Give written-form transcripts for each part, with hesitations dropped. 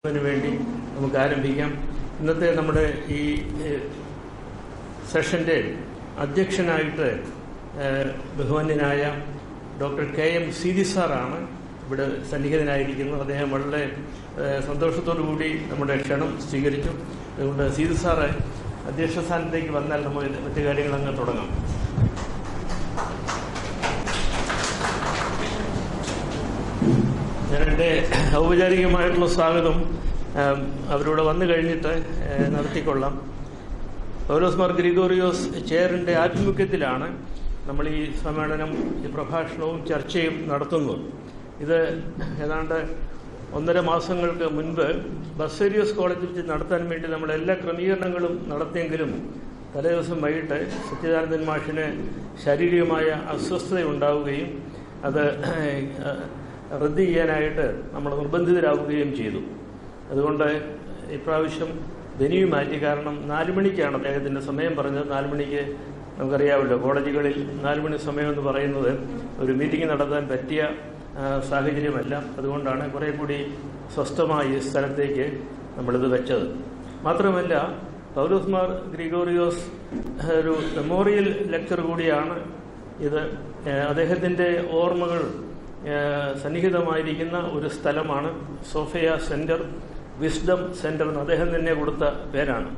വേണ്ടി നമുക്ക് ആരംഭിക്കാം. ഇന്നത്തെ നമ്മുടെ ഈ സെഷന്റെ അധ്യക്ഷനായിട്ട് ബഹുമാന്യനായ ഡോക്ടർ KM സീതി സാറാണ് ഇവിടെ സന്നിഹിതനായിരിക്കുന്നത്. അദ്ദേഹം വളരെ സന്തോഷത്തോടു കൂടി നമ്മുടെ ക്ഷണം സ്വീകരിച്ചു. അതുകൊണ്ട് സീതി സാറ് അധ്യക്ഷ സ്ഥാനത്തേക്ക് വന്നാൽ നമ്മൾ മറ്റു കാര്യങ്ങൾ അങ്ങ് തുടങ്ങാം. ഞാൻ എൻ്റെ ഔപചാരികമായിട്ടുള്ള സ്വാഗതം അവരോട് വന്നു കഴിഞ്ഞിട്ട് നടത്തിക്കൊള്ളാം. പൗലോസ് മാർ ഗ്രിഗോറിയോസ് ചെയറിൻ്റെ ആഭിമുഖ്യത്തിലാണ് നമ്മൾ ഈ സമ്മേളനം, ഈ പ്രഭാഷണവും ചർച്ചയും നടത്തുന്നത്. ഇത് ഏതാണ്ട് 1.5 മാസങ്ങൾക്ക് മുൻപ് ബസേലിയോസ് കോളേജിൽ വെച്ച് നടത്താൻ വേണ്ടി നമ്മൾ എല്ലാ ക്രമീകരണങ്ങളും നടത്തിയെങ്കിലും തലേദിവസം വൈകിട്ട് സച്ചിദാനന്ദൻ മാഷിന് ശാരീരികമായ അസ്വസ്ഥതയുണ്ടാവുകയും അത് റദ്ദ് ചെയ്യാനായിട്ട് നമ്മൾ നിർബന്ധിതരാവുകയും ചെയ്തു. അതുകൊണ്ട് ഇപ്രാവശ്യം വെന്യൂ മാറ്റി. കാരണം 4 മണിക്കാണ് അദ്ദേഹത്തിൻ്റെ സമയം പറഞ്ഞത്. 4 മണിക്ക് നമുക്കറിയാമല്ലോ, കോളേജുകളിൽ 4 മണി സമയം എന്ന് പറയുന്നത് ഒരു മീറ്റിംഗ് നടത്താൻ പറ്റിയ സാഹചര്യമല്ല. അതുകൊണ്ടാണ് കുറേ കൂടി സ്വസ്ഥമായ ഈ സ്ഥലത്തേക്ക് നമ്മളിത് വെച്ചത്. മാത്രമല്ല, പൗലോസ് മാർ ഗ്രിഗോറിയോസ് ഒരു മെമ്മോറിയൽ ലെക്ചർ കൂടിയാണ് ഇത്. അദ്ദേഹത്തിൻ്റെ ഓർമ്മകൾ സന്നിഹിതമായിരിക്കുന്ന ഒരു സ്ഥലമാണ് സോഫിയ സെന്റർ, വിസ്ഡം സെന്റർ എന്ന് അദ്ദേഹം തന്നെ കൊടുത്ത പേരാണ്.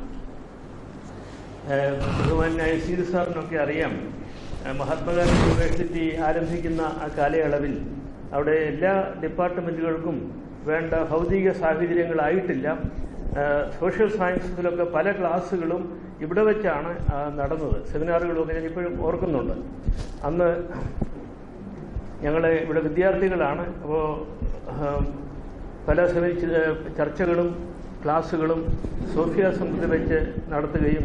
ബഹുമാനായ സീതി സാറിനൊക്കെ അറിയാം, മഹാത്മാഗാന്ധി യൂണിവേഴ്സിറ്റി ആരംഭിക്കുന്ന ആ കാലയളവിൽ അവിടെ എല്ലാ ഡിപ്പാർട്ട്മെന്റുകൾക്കും വേണ്ട ഭൗതിക സാഹചര്യങ്ങളായിട്ടില്ല. സോഷ്യൽ സയൻസസിലൊക്കെ പല ക്ലാസ്സുകളും ഇവിടെ വെച്ചാണ് നടന്നത്. സെമിനാറുകളൊക്കെ ഞാൻ ഇപ്പോഴും ഓർക്കുന്നുണ്ട്. അന്ന് ഞങ്ങൾ ഇവിടെ വിദ്യാർത്ഥികളാണ്. അപ്പോൾ പല ചർച്ചകളും ക്ലാസ്സുകളും സോഫിയ സെന്ററിൽ വെച്ച് നടത്തുകയും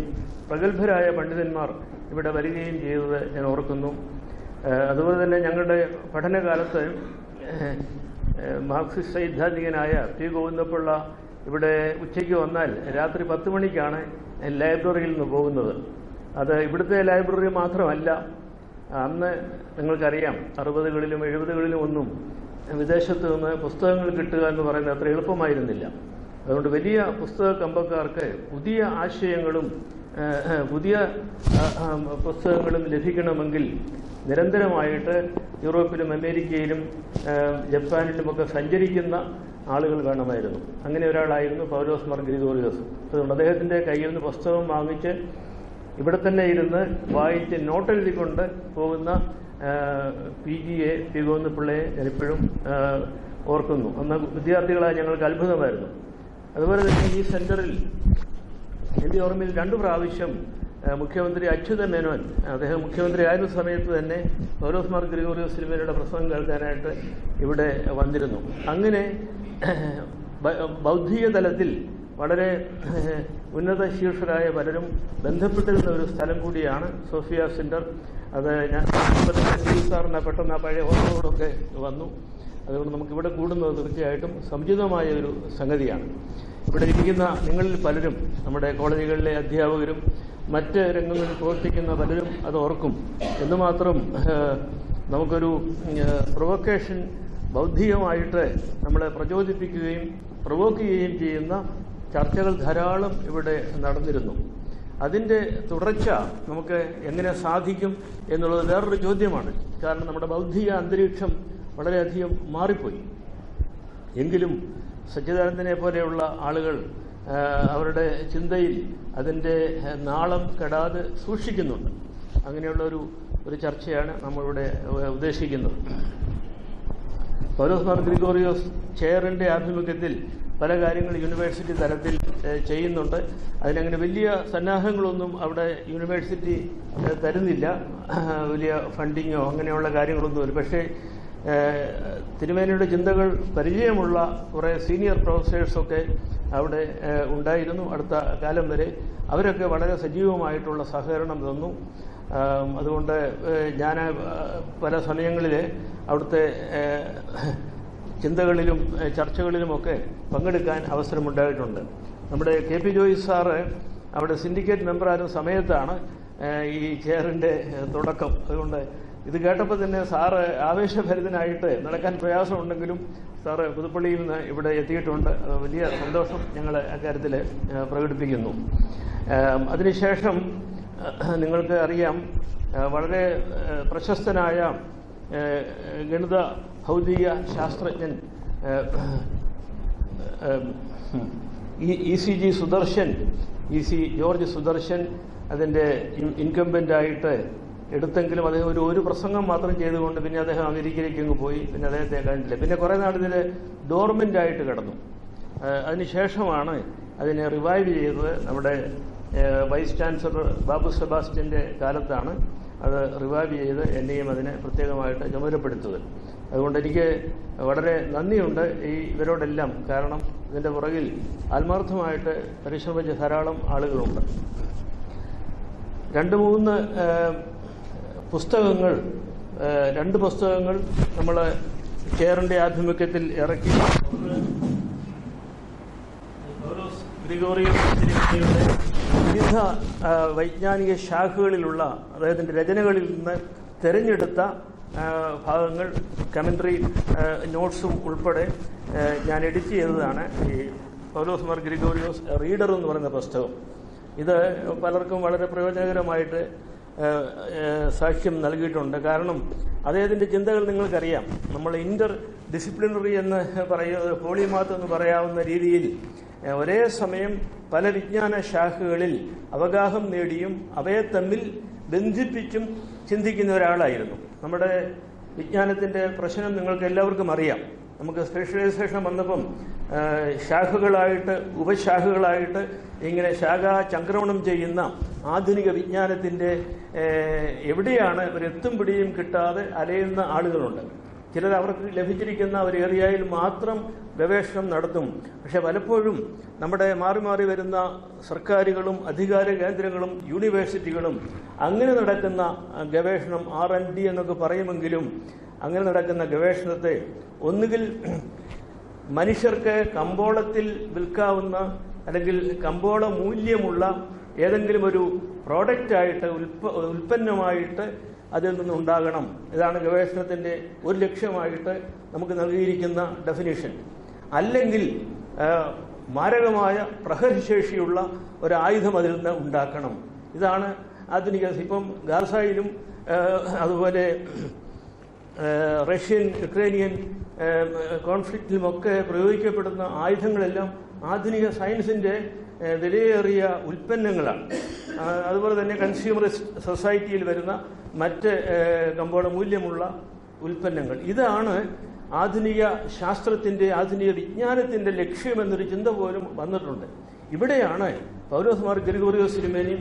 പ്രഗത്ഭരായ പണ്ഡിതന്മാർ ഇവിടെ വരികയും ചെയ്തത് ഞാൻ ഓർക്കുന്നു. അതുപോലെ തന്നെ ഞങ്ങളുടെ പഠനകാലത്ത് മാർക്സിസ്റ്റ് സൈദ്ധാന്തികനായ P. ഗോവിന്ദപിള്ള ഇവിടെ ഉച്ചയ്ക്ക് വന്നാൽ രാത്രി 10 മണിക്കാണ് ലൈബ്രറിയിൽ നിന്ന് പോകുന്നത്. അത് ഇവിടുത്തെ ലൈബ്രറി മാത്രമല്ല, അന്ന് നിങ്ങൾക്കറിയാം 60കളിലും 70കളിലും ഒന്നും വിദേശത്ത് നിന്ന് പുസ്തകങ്ങൾ കിട്ടുക എന്ന് പറയുന്നത് അത്ര എളുപ്പമായിരുന്നില്ല. അതുകൊണ്ട് വലിയ പുസ്തക കമ്പക്കാർക്ക് പുതിയ ആശയങ്ങളും പുതിയ പുസ്തകങ്ങളും ലഭിക്കണമെങ്കിൽ നിരന്തരമായിട്ട് യൂറോപ്പിലും അമേരിക്കയിലും ജപ്പാനിലുമൊക്കെ സഞ്ചരിക്കുന്ന ആളുകൾ വേണമായിരുന്നു. അങ്ങനെ ഒരാളായിരുന്നു പൗലോസ് മാർ ഗ്രിഗോറിയോസ്. അതുകൊണ്ട് അദ്ദേഹത്തിൻ്റെ കയ്യിൽ നിന്ന് പുസ്തകം വാങ്ങിച്ച് ഇവിടെ തന്നെ ഇരുന്ന് വായിച്ച് നോട്ടെഴുതിക്കൊണ്ട് പോകുന്ന PGA P. ഗോവിന്ദപിള്ളയെ ഞാനിപ്പോഴും ഓർക്കുന്നു. അന്ന് വിദ്യാർത്ഥികളായ ഞങ്ങൾക്ക് അത്ഭുതമായിരുന്നു. അതുപോലെ തന്നെ ഈ സെന്ററിൽ എൻ്റെ ഓർമ്മയിൽ 2 പ്രാവശ്യം മുഖ്യമന്ത്രി അച്യുത മേനോൻ, അദ്ദേഹം മുഖ്യമന്ത്രി ആയിരുന്ന സമയത്ത് തന്നെ പൗലോസ് മാർ ഗ്രിഗോറിയോസ് തിരുമേനിയുടെ പ്രസംഗം കേൾക്കാനായിട്ട് ഇവിടെ വന്നിരുന്നു. അങ്ങനെ ബൗദ്ധിക തലത്തിൽ വളരെ ഉന്നത ശീർഷരായ പലരും ബന്ധപ്പെട്ടിരുന്ന ഒരു സ്ഥലം കൂടിയാണ് സോഫിയ സെന്റർ. അത് ഞാൻ സീതി സാറിന് പെട്ടെന്ന് ആ പഴയ ഓർമ്മകളോടൊക്കെ വന്നു. അതുകൊണ്ട് നമുക്കിവിടെ കൂടുന്നത് തീർച്ചയായിട്ടും സമുചിതമായ ഒരു സംഗതിയാണ്. ഇവിടെ ഇരിക്കുന്ന നിങ്ങളിൽ പലരും നമ്മുടെ കോളേജുകളിലെ അധ്യാപകരും മറ്റ് രംഗങ്ങളിൽ പ്രവർത്തിക്കുന്ന പലരും അത് ഓർക്കും. എന്നുമാത്രം നമുക്കൊരു പ്രൊവക്കേഷൻ, ബൗദ്ധികമായിട്ട് നമ്മളെ പ്രചോദിപ്പിക്കുകയും പ്രൊവോക്ക് ചെയ്യുകയും ചെയ്യുന്ന ചർച്ചകൾ ധാരാളം ഇവിടെ നടന്നിരുന്നു. അതിൻ്റെ തുടർച്ച നമുക്ക് എങ്ങനെ സാധിക്കും എന്നുള്ളത് വേറൊരു ചോദ്യമാണ്. കാരണം നമ്മുടെ ബൗദ്ധിക അന്തരീക്ഷം വളരെയധികം മാറിപ്പോയി. എങ്കിലും സച്ചിദാനന്ദനെ പോലെയുള്ള ആളുകൾ അവരുടെ ചിന്തയിൽ അതിൻ്റെ നാളം കെടാതെ സൂക്ഷിക്കുന്നുണ്ട്. അങ്ങനെയുള്ള ഒരു ചർച്ചയാണ് നമ്മളിവിടെ ഉദ്ദേശിക്കുന്നത്. പൗലോസ് മാർ ഗ്രിഗോറിയോസ് ചെയറിൻ്റെ ആഭിമുഖ്യത്തിൽ പല കാര്യങ്ങൾ യൂണിവേഴ്സിറ്റി തലത്തിൽ ചെയ്യുന്നുണ്ട്. അതിനങ്ങനെ വലിയ സന്നാഹങ്ങളൊന്നും അവിടെ യൂണിവേഴ്സിറ്റി തരുന്നില്ല, വലിയ ഫണ്ടിങ്ങോ അങ്ങനെയുള്ള കാര്യങ്ങളൊന്നുമില്ല. പക്ഷേ തിരുമേനിയുടെ ചിന്തകൾ പരിചയമുള്ള കുറേ സീനിയർ പ്രൊഫസേഴ്സൊക്കെ അവിടെ ഉണ്ടായിരുന്നു. അടുത്ത കാലം വരെ അവരൊക്കെ വളരെ സജീവമായിട്ടുള്ള സഹകരണം തന്നു. അതുകൊണ്ട് ഞാൻ പല സമയങ്ങളിൽ അവിടുത്തെ ചിന്തകളിലും ചർച്ചകളിലുമൊക്കെ പങ്കെടുക്കാൻ അവസരമുണ്ടായിട്ടുണ്ട്. നമ്മുടെ KP ജോയ്സ് സാറ് അവിടെ സിൻഡിക്കേറ്റ് മെമ്പറായിരുന്ന സമയത്താണ് ഈ ചെയറിൻ്റെ തുടക്കം. അതുകൊണ്ട് ഇത് കേട്ടപ്പോൾ തന്നെ സാറ് ആവേശഭരിതനായിട്ട് നടക്കാൻ പ്രയാസമുണ്ടെങ്കിലും സാറ് പുതുപ്പള്ളിയിൽ നിന്ന് ഇവിടെ എത്തിയിട്ടുണ്ട്. അത് വലിയ സന്തോഷം ഞങ്ങൾ അക്കാര്യത്തിൽ പ്രകടിപ്പിക്കുന്നു. അതിനുശേഷം നിങ്ങൾക്ക് അറിയാം, വളരെ പ്രശസ്തനായ ഗണിത ഭൗതിക ശാസ്ത്രജ്ഞൻ ഇ.സി. ജോർജ് സുദർശൻ അതിൻ്റെ ഇൻകംബൻ്റായിട്ട് എടുത്തെങ്കിലും അദ്ദേഹം ഒരു പ്രസംഗം മാത്രം ചെയ്തുകൊണ്ട് പിന്നെ അദ്ദേഹം അമേരിക്കയിലേക്ക് അങ്ങ് പോയി. പിന്നെ അദ്ദേഹത്തെ കണ്ടില്ല. പിന്നെ കുറേ നാളിതിൽ ഡോർമെൻ്റായിട്ട് കിടന്നു. അതിനുശേഷമാണ് അതിനെ റിവൈവ് ചെയ്തത്. നമ്മുടെ വൈസ് ചാൻസലർ ബാബു സെബാസ്റ്റ്യൻ്റെ കാലത്താണ് അത് റിവൈവ് ചെയ്ത് എന്നെയും അതിനെ പ്രത്യേകമായിട്ട് ചുമതലപ്പെടുത്തത്. അതുകൊണ്ട് എനിക്ക് വളരെ നന്ദിയുണ്ട് ഇവരോടെല്ലാം. കാരണം ഇതിൻ്റെ പുറകിൽ ആത്മാർത്ഥമായിട്ട് പരിശ്രമിച്ച ധാരാളം ആളുകളുണ്ട്. 2-3 പുസ്തകങ്ങൾ നമ്മൾ ചെയറിൻ്റെ ആഭിമുഖ്യത്തിൽ ഇറക്കി. ഗ്രിഗോറിയോസ് തിരുമേനിയുടെ വിവിധ വൈജ്ഞാനിക ശാഖകളിലുള്ള അദ്ദേഹത്തിൻ്റെ രചനകളിൽ നിന്ന് തിരഞ്ഞെടുത്ത ഭാഗങ്ങൾ, കമൻട്രി നോട്ട്സും ഉൾപ്പെടെ ഞാൻ എഡിറ്റ് ചെയ്തതാണ് ഈ പൗലോസ് മാർ ഗ്രിഗോറിയോസ് റീഡർ എന്ന് പറയുന്ന പുസ്തകം. ഇത് പലർക്കും വളരെ പ്രയോജനകരമായിട്ട് സാക്ഷ്യം നൽകിയിട്ടുണ്ട്. കാരണം അദ്ദേഹത്തിൻ്റെ ചിന്തകൾ നിങ്ങൾക്കറിയാം. നമ്മൾ ഇന്റർ ഡിസിപ്ലിനറി എന്ന് പറയുന്നത്, പോളിമാത്ത് എന്ന് പറയാവുന്ന രീതിയിൽ ഒരേ സമയം പല വിജ്ഞാന ശാഖകളിൽ അവഗാഹം നേടിയും അവയെ തമ്മിൽ ബന്ധിപ്പിച്ചും ചിന്തിക്കുന്ന ഒരാളായിരുന്നു. നമ്മുടെ വിജ്ഞാനത്തിൻ്റെ പ്രശ്നം നിങ്ങൾക്ക് എല്ലാവർക്കും അറിയാം. നമുക്ക് സ്പെഷ്യലൈസേഷൻ വന്നപ്പം ശാഖകളായിട്ട് ഉപശാഖകളായിട്ട് ഇങ്ങനെ ശാഖാചംക്രമണം ചെയ്യുന്ന ആധുനിക വിജ്ഞാനത്തിൻ്റെ എവിടെയാണ് ഒരെത്തും പിടിയും കിട്ടാതെ അലയുന്ന ആളുകളുണ്ട്. ചിലർ അവർക്ക് ലഭിച്ചിരിക്കുന്ന ഒരു ഏരിയയിൽ മാത്രം ഗവേഷണം നടത്തും. പക്ഷെ പലപ്പോഴും നമ്മുടെ മാറി മാറി വരുന്ന സർക്കാരുകളും അധികാര കേന്ദ്രങ്ങളും യൂണിവേഴ്സിറ്റികളും അങ്ങനെ നടക്കുന്ന ഗവേഷണം R&D എന്നൊക്കെ പറയുമെങ്കിലും അങ്ങനെ നടക്കുന്ന ഗവേഷണത്തെ ഒന്നുകിൽ മനുഷ്യർക്ക് കമ്പോളത്തിൽ വിൽക്കാവുന്ന അല്ലെങ്കിൽ കമ്പോള മൂല്യമുള്ള ഏതെങ്കിലും ഒരു പ്രോഡക്റ്റായിട്ട് ഉൽപ്പന്നമായിട്ട് അതിൽ നിന്നുണ്ടാകണം. ഇതാണ് ഗവേഷണത്തിൻ്റെ ഒരു ലക്ഷ്യമായിട്ട് നമുക്ക് നൽകിയിരിക്കുന്ന ഡെഫിനിഷൻ. അല്ലെങ്കിൽ മാരകമായ പ്രഹരശേഷിയുള്ള ഒരായുധം അതിൽ നിന്ന് ഉണ്ടാക്കണം. ഇതാണ് ആധുനിക. ഇപ്പം ഗാസയിലും അതുപോലെ റഷ്യൻ യുക്രൈനിയൻ കോൺഫ്ലിക്റ്റിലുമൊക്കെ പ്രയോഗിക്കപ്പെടുന്ന ആയുധങ്ങളെല്ലാം ആധുനിക സയൻസിൻ്റെ വിലയേറിയ ഉൽപ്പന്നങ്ങളാണ്. അതുപോലെ തന്നെ കൺസ്യൂമറിസ്റ്റ് സൊസൈറ്റിയിൽ വരുന്ന മറ്റ് കമ്പോള മൂല്യമുള്ള ഉൽപ്പന്നങ്ങൾ. ഇതാണ് ആധുനിക ശാസ്ത്രത്തിൻ്റെ, ആധുനിക വിജ്ഞാനത്തിൻ്റെ ലക്ഷ്യമെന്നൊരു ചിന്ത പോലും വന്നിട്ടുണ്ട്. ഇവിടെയാണ് പൗലോസ് മാർ ഗ്രിഗോറിയോസ് തിരുമേനി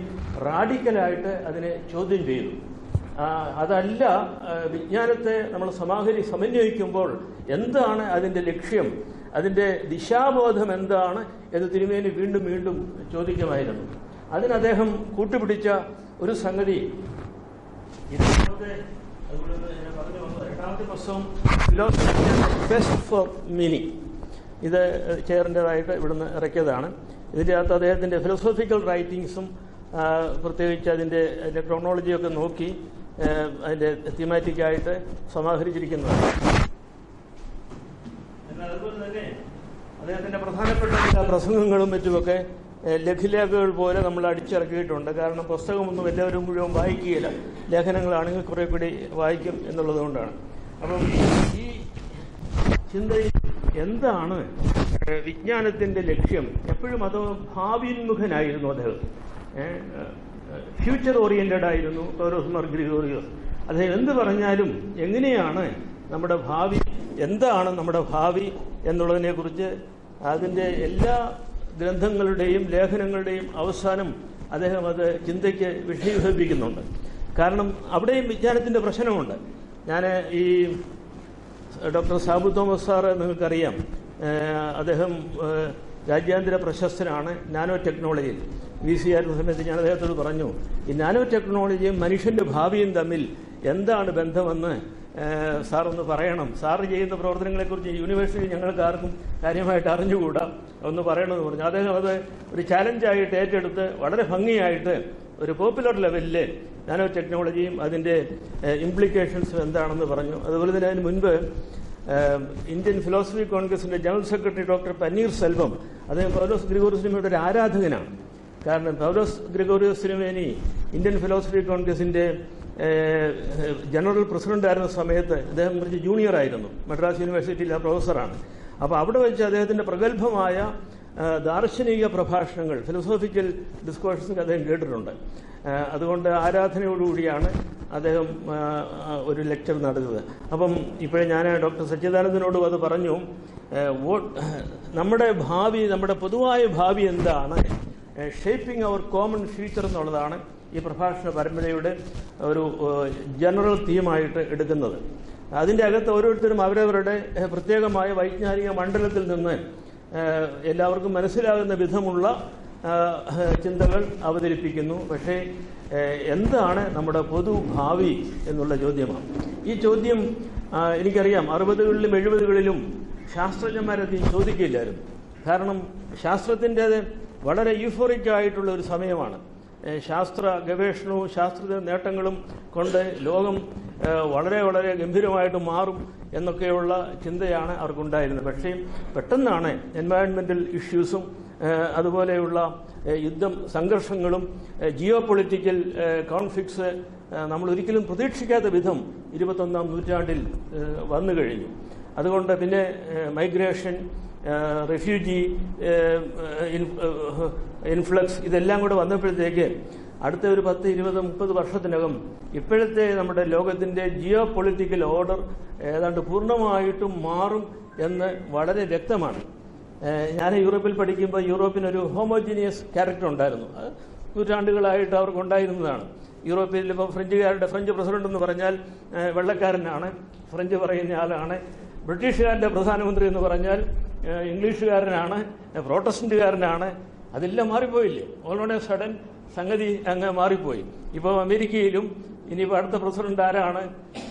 റാഡിക്കലായിട്ട് അതിനെ ചോദ്യം ചെയ്തു. അതല്ല, വിജ്ഞാനത്തെ നമ്മൾ സമന്വയിക്കുമ്പോൾ എന്താണ് അതിൻ്റെ ലക്ഷ്യം, അതിൻ്റെ ദിശാബോധം എന്താണ് എന്ന് തിരുമേനി വീണ്ടും വീണ്ടും ചോദിക്കുമായിരുന്നു. അതിന് അദ്ദേഹം കൂട്ടുപിടിച്ച ഒരു സംഗതി, രണ്ടാമത്തെ പുസ്തകം ഫിലോസഫി ബെസ്റ്റ് ഫോർ മീനിങ്, ഇത് ചെയറിൻ്റെതായിട്ട് ഇവിടുന്ന് ഇറക്കിയതാണ്. ഇതിൻ്റെ അകത്ത് അദ്ദേഹത്തിൻ്റെ ഫിലോസഫിക്കൽ റൈറ്റിങ്സും പ്രത്യേകിച്ച് അതിൻ്റെ ക്രോണോളജിയൊക്കെ നോക്കി അതിൻ്റെ തീമാറ്റിക്കായിട്ട് സമാഹരിച്ചിരിക്കുന്നതാണ്. എന്നാൽ അതുപോലെ തന്നെ അദ്ദേഹത്തിൻ്റെ പ്രധാനപ്പെട്ട ചില പ്രസംഗങ്ങളും മറ്റുമൊക്കെ ലഘുലേഖകൾ പോലെ നമ്മൾ അടിച്ചിറക്കിയിട്ടുണ്ട്. കാരണം പുസ്തകമൊന്നും എല്ലാവരും മുഴുവൻ വായിക്കുകയില്ല, ലേഖനങ്ങളാണെങ്കിൽ കുറെ കൂടി വായിക്കും എന്നുള്ളത് കൊണ്ടാണ്. അപ്പം ഈ ചിന്തയിൽ എന്താണ് വിജ്ഞാനത്തിൻ്റെ ലക്ഷ്യം, എപ്പോഴും അത് ഭാവിന്മുഖനായിരുന്നു അദ്ദേഹം. ഫ്യൂച്ചർ ഓറിയന്റഡ് ആയിരുന്നു പൗലോസ് മാർ ഗ്രിഗോറിയോസ്. അദ്ദേഹം എന്ത് പറഞ്ഞാലും എങ്ങനെയാണ് നമ്മുടെ ഭാവി, എന്താണ് നമ്മുടെ ഭാവി എന്നുള്ളതിനെക്കുറിച്ച് അതിൻ്റെ എല്ലാ ഗ്രന്ഥങ്ങളുടെയും ലേഖനങ്ങളുടെയും അവസാനം അദ്ദേഹം അത് ചിന്തയ്ക്ക് വിഷയീഭവിപ്പിക്കുന്നുണ്ട്. കാരണം അവിടെയും വിജ്ഞാനത്തിൻ്റെ പ്രശ്നമുണ്ട്. ഞാൻ ഈ ഡോക്ടർ സാബു തോമസ് സാറ് നിങ്ങൾക്കറിയാം, അദ്ദേഹം രാജ്യാന്തര പ്രശസ്തനാണ് നാനോ ടെക്നോളജിയിൽ. VC ആയിരുന്ന സമയത്ത് ഞാൻ അദ്ദേഹത്തോട് പറഞ്ഞു, ഈ നാനോ ടെക്നോളജിയും മനുഷ്യൻ്റെ ഭാവിയും തമ്മിൽ എന്താണ് ബന്ധമെന്ന് സാറൊന്ന് പറയണം. സാറ് ചെയ്യുന്ന പ്രവർത്തനങ്ങളെക്കുറിച്ച് യൂണിവേഴ്സിറ്റി ഞങ്ങൾക്ക് ആർക്കും കാര്യമായിട്ട് അറിഞ്ഞുകൂടാ, ഒന്ന് പറയണമെന്ന് പറഞ്ഞു. അദ്ദേഹം അത് ഒരു ചാലഞ്ചായിട്ട് ഏറ്റെടുത്ത് വളരെ ഭംഗിയായിട്ട് ഒരു പോപ്പുലർ ലെവലിൽ നാനോ ടെക്നോളജിയും അതിൻ്റെ ഇംപ്ലിക്കേഷൻസും എന്താണെന്ന് പറഞ്ഞു. അതുപോലെ തന്നെ അതിന് മുൻപ് ഇന്ത്യൻ ഫിലോസഫി കോൺഗ്രസിന്റെ general secretary doctor Panneer Selvam, അദ്ദേഹം പൗലോസ് ഗ്രിഗോറിയോസ് തിരുമേനിയുടെ ഒരു ആരാധകനാണ്. കാരണം പൗലോസ് ഗ്രിഗോറിയോസ് തിരുമേനി ഇന്ത്യൻ ഫിലോസഫി കോൺഗ്രസിന്റെ ജനറൽ പ്രസിഡന്റ് ആയിരുന്ന സമയത്ത് അദ്ദേഹം കുറച്ച് ജൂനിയർ ആയിരുന്നു, മദ്രാസ് യൂണിവേഴ്സിറ്റിയിലെ പ്രൊഫസറാണ്. അപ്പോൾ അവിടെ വെച്ച് അദ്ദേഹത്തിന്റെ പ്രഗത്ഭമായ ദാർശനിക പ്രഭാഷണങ്ങൾ, ഫിലോസോഫിക്കൽ ഡിസ്കോഴ്സസ് അദ്ദേഹം കേട്ടിട്ടുണ്ട്. അതുകൊണ്ട് ആരാധനയോടുകൂടിയാണ് അദ്ദേഹം ഒരു ലെക്ചർ നടത്തിയത്. അപ്പം ഇപ്പോഴേ ഞാൻ ഡോക്ടർ സച്ചിദാനന്ദനോടും അത് പറഞ്ഞു, നമ്മുടെ ഭാവി, നമ്മുടെ പൊതുവായ ഭാവി എന്താണ്, ഷേപ്പിംഗ് അവർ കോമൺ ഫ്യൂച്ചർ എന്നുള്ളതാണ് ഈ പ്രഭാഷണ പരമ്പരയുടെ ഒരു ജനറൽ തീമായിട്ട് എടുക്കുന്നത്. അതിൻ്റെ അകത്ത് ഓരോരുത്തരും അവരവരുടെ പ്രത്യേകമായ വൈജ്ഞാനിക മണ്ഡലത്തിൽ നിന്ന് എല്ലാവർക്കും മനസ്സിലാകുന്ന വിധമുള്ള ചിന്തകൾ അവതരിപ്പിക്കുന്നു. പക്ഷേ എന്താണ് നമ്മുടെ പൊതുഭാവി എന്നുള്ള ചോദ്യമാണ്. ഈ ചോദ്യം എനിക്കറിയാം 60കളിലും 70കളിലും ശാസ്ത്രജ്ഞന്മാരത് ചോദിക്കില്ലായിരുന്നു. കാരണം ശാസ്ത്രത്തിൻ്റേത് വളരെ യൂഫോറിക് ആയിട്ടുള്ള ഒരു സമയമാണ്. ശാസ്ത്ര ഗവേഷണവും ശാസ്ത്ര നേട്ടങ്ങളും കൊണ്ട് ലോകം വളരെ വളരെ ഗംഭീരമായിട്ട് മാറും എന്നൊക്കെയുള്ള ചിന്തയാണ് അവർക്കുണ്ടായിരുന്നത്. പക്ഷേ പെട്ടെന്നാണ് എൻവയൺമെന്റൽ ഇഷ്യൂസും അതുപോലെയുള്ള സംഘർഷങ്ങളും ജിയോ പൊളിറ്റിക്കൽ കോൺഫ്ലിക്ട്സ് നമ്മൾ ഒരിക്കലും പ്രതീക്ഷിക്കാത്ത വിധം 21ാം നൂറ്റാണ്ടിൽ വന്നു കഴിഞ്ഞു. അതുകൊണ്ട് പിന്നെ മൈഗ്രേഷൻ, റെഫ്യൂജി ഇൻഫ്ലക്സ് ഇതെല്ലാം കൂടെ വന്നപ്പോഴത്തേക്ക് അടുത്ത ഒരു 10, 20, 30 വർഷത്തിനകം ഇപ്പോഴത്തെ നമ്മുടെ ലോകത്തിന്റെ ജിയോ പൊളിറ്റിക്കൽ ഓർഡർ ഏതാണ്ട് പൂർണ്ണമായിട്ടും മാറും എന്ന് വളരെ വ്യക്തമാണ്. ഞാൻ യൂറോപ്പിൽ പഠിക്കുമ്പോൾ യൂറോപ്പിനൊരു ഹോമോജീനിയസ് ക്യാരക്ടർ ഉണ്ടായിരുന്നു. നൂറ്റാണ്ടുകളായിട്ട് അവർക്കുണ്ടായിരുന്നതാണ്. യൂറോപ്പിൽ ഇപ്പോൾ ഫ്രഞ്ച് പ്രസിഡന്റ് എന്ന് പറഞ്ഞാൽ വെള്ളക്കാരനാണ്, ഫ്രഞ്ച് പറയുന്ന ആളാണ്. ബ്രിട്ടീഷുകാരൻ്റെ പ്രധാനമന്ത്രി എന്ന് പറഞ്ഞാൽ ഇംഗ്ലീഷുകാരനാണ്, പ്രോട്ടസ്റ്റന്റുകാരനാണ്. അതെല്ലാം മാറിപ്പോയില്ലേ? ഓൾറെഡി സഡൻ സംഗതി അങ്ങ് മാറിപ്പോയി. ഇപ്പോൾ അമേരിക്കയിലും ഇനിയിപ്പോൾ അടുത്ത പ്രസിഡന്റ് ആരാണ്,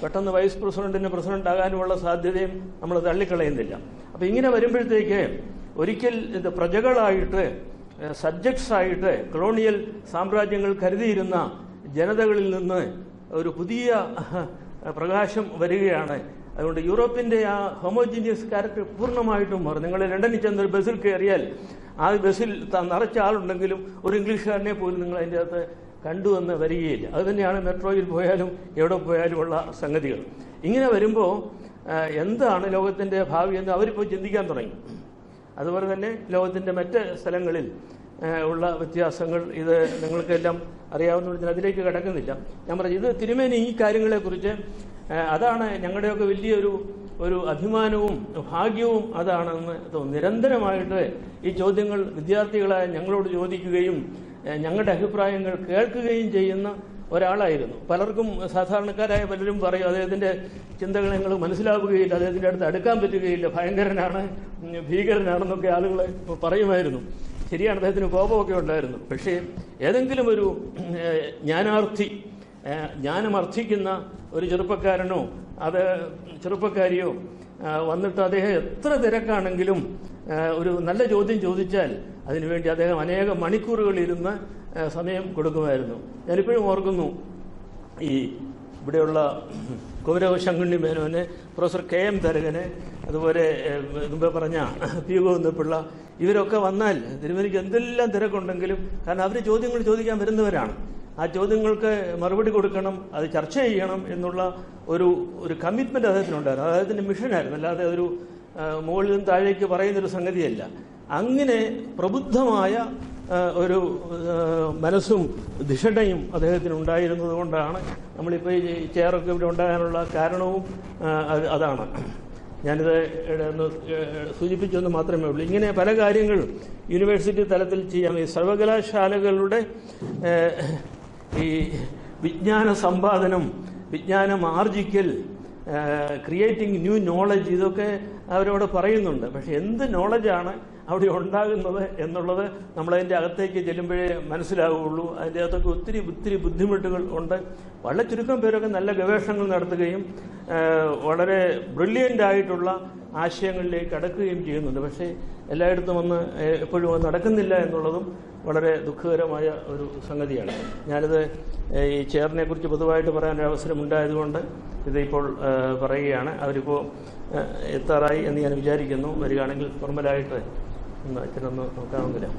പെട്ടെന്ന് വൈസ് പ്രസിഡന്റ് ആകാനുമുള്ള സാധ്യതയും നമ്മൾ തള്ളിക്കളയുന്നില്ല. അപ്പം ഇങ്ങനെ വരുമ്പോഴത്തേക്ക് ഒരിക്കൽ ഇത് പ്രജകളായിട്ട്, സബ്ജക്ട്സ് ആയിട്ട് കൊളോണിയൽ സാമ്രാജ്യങ്ങൾ കരുതിയിരുന്ന ജനതകളിൽ നിന്ന് ഒരു പുതിയ പ്രകാശം വരികയാണ്. അതുകൊണ്ട് യൂറോപ്പിന്റെ ആ ഹോമോജീനിയസ് ക്യാരക്ടർ പൂർണ്ണമായിട്ടും മാറും. നിങ്ങൾ ലണ്ടനിൽ ചെന്നൊരു ബസ്സിൽ കയറിയാൽ ആ ബസ്സിൽ നിറച്ച ആളുണ്ടെങ്കിലും ഒരു ഇംഗ്ലീഷുകാരനെ പോലും നിങ്ങൾ അതിൻ്റെ അകത്ത് കണ്ടുവന്ന് വരികയില്ല. അതുതന്നെയാണ് മെട്രോയിൽ പോയാലും എവിടെ പോയാലും ഉള്ള സംഗതികൾ. ഇങ്ങനെ വരുമ്പോൾ എന്താണ് ലോകത്തിന്റെ ഭാവി എന്ന് അവരിപ്പോൾ ചിന്തിക്കാൻ തുടങ്ങി. അതുപോലെ തന്നെ ലോകത്തിന്റെ മറ്റ് സ്ഥലങ്ങളിൽ ഉള്ള വ്യത്യാസങ്ങൾ ഇത് നിങ്ങൾക്കെല്ലാം അറിയാവുന്ന അതിലേക്ക് കടക്കുന്നില്ല. ഞാൻ പറഞ്ഞു, ഇത് തിരുമേനി ഈ കാര്യങ്ങളെക്കുറിച്ച് അതാണ് ഞങ്ങളുടെയൊക്കെ വലിയൊരു അഭിമാനവും ഭാഗ്യവും അതാണെന്ന് തോന്നുന്നു. നിരന്തരമായിട്ട് ഈ ചോദ്യങ്ങൾ വിദ്യാർത്ഥികളായ ഞങ്ങളോട് ചോദിക്കുകയും ഞങ്ങളുടെ അഭിപ്രായങ്ങൾ കേൾക്കുകയും ചെയ്യുന്ന ഒരാളായിരുന്നു. പലർക്കും, സാധാരണക്കാരായ പലരും പറയും അദ്ദേഹത്തിന്റെ ചിന്തകൾ ഞങ്ങൾ മനസ്സിലാവുകയില്ല, അദ്ദേഹത്തിന്റെ അടുത്ത് അടുക്കാൻ പറ്റുകയില്ല, ഭയങ്കരനാണ്, ഭീകരനാണെന്നൊക്കെ ആളുകൾ പറയുമായിരുന്നു. ശരിയാണ്, അദ്ദേഹത്തിന് കോപമൊക്കെ ഉണ്ടായിരുന്നു. പക്ഷേ ഏതെങ്കിലും ഒരു ജ്ഞാനമർത്ഥിക്കുന്ന ഒരു ചെറുപ്പക്കാരനോ ചെറുപ്പക്കാരിയോ വന്നിട്ട് അദ്ദേഹം എത്ര തിരക്കാണെങ്കിലും ഒരു നല്ല ചോദ്യം ചോദിച്ചാൽ അതിനുവേണ്ടി അദ്ദേഹം അനേകം മണിക്കൂറുകൾ ഇരുന്ന് സമയം കൊടുക്കുമായിരുന്നു. ഞാനിപ്പോഴും ഓർക്കുന്നു, ഈ ഇവിടെയുള്ള കുമരക ശങ്കുണ്ണി മേനോന്, പ്രൊഫസർ KM തരകന്, അതുപോലെ മുമ്പേ പറഞ്ഞ പി ഗോവിന്ദപിള്ള, ഇവരൊക്കെ വന്നാൽ തിരുമേനിക്ക് എന്തെല്ലാം തിരക്കുണ്ടെങ്കിലും, കാരണം അവർ ചോദ്യങ്ങൾ ചോദിക്കാൻ വരുന്നവരാണ്. ആ ചോദ്യങ്ങൾക്ക് മറുപടി കൊടുക്കണം, അത് ചർച്ച ചെയ്യണം എന്നുള്ള ഒരു കമ്മിറ്റ്മെന്റ് അദ്ദേഹത്തിനുണ്ടായിരുന്നു. അദ്ദേഹത്തിന്റെ മിഷനായിരുന്നു, അല്ലാതെ ഒരു മുകളിൽ നിന്ന് താഴേക്ക് പറയുന്നൊരു സംഗതിയല്ല. അങ്ങനെ പ്രബുദ്ധമായ ഒരു മനസ്സും ധിഷണയും അദ്ദേഹത്തിന് ഉണ്ടായിരുന്നത് കൊണ്ടാണ് നമ്മളിപ്പോൾ ഈ ചെയറൊക്കെ ഇവിടെ ഉണ്ടാകാനുള്ള കാരണവും അതാണ്. ഞാനിത് സൂചിപ്പിച്ചെന്ന് മാത്രമേ ഉള്ളൂ. ഇങ്ങനെ പല കാര്യങ്ങളും യൂണിവേഴ്സിറ്റി തലത്തിൽ ചെയ്യാം. ഈ സർവകലാശാലകളുടെ ഈ വിജ്ഞാന സമ്പാദനം, വിജ്ഞാനം ആർജിക്കൽ, ക്രിയേറ്റിംഗ് ന്യൂ നോളജ്, ഇതൊക്കെ അവരവിടെ പറയുന്നുണ്ട്. പക്ഷെ എന്ത് നോളജാണ് അവിടെ ഉണ്ടാകുന്നത് എന്നുള്ളത് നമ്മളതിൻ്റെ അകത്തേക്ക് ചെല്ലുമ്പോഴേ മനസ്സിലാവുകയുള്ളൂ. അതിൻ്റെ അകത്തൊക്കെ ഒത്തിരി ബുദ്ധിമുട്ടുകൾ ഉണ്ട്. വളരെ ചുരുക്കം പേരൊക്കെ നല്ല ഗവേഷണങ്ങൾ നടത്തുകയും വളരെ ബ്രില്യൻ്റ് ആയിട്ടുള്ള ആശയങ്ങളിലേക്ക് കടക്കുകയും ചെയ്യുന്നുണ്ട്. പക്ഷേ എല്ലായിടത്തും എപ്പോഴും നടക്കുന്നില്ല എന്നുള്ളതും വളരെ ദുഃഖകരമായ ഒരു സംഗതിയാണ്. ഞാനിത് ഈ ചെയറിനെ കുറിച്ച് പൊതുവായിട്ട് പറയാനൊരു അവസരമുണ്ടായതുകൊണ്ട് ഇതിപ്പോൾ പറയുകയാണ്. അവരിപ്പോൾ എത്താറായി എന്ന് ഞാൻ വിചാരിക്കുന്നു. വരികയാണെങ്കിൽ ഫോർമലായിട്ട് അച്ഛനൊന്ന് നോക്കാമെന്നില്ല.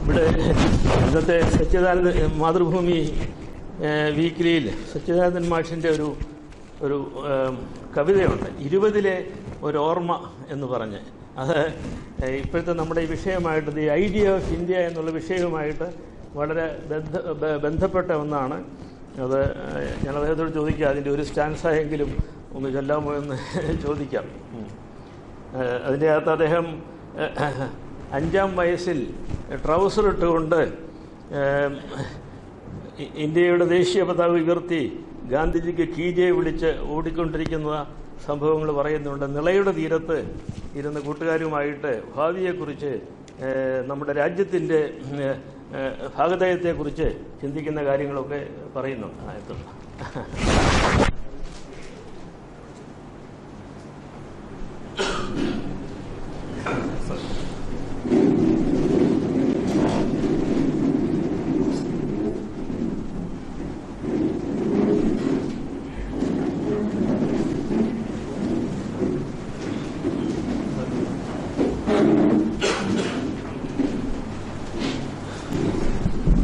ഇവിടെ ഇന്നത്തെ സച്ചിദാനന്ദ മാതൃഭൂമി വീക്കിലിയിൽ സച്ചിദാനന്ദൻ മാഷിൻ്റെ ഒരു കവിതയുണ്ട്, 20-ലെ ഒരു ഓർമ്മ എന്ന് പറഞ്ഞ്. അത് ഇപ്പോഴത്തെ നമ്മുടെ ഈ വിഷയമായിട്ട്, ദി ഐഡിയ ഓഫ് ഇന്ത്യ എന്നുള്ള വിഷയവുമായിട്ട് വളരെ ബന്ധപ്പെട്ട ഒന്നാണ്. അത് ഞാൻ അദ്ദേഹത്തോട് ചോദിക്കാം, അതിൻ്റെ ഒരു സ്റ്റാൻസായെങ്കിലും ഒന്ന് ചൊല്ലാമോ എന്ന് ചോദിക്കാം. അതിൻ്റെ അകത്ത് അദ്ദേഹം 5-ാം വയസ്സിൽ ട്രൗസർ ഇട്ടുകൊണ്ട് ഇന്ത്യയുടെ ദേശീയ പതാക ഉയർത്തി ഗാന്ധിജിക്ക് കീജെ വിളിച്ച് ഓടിക്കൊണ്ടിരിക്കുന്ന സംഭവങ്ങൾ പറയുന്നുണ്ട്. നിളയുടെ തീരത്ത് ഇരുന്ന് കൂട്ടുകാരുമായിട്ട് ഭാവിയെക്കുറിച്ച്, നമ്മുടെ രാജ്യത്തിൻ്റെ ഭാഗധേയത്തെക്കുറിച്ച് ചിന്തിക്കുന്ന കാര്യങ്ങളൊക്കെ പറയുന്നുണ്ട്.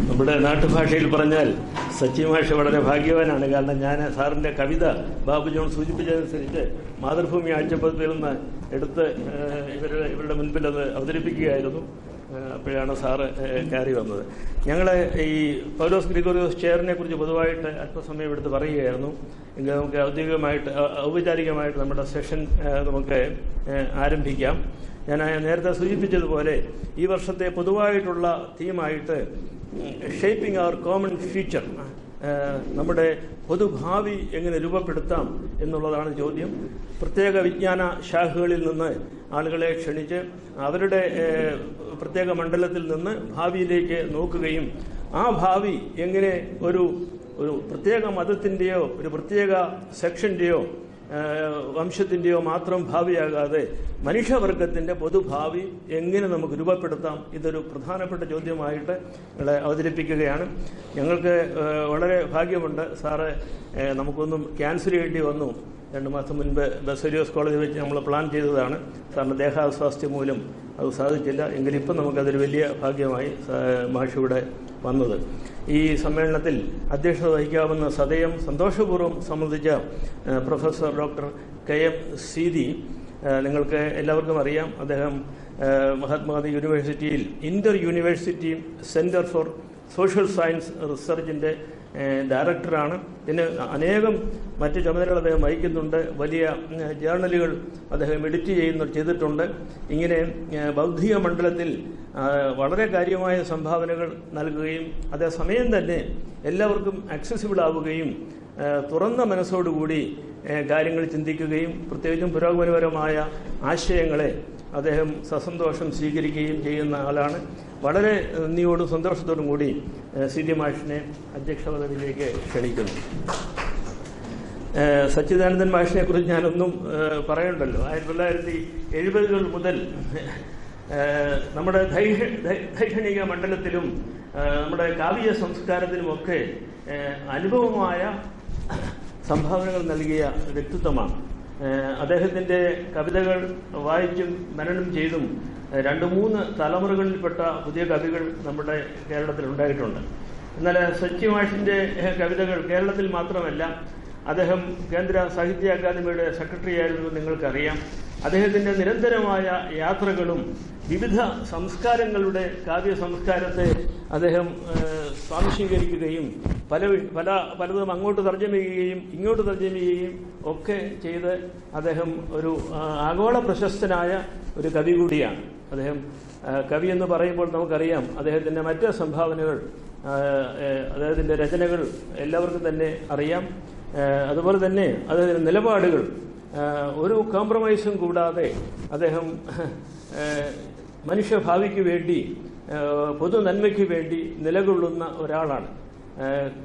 നമ്മുടെ നാട്ടുഭാഷയിൽ പറഞ്ഞാൽ സച്ചി മാഷ് വളരെ ഭാഗ്യവാനാണ്. കാരണം ഞാൻ സാറിൻ്റെ കവിത ബാബു ജോൺ സൂചിപ്പിച്ചതനുസരിച്ച് മാതൃഭൂമി ആഴ്ചപ്പതിപ്പിൽ നിന്ന് എടുത്ത് ഇവരുടെ മുൻപിൽ അത് അവതരിപ്പിക്കുകയായിരുന്നു. അപ്പോഴാണ് സാറ് കയറി വന്നത്. ഞങ്ങൾ ഈ പൗലോസ് ഗ്രിഗോറിയോസ് ചെയറിനെ കുറിച്ച് പൊതുവായിട്ട് അല്പസമയം എടുത്ത് പറയുകയായിരുന്നു. എങ്കിൽ നമുക്ക് ഔപചാരികമായിട്ട് നമ്മുടെ സെഷൻ നമുക്ക് ആരംഭിക്കാം. ഞാൻ നേരത്തെ സൂചിപ്പിച്ചതുപോലെ ഈ വർഷത്തെ പൊതുവായിട്ടുള്ള തീമായിട്ട് ഷേപ്പിംഗ് അവർ കോമൺ ഫ്യൂച്ചർ, നമ്മുടെ പൊതുഭാവി എങ്ങനെ രൂപപ്പെടുത്താം എന്നുള്ളതാണ് ചോദ്യം. പ്രത്യേക വിജ്ഞാന ശാഖകളിൽ നിന്ന് ആളുകളെ ക്ഷണിച്ച് അവരുടെ പ്രത്യേക മണ്ഡലത്തിൽ നിന്ന് ഭാവിയിലേക്ക് നോക്കുകയും ആ ഭാവി എങ്ങനെ ഒരു പ്രത്യേക മതത്തിൻ്റെയോ ഒരു പ്രത്യേക സെക്ഷൻ്റെയോ വംശത്തിൻ്റെയോ മാത്രം ഭാവിയാകാതെ മനുഷ്യവർഗത്തിൻ്റെ പൊതുഭാവി എങ്ങനെ നമുക്ക് രൂപപ്പെടുത്താം, ഇതൊരു പ്രധാനപ്പെട്ട ചോദ്യമായിട്ട് ഞങ്ങളെ അവതരിപ്പിക്കുകയാണ്. ഞങ്ങൾക്ക് വളരെ ഭാഗ്യമുണ്ട്. സാറ് നമുക്കൊന്നും ക്യാൻസൽ ചെയ്യേണ്ടി വന്നു. 2 മാസം മുൻപ് ബസേലിയോസ് കോളേജിൽ വെച്ച് നമ്മൾ പ്ലാൻ ചെയ്തതാണ്. സാറിന് ദേഹാസ്വാസ്ഥ്യം മൂലം അത് സാധിച്ചില്ല. എങ്കിലും ഇപ്പം നമുക്കതൊരു വലിയ ഭാഗ്യമായി മാഷിവിടെ വന്നത്. ഈ സമ്മേളനത്തിൽ അധ്യക്ഷത വഹിക്കാമെന്ന് സദയം സന്തോഷപൂർവ്വം സംബന്ധിച്ച പ്രൊഫസർ ഡോക്ടർ KM സീതി, നിങ്ങൾക്ക് എല്ലാവർക്കും അറിയാം, അദ്ദേഹം മഹാത്മാഗാന്ധി യൂണിവേഴ്സിറ്റിയിൽ Inter university centre for social science റിസർച്ചിൻ്റെ ഡയറക്ടറാണ്. പിന്നെ അനേകം മറ്റ് ചുമതലകൾ അദ്ദേഹം വഹിക്കുന്നുണ്ട്. വലിയ ജേർണലുകൾ അദ്ദേഹം എഡിറ്റ് ചെയ്തിട്ടുണ്ട്. ഇങ്ങനെ ബൗദ്ധിക മണ്ഡലത്തിൽ വളരെ കാര്യമായ സംഭാവനകൾ നൽകുകയും അതേസമയം തന്നെ എല്ലാവർക്കും ആക്സസിബിൾ ആവുകയും തുറന്ന മനസ്സോടുകൂടി കാര്യങ്ങൾ ചിന്തിക്കുകയും പ്രത്യേകിച്ചും പുരോഗമനപരമായ ആശയങ്ങളെ അദ്ദേഹം സസന്തോഷം സ്വീകരിക്കുകയും ചെയ്യുന്ന ആളാണ്. വളരെ നന്ദിയോടും സന്തോഷത്തോടും കൂടി സി.ഡി. മാഷിനെ അധ്യക്ഷ പദവിയിലേക്ക് ക്ഷണിക്കുന്നു. സച്ചിദാനന്ദൻ മാഷിനെ കുറിച്ച് ഞാനൊന്നും പറയണ്ടല്ലോ. 1970-കൾ മുതൽ നമ്മുടെ ദൈക്ഷണിക മണ്ഡലത്തിലും നമ്മുടെ കാവ്യ സംസ്കാരത്തിലുമൊക്കെ അനുഭവമായ സംഭാവനകൾ നൽകിയ വ്യക്തിത്വമാണ്. അദ്ദേഹത്തിൻ്റെ കവിതകൾ വായിച്ചും മനനം ചെയ്തും 2-3 തലമുറകളിൽപ്പെട്ട പുതിയ കവികൾ നമ്മുടെ കേരളത്തിലുണ്ടായിട്ടുണ്ട്. എന്നാൽ സച്ചി മാഷിൻ്റെ കവിതകൾ കേരളത്തിൽ മാത്രമല്ല, അദ്ദേഹം കേന്ദ്ര സാഹിത്യ അക്കാദമിയുടെ സെക്രട്ടറി ആയിരുന്നു, നിങ്ങൾക്കറിയാം. അദ്ദേഹത്തിൻ്റെ നിരന്തരമായ യാത്രകളും വിവിധ സംസ്കാരങ്ങളുടെ കാവ്യ സംസ്കാരത്തെ അദ്ദേഹം സ്വാംശീകരിക്കുകയും പലതും അങ്ങോട്ട് തർജ്ജമ ചെയ്യുകയും ഇങ്ങോട്ട് തർജ്ജമ ചെയ്യുകയും ഒക്കെ ചെയ്ത് അദ്ദേഹം ഒരു ആഗോള പ്രശസ്തനായ ഒരു കവി കൂടിയാണ്. അദ്ദേഹം കവി എന്ന് പറയുമ്പോൾ നമുക്കറിയാം അദ്ദേഹത്തിൻ്റെ മറ്റ് സംഭാവനകൾ, അദ്ദേഹത്തിൻ്റെ രചനകൾ എല്ലാവർക്കും തന്നെ അറിയാം. അതുപോലെ തന്നെ അദ്ദേഹത്തിൻ്റെ നിലപാടുകൾ ഒരു കോംപ്രമൈസും കൂടാതെ അദ്ദേഹം മനുഷ്യഭാവിക്ക് വേണ്ടി, പൊതു നന്മയ്ക്ക് വേണ്ടി നിലകൊള്ളുന്ന ഒരാളാണ്.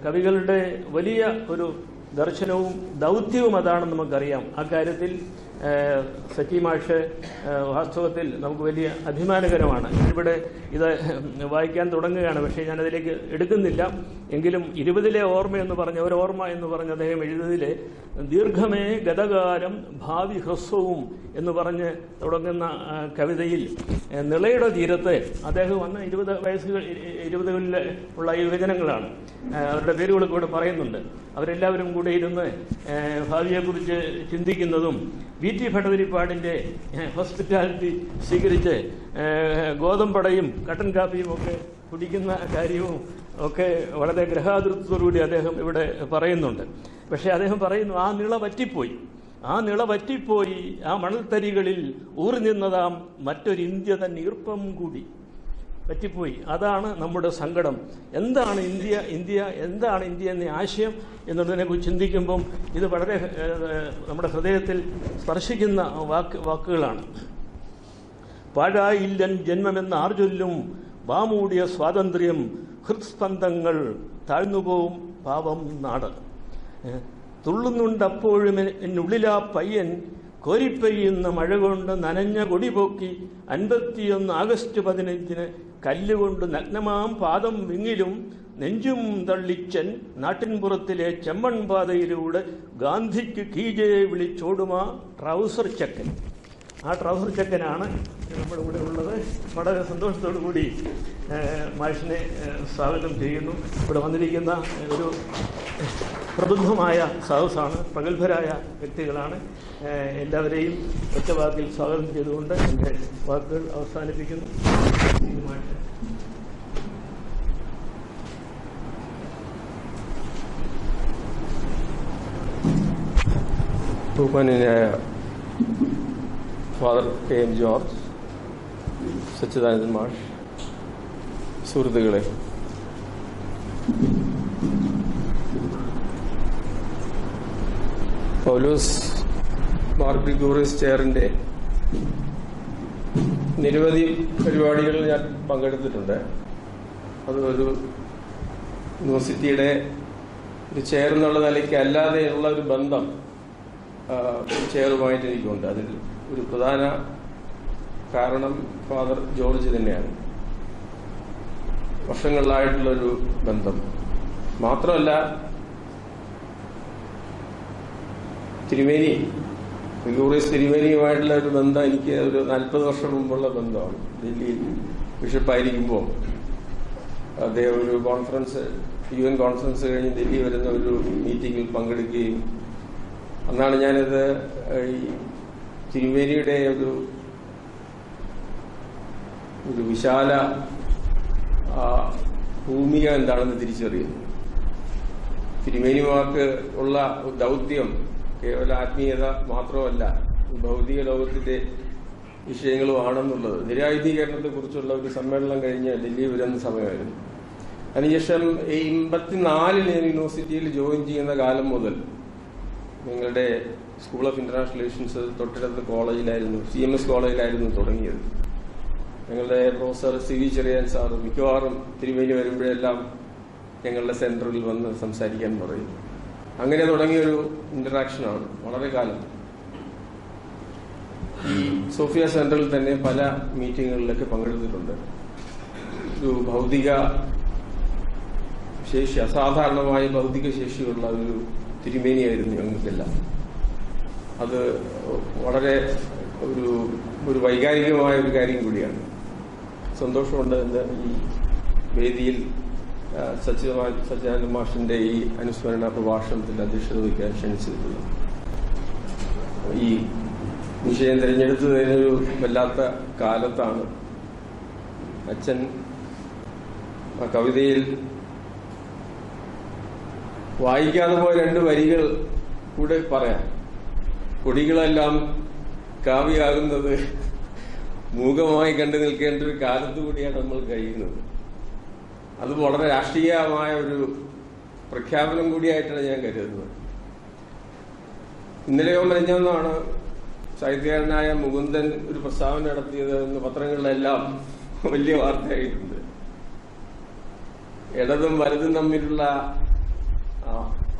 കവികളുടെ വലിയ ഒരു ദർശനവും ദൗത്യവും അതാണെന്ന് നമുക്കറിയാം. അക്കാര്യത്തിൽ സച്ചി മാഷ് വാസ്തവത്തിൽ നമുക്ക് വലിയ അഭിമാനകരമാണ്. ഇവിടെ ഇത് വായിക്കാൻ തുടങ്ങുകയാണ്, പക്ഷേ ഞാനതിലേക്ക് എടുക്കുന്നില്ല. എങ്കിലും 20-ലെ ഓർമ്മയെന്ന് പറഞ്ഞ ഒരോർമ്മ എന്ന് പറഞ്ഞ് അദ്ദേഹം എഴുതിയതിലെ ദീർഘമേ ഗതകാലം ഭാവി ഹ്രസ്വവും എന്ന് പറഞ്ഞ് തുടങ്ങുന്ന കവിതയിൽ നിളയുടെ തീരത്ത് അദ്ദേഹം വന്ന 20കളിൽ ഉള്ള യുവജനങ്ങളാണ്. അവരുടെ പേരുകളൊക്കെ ഇവിടെ പറയുന്നുണ്ട്. അവരെല്ലാവരും കൂടെ ഇരുന്ന് ഭാവിയെക്കുറിച്ച് ചിന്തിക്കുന്നതും വി.ടി. ഭട്ടതിരിപ്പാടിൻ്റെ ഹോസ്പിറ്റാലിറ്റി സ്വീകരിച്ച് ഗോതമ്പടയും കട്ടൻ കാപ്പിയും ഒക്കെ കുടിക്കുന്ന കാര്യവും ഒക്കെ വളരെ ഗ്രഹാതൃത്വത്തോടുകൂടി അദ്ദേഹം ഇവിടെ പറയുന്നുണ്ട്. പക്ഷേ അദ്ദേഹം പറയുന്നു, ആ നിള വറ്റിപ്പോയി, ആ മണൽത്തരികളിൽ ഊറി നിന്നതാം മറ്റൊരു ഇന്ത്യ തൻ ഈർപ്പം കൂടി പറ്റിപ്പോയി. അതാണ് നമ്മുടെ സങ്കടം. എന്താണ് ഇന്ത്യ എന്ന ആശയം എന്നുള്ളതിനെക്കുറിച്ച് ചിന്തിക്കുമ്പം ഇത് വളരെ നമ്മുടെ ഹൃദയത്തിൽ സ്പർശിക്കുന്ന വാക്കുകളാണ്. പാഴായില്ലൻ ജന്മമെന്ന ആർജൊല്ലും വാമൂടിയ സ്വാതന്ത്ര്യം ഹൃത്സ്പന്ദങ്ങൾ താഴ്ന്നുപോവും പാവം നാട്. തുള്ളുന്നുണ്ടപ്പോഴും എന്നുള്ളിലാ പയ്യൻ കോരിപ്പെയ്യുന്ന മഴ കൊണ്ട് നനഞ്ഞ കൊടി പോക്കി 51 ആഗസ്റ്റ് 15 കല്ലുകൊണ്ട് നഗ്നമാം പാദം വിങ്ങിലും നെഞ്ചും തള്ളിച്ചൻ നാട്ടിൻപുറത്തിലെ ചെമ്മൺ പാതയിലൂടെ ഗാന്ധിക്ക് കീജെ വിളിച്ചോടുമാ ട്രൗസർ ചക്കൻ. ആ ട്രൗസർ ചക്കനാണ് നമ്മുടെ കൂടെ ഉള്ളത്. വളരെ സന്തോഷത്തോടു കൂടി മാഷിനെ സ്വാഗതം ചെയ്യുന്നു. ഇവിടെ വന്നിരിക്കുന്ന ഒരു പ്രബുദ്ധമായ സദസ്സാണ്, പ്രഗത്ഭരായ വ്യക്തികളാണ്. എല്ലാവരെയും ഒറ്റവാക്കിൽ സ്വാഗതം ചെയ്തുകൊണ്ട് എൻ്റെ വാക്കുകൾ അവസാനിപ്പിക്കുന്നു. ബഹുമാന്യനായ ഫാദർ കെ.എം. ജോർജ്, സച്ചിദാനന്ദൻ മാഷ്, സുഹൃത്തുക്കളെ, പൗലോസ് മാർ ഗ്രിഗോറിയസ് ചെയറിന്റെ നിരവധി പരിപാടികളിൽ ഞാൻ പങ്കെടുത്തിട്ടുണ്ട്. അത് ഒരു യൂണിവേഴ്സിറ്റിയുടെ ഒരു ചെയർ എന്നുള്ള നിലയ്ക്ക് അല്ലാതെയുള്ള ഒരു ബന്ധം ചെയറുമായിട്ട് എനിക്കുണ്ട്. അതിൽ ഒരു പ്രധാന കാരണം ഫാദർ ജോർജ് തന്നെയാണ്. വർഷങ്ങളിലായിട്ടുള്ളൊരു ബന്ധം മാത്രമല്ല, ഗ്രിഗോറിയസ് തിരുമേനിയുമായിട്ടുള്ള ഒരു ബന്ധം എനിക്ക് ഒരു 40 വർഷം മുമ്പുള്ള ബന്ധമാണ്. ഡൽഹിയിൽ ബിഷപ്പായിരിക്കുമ്പോൾ അദ്ദേഹം ഒരു UN കോൺഫറൻസ് കഴിഞ്ഞ് ഡൽഹി വരുന്ന ഒരു മീറ്റിംഗിൽ പങ്കെടുക്കുകയും അന്നാണ് ഞാനിത് ഈ തിരുമേനിയുടെ ഒരു വിശാല ഭൂമിക എന്താണെന്ന് തിരിച്ചറിയുന്നു. തിരുമേനിമാർക്ക് ഉള്ള ദൗത്യം കേവല ആത്മീയത മാത്രമല്ല, ഭൗതിക ലോകത്തിന്റെ വിഷയങ്ങളുമാണെന്നുള്ളത്. നിരായുധീകരണത്തെക്കുറിച്ചുള്ള ഒരു സമ്മേളനം കഴിഞ്ഞ് ഡൽഹി വരുന്ന സമയമായിരുന്നു. അതിനുശേഷം 84 ഞാൻ യൂണിവേഴ്സിറ്റിയിൽ ജോയിൻ ചെയ്യുന്ന കാലം മുതൽ ഞങ്ങളുടെ സ്കൂൾ ഓഫ് ഇന്റർനാഷണൽ റിലേഷൻസ് തൊട്ടടുത്ത കോളേജിലായിരുന്നു, CMS കോളേജിലായിരുന്നു തുടങ്ങിയത്. ഞങ്ങളുടെ പ്രൊഫസർ C.V. ചെറിയാൻ സാറ് മിക്കവാറും തിരുമേനി വരുമ്പോഴെല്ലാം ഞങ്ങളുടെ സെന്ററിൽ വന്ന് സംസാരിക്കാൻ പറയും. അങ്ങനെ തുടങ്ങിയൊരു ഇന്ററാക്ഷനാണ് വളരെ കാലം. ഈ സോഫിയ സെന്ററിൽ തന്നെ പല മീറ്റിങ്ങുകളിലൊക്കെ പങ്കെടുത്തിട്ടുണ്ട്. ഒരു ഭൗതിക ശേഷി, അസാധാരണമായ ഭൗതിക ശേഷിയുള്ള ഒരു തിരുമേനിയായിരുന്നു ഞങ്ങൾക്കെല്ലാം. അത് വളരെ ഒരു വൈകാരികമായ ഒരു കാര്യം കൂടിയാണ്. സന്തോഷമുണ്ട് എന്ന് ഈ വേദിയിൽ സച്ചിദാനന്ദ മാഷിന്റെ ഈ അനുസ്മരണ പ്രഭാഷണത്തിൽ അധ്യക്ഷത വഹിക്കാൻ ക്ഷണിച്ചിട്ടുള്ളത്. ഈ വിഷയം തിരഞ്ഞെടുത്തതിനൊരു വല്ലാത്ത കാലത്താണ്. അച്ഛൻ ആ കവിതയിൽ വായിക്കാതെ പോയ 2 വരികൾ കൂടെ പറയാം. കൊടികളെല്ലാം കാവ്യാകുന്നത് മൂകമായി കണ്ടു നിൽക്കേണ്ട ഒരു കാലത്തുകൂടിയാണ് നമ്മൾ കഴിയുന്നത്. അത് വളരെ രാഷ്ട്രീയമായ ഒരു പ്രഖ്യാപനം കൂടിയായിട്ടാണ് ഞാൻ കരുതുന്നത്. ഇന്നലെയോ മെനഞ്ഞാന്നാണ് സാഹിത്യകാരനായ മുകുന്ദൻ ഒരു പ്രസ്താവന നടത്തിയത് എന്ന് പത്രങ്ങളിലെല്ലാം വലിയ വാർത്തയായിട്ടുണ്ട്. ഇടതും വലതും തമ്മിലുള്ള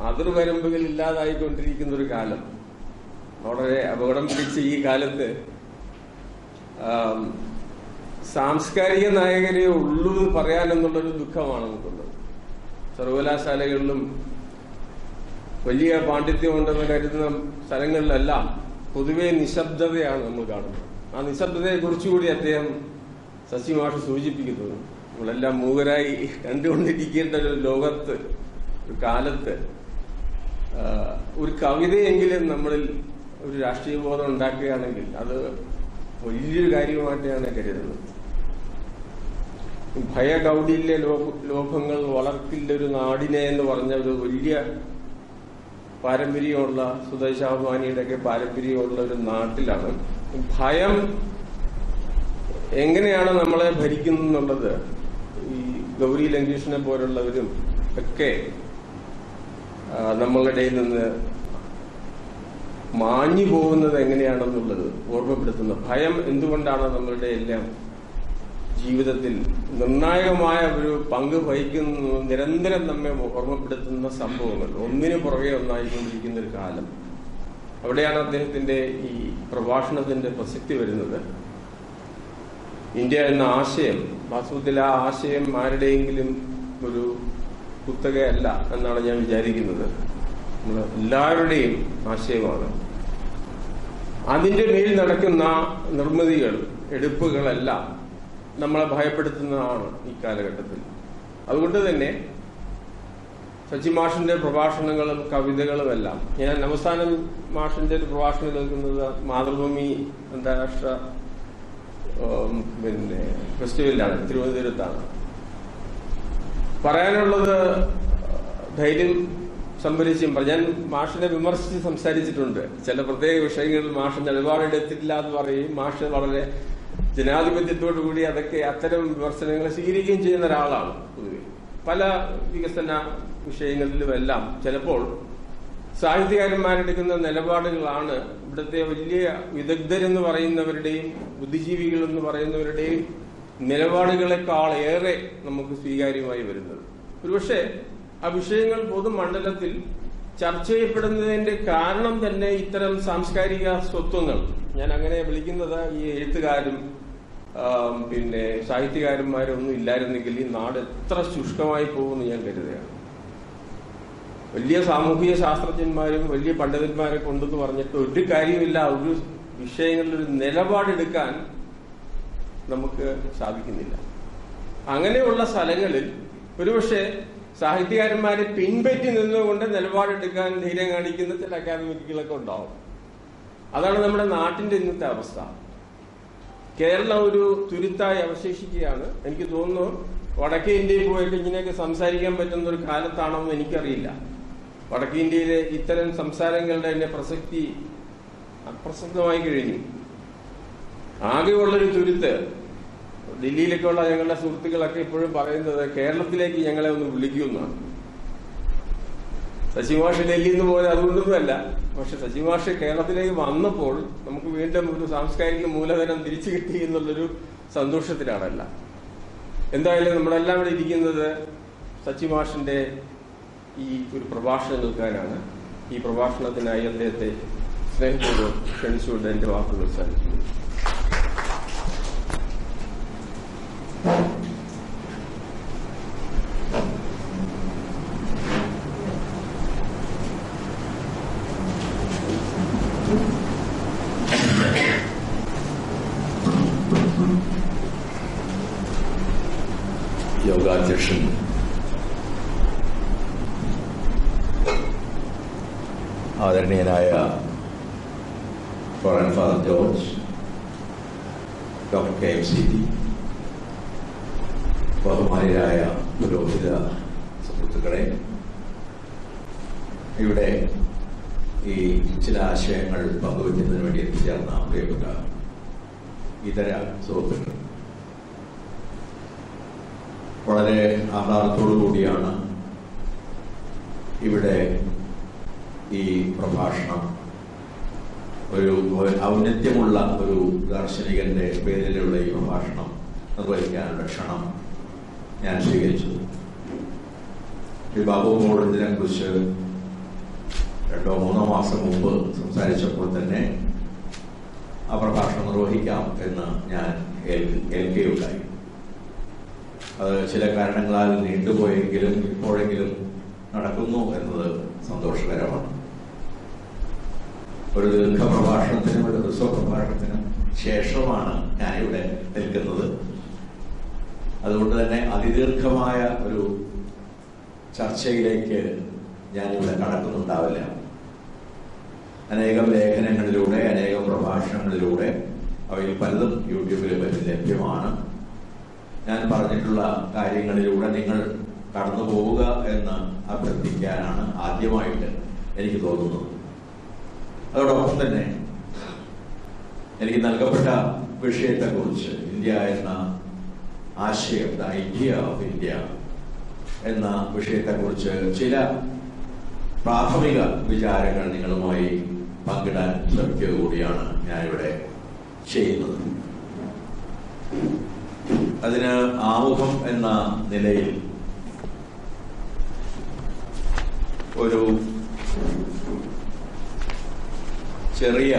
അതിർവരമ്പുകൾ ഇല്ലാതായിക്കൊണ്ടിരിക്കുന്ന ഒരു കാലം, വളരെ അപകടം പിടിച്ച ഈ കാലത്ത് സാംസ്കാരിക നായകരെ ഉള്ളൂ എന്ന് പറയാനെന്നുള്ളൊരു ദുഃഖമാണ് നമുക്കുള്ളത്. സർവകലാശാലകളിലും വലിയ പാണ്ഡിത്യമുണ്ടെന്ന് കരുതുന്ന സ്ഥലങ്ങളിലെല്ലാം പൊതുവെ നിശബ്ദതയാണ് നമ്മൾ കാണുന്നത്. ആ നിശബ്ദതയെ കുറിച്ചുകൂടി അദ്ദേഹം ശശി മാഷ് സൂചിപ്പിക്കുന്നത്, നമ്മളെല്ലാം മൂകരായി കണ്ടുകൊണ്ടിരിക്കേണ്ട ഒരു ലോകത്ത്, ഒരു കാലത്ത് ഒരു കവിതയെങ്കിലും നമ്മളിൽ ഒരു രാഷ്ട്രീയ ബോധം ഉണ്ടാക്കുകയാണെങ്കിൽ അത് വലിയൊരു കാര്യമായിട്ടാണ് കരുതുന്നത്. ഭയകൗടില്യ ലോഭങ്ങൾ വളർത്തില്ലൊരു നാടിനെ എന്ന് പറഞ്ഞ ഒരു വലിയ പാരമ്പര്യമുള്ള സുദേശാഭിമാനിയുടെയൊക്കെ പാരമ്പര്യമുള്ള ഒരു നാട്ടിലാണ് ഭയം എങ്ങനെയാണ് നമ്മളെ ഭരിക്കുന്നുള്ളത് ഈ ഗൗരി ലങ്കേഷിനെ പോലുള്ളവരും ഒക്കെ നമ്മളുടെ നിന്ന് മാഞ്ഞു പോകുന്നത് എങ്ങനെയാണെന്നുള്ളത് ഓർമ്മപ്പെടുത്തുന്ന, ഭയം എന്തുകൊണ്ടാണ് നമ്മളുടെ എല്ലാം ജീവിതത്തിൽ നിർണായകമായ ഒരു പങ്ക് വഹിക്കുന്ന, നിരന്തരം നമ്മെ ഓർമ്മപ്പെടുത്തുന്ന സംഭവങ്ങൾ ഒന്നിനു പുറകെ ഒന്നായിക്കൊണ്ടിരിക്കുന്ന ഒരു കാലം. അവിടെയാണ് അദ്ദേഹത്തിന്റെ ഈ പ്രഭാഷണത്തിന്റെ പ്രസക്തി വരുന്നത്. ഇന്ത്യ എന്ന ആശയം, വാസ്തവത്തിൽ ആ ആശയം ആരുടെയെങ്കിലും ഒരു കുത്തകയല്ല എന്നാണ് ഞാൻ വിചാരിക്കുന്നത്. നമ്മൾ എല്ലാവരുടെയും ആശയമാണ്. അതിന്റെ മേൽ നടക്കുന്ന നിർമ്മിതികൾ, എടുപ്പുകളെല്ലാം നമ്മളെ ഭയപ്പെടുത്തുന്നതാണ് ഈ കാലഘട്ടത്തിൽ. അതുകൊണ്ട് തന്നെ ശശി മാഷിന്റെ പ്രഭാഷണങ്ങളും കവിതകളുമെല്ലാം, ഞാൻ അവസാനം മാഷിന്റെ ഒരു പ്രഭാഷണം കേൾക്കുന്നത് മാതൃഭൂമി അന്താരാഷ്ട്ര ഫെസ്റ്റിവലിലാണ്, തിരുവനന്തപുരത്താണ്. പറയാനുള്ളത് ധൈര്യം സംഭരിച്ചും ഞാൻ മാഷിനെ വിമർശിച്ച് സംസാരിച്ചിട്ടുണ്ട്. ചില പ്രത്യേക വിഷയങ്ങളിൽ മാഷ് നിലപാടെടുത്തില്ല എന്ന് പറയും. മാഷ് വളരെ ജനാധിപത്യത്തോടു കൂടി അത്തരം വിമർശനങ്ങൾ സ്വീകരിക്കുകയും ചെയ്യുന്ന ഒരാളാണ്. പൊതുവെ പല വികസന വിഷയങ്ങളിലുമെല്ലാം ചിലപ്പോൾ സാഹിത്യകാരന്മാരെടുക്കുന്ന നിലപാടുകളാണ് ഇവിടുത്തെ വലിയ വിദഗ്ധരെന്ന് പറയുന്നവരുടെയും ബുദ്ധിജീവികൾ എന്ന് പറയുന്നവരുടെയും നിലപാടുകളെക്കാൾ ഏറെ നമുക്ക് സ്വീകാര്യമായി വരുന്നത്. ഒരുപക്ഷെ ആ വിഷയങ്ങൾ പൊതുമണ്ഡലത്തിൽ ചർച്ച ചെയ്യപ്പെടുന്നതിന്റെ കാരണം തന്നെ ഇത്തരം സാംസ്കാരിക സ്വത്വങ്ങൾ, ഞാൻ അങ്ങനെ വിളിക്കുന്നത്, ഈ എഴുത്തുകാരും സാഹിത്യകാരന്മാരും ഒന്നും ഇല്ലായിരുന്നെങ്കിൽ ഈ നാട് എത്ര ശുഷ്കമായി പോകുമെന്ന് ഞാൻ കരുതുകയാണ്. വലിയ സാമൂഹിക ശാസ്ത്രജ്ഞന്മാരും വലിയ പണ്ഡിതന്മാരെ കൊണ്ടെന്ന് പറഞ്ഞിട്ട് ഒരു കാര്യമില്ല. ഒരു വിഷയങ്ങളിൽ ഒരു നിലപാടെടുക്കാൻ നമുക്ക് സാധിക്കുന്നില്ല. അങ്ങനെയുള്ള സ്ഥലങ്ങളിൽ ഒരുപക്ഷെ സാഹിത്യകാരന്മാരെ പിൻപറ്റി നിന്നുകൊണ്ട് നിലപാടെടുക്കാൻ ധൈര്യം കാണിക്കുന്ന ചില അക്കാദമിക്കുകളൊക്കെ ഉണ്ടാവും. അതാണ് നമ്മുടെ നാട്ടിന്റെ ഇന്നത്തെ അവസ്ഥ. കേരളം ഒരു തുരുത്തായി അവശേഷിക്കുകയാണ്. എനിക്ക് തോന്നുന്നു വടക്കേ ഇന്ത്യയിൽ പോയിട്ട് ഇങ്ങനെയൊക്കെ സംസാരിക്കാൻ പറ്റുന്ന ഒരു കാലത്താണെന്ന് എനിക്കറിയില്ല. വടക്കേ ഇന്ത്യയിലെ ഇത്തരം സംസാരങ്ങളുടെ തന്നെ പ്രസക്തി അപ്രസക്തമായി കഴിഞ്ഞു. ആകെയുള്ളൊരു തുരുത്ത്, ഡൽഹിയിലൊക്കെയുള്ള ഞങ്ങളുടെ സുഹൃത്തുക്കളൊക്കെ ഇപ്പോഴും പറയുന്നത് കേരളത്തിലേക്ക് ഞങ്ങളെ ഒന്ന് വിളിക്കുമെന്നാണ്. ശശി മാഷ് ഡൽഹിയിൽ നിന്ന് പോയത് അതുകൊണ്ടൊന്നുമല്ല. പക്ഷെ ശശി മാഷ് കേരളത്തിലേക്ക് വന്നപ്പോൾ നമുക്ക് വീണ്ടും ഒരു സാംസ്കാരിക മൂലധനം തിരിച്ചു കിട്ടി എന്നുള്ളൊരു സന്തോഷത്തിലാണല്ല. എന്തായാലും നമ്മളെല്ലാം ഇവിടെ ഇരിക്കുന്നത് ശശി മാഷിന്റെ ഈ ഒരു പ്രഭാഷണം കേൾക്കാനാണ്. ഈ പ്രഭാഷണത്തിനായി അദ്ദേഹത്തെ സ്നേഹപൂർവ്വം ക്ഷണിച്ചുകൊണ്ട് എന്റെ വാക്കുകൾ സാധിക്കുന്നു. യോഗാധ്യക്ഷൻ ആദരണീയനായ reverend father George, doctor KMCT, ബഹുമാന്യരായ പുരോഹിത സുഹൃത്തുക്കളെ, ഇവിടെ ഈ ചില ആശയങ്ങൾ പങ്കുവയ്ക്കുന്നതിന് വേണ്ടി എത്തിച്ചേർന്ന പ്രിയപ്പെട്ട ഇതര സുഹൃത്തുക്കൾ, വളരെ ആഹ്ലാദത്തോടു കൂടിയാണ് ഇവിടെ ഈ പ്രഭാഷണം ഒരു ഔന്നത്യമുള്ള ഒരു ദാർശനികന്റെ പേരിലുള്ള ഈ പ്രഭാഷണം നിർവഹിക്കാനുള്ള ക്ഷണം ഞാൻ സ്വീകരിച്ചു. ഈ ബാബു മോഡലിനെ കുറിച്ച് 2-3 മാസം മുമ്പ് സംസാരിച്ചപ്പോൾ തന്നെ ആ പ്രഭാഷണം നിർവഹിക്കാം എന്ന് ഞാൻ ഏൽക്കുകയുണ്ടായി. അത് ചില കാരണങ്ങളാൽ നീണ്ടുപോയെങ്കിലും ഇപ്പോഴെങ്കിലും നടക്കുന്നു എന്നത് സന്തോഷകരമാണ്. ഒരു ദീർഘപ്രഭാഷണത്തിനും ഒരു ഹ്രസ്വപ്രഭാഷണത്തിനും ശേഷമാണ് ഞാനിവിടെ നിൽക്കുന്നത്. അതുകൊണ്ട് തന്നെ അതിദീർഘമായ ഒരു ചർച്ചയിലേക്ക് ഞാനിവിടെ കടക്കുന്നുണ്ടാവില്ല. അനേകം ലേഖനങ്ങളിലൂടെ, അനേകം പ്രഭാഷണങ്ങളിലൂടെ, അവയിൽ പലതും യൂട്യൂബിൽ ലഭ്യമാണ്. ഞാൻ പറഞ്ഞിട്ടുള്ള കാര്യങ്ങളിലൂടെ നിങ്ങൾ കടന്നു പോവുക എന്ന് അഭ്യർത്ഥിക്കാനാണ് ആദ്യമായിട്ട് എനിക്ക് തോന്നുന്നത്. അതോടൊപ്പം തന്നെ എനിക്ക് നൽകപ്പെട്ട വിഷയത്തെക്കുറിച്ച്, ഇന്ത്യ എന്ന ആശയം, ദ ഐഡിയ ഓഫ് ഇന്ത്യ എന്ന വിഷയത്തെക്കുറിച്ച് ചില പ്രാഥമിക വിചാരങ്ങൾ നിങ്ങളുമായി പങ്കിടാൻ ശ്രമിക്കുക കൂടിയാണ് ഞാനിവിടെ ചെയ്യുന്നത്. അതിന് ആമുഖം എന്ന നിലയിൽ ഒരു ചെറിയ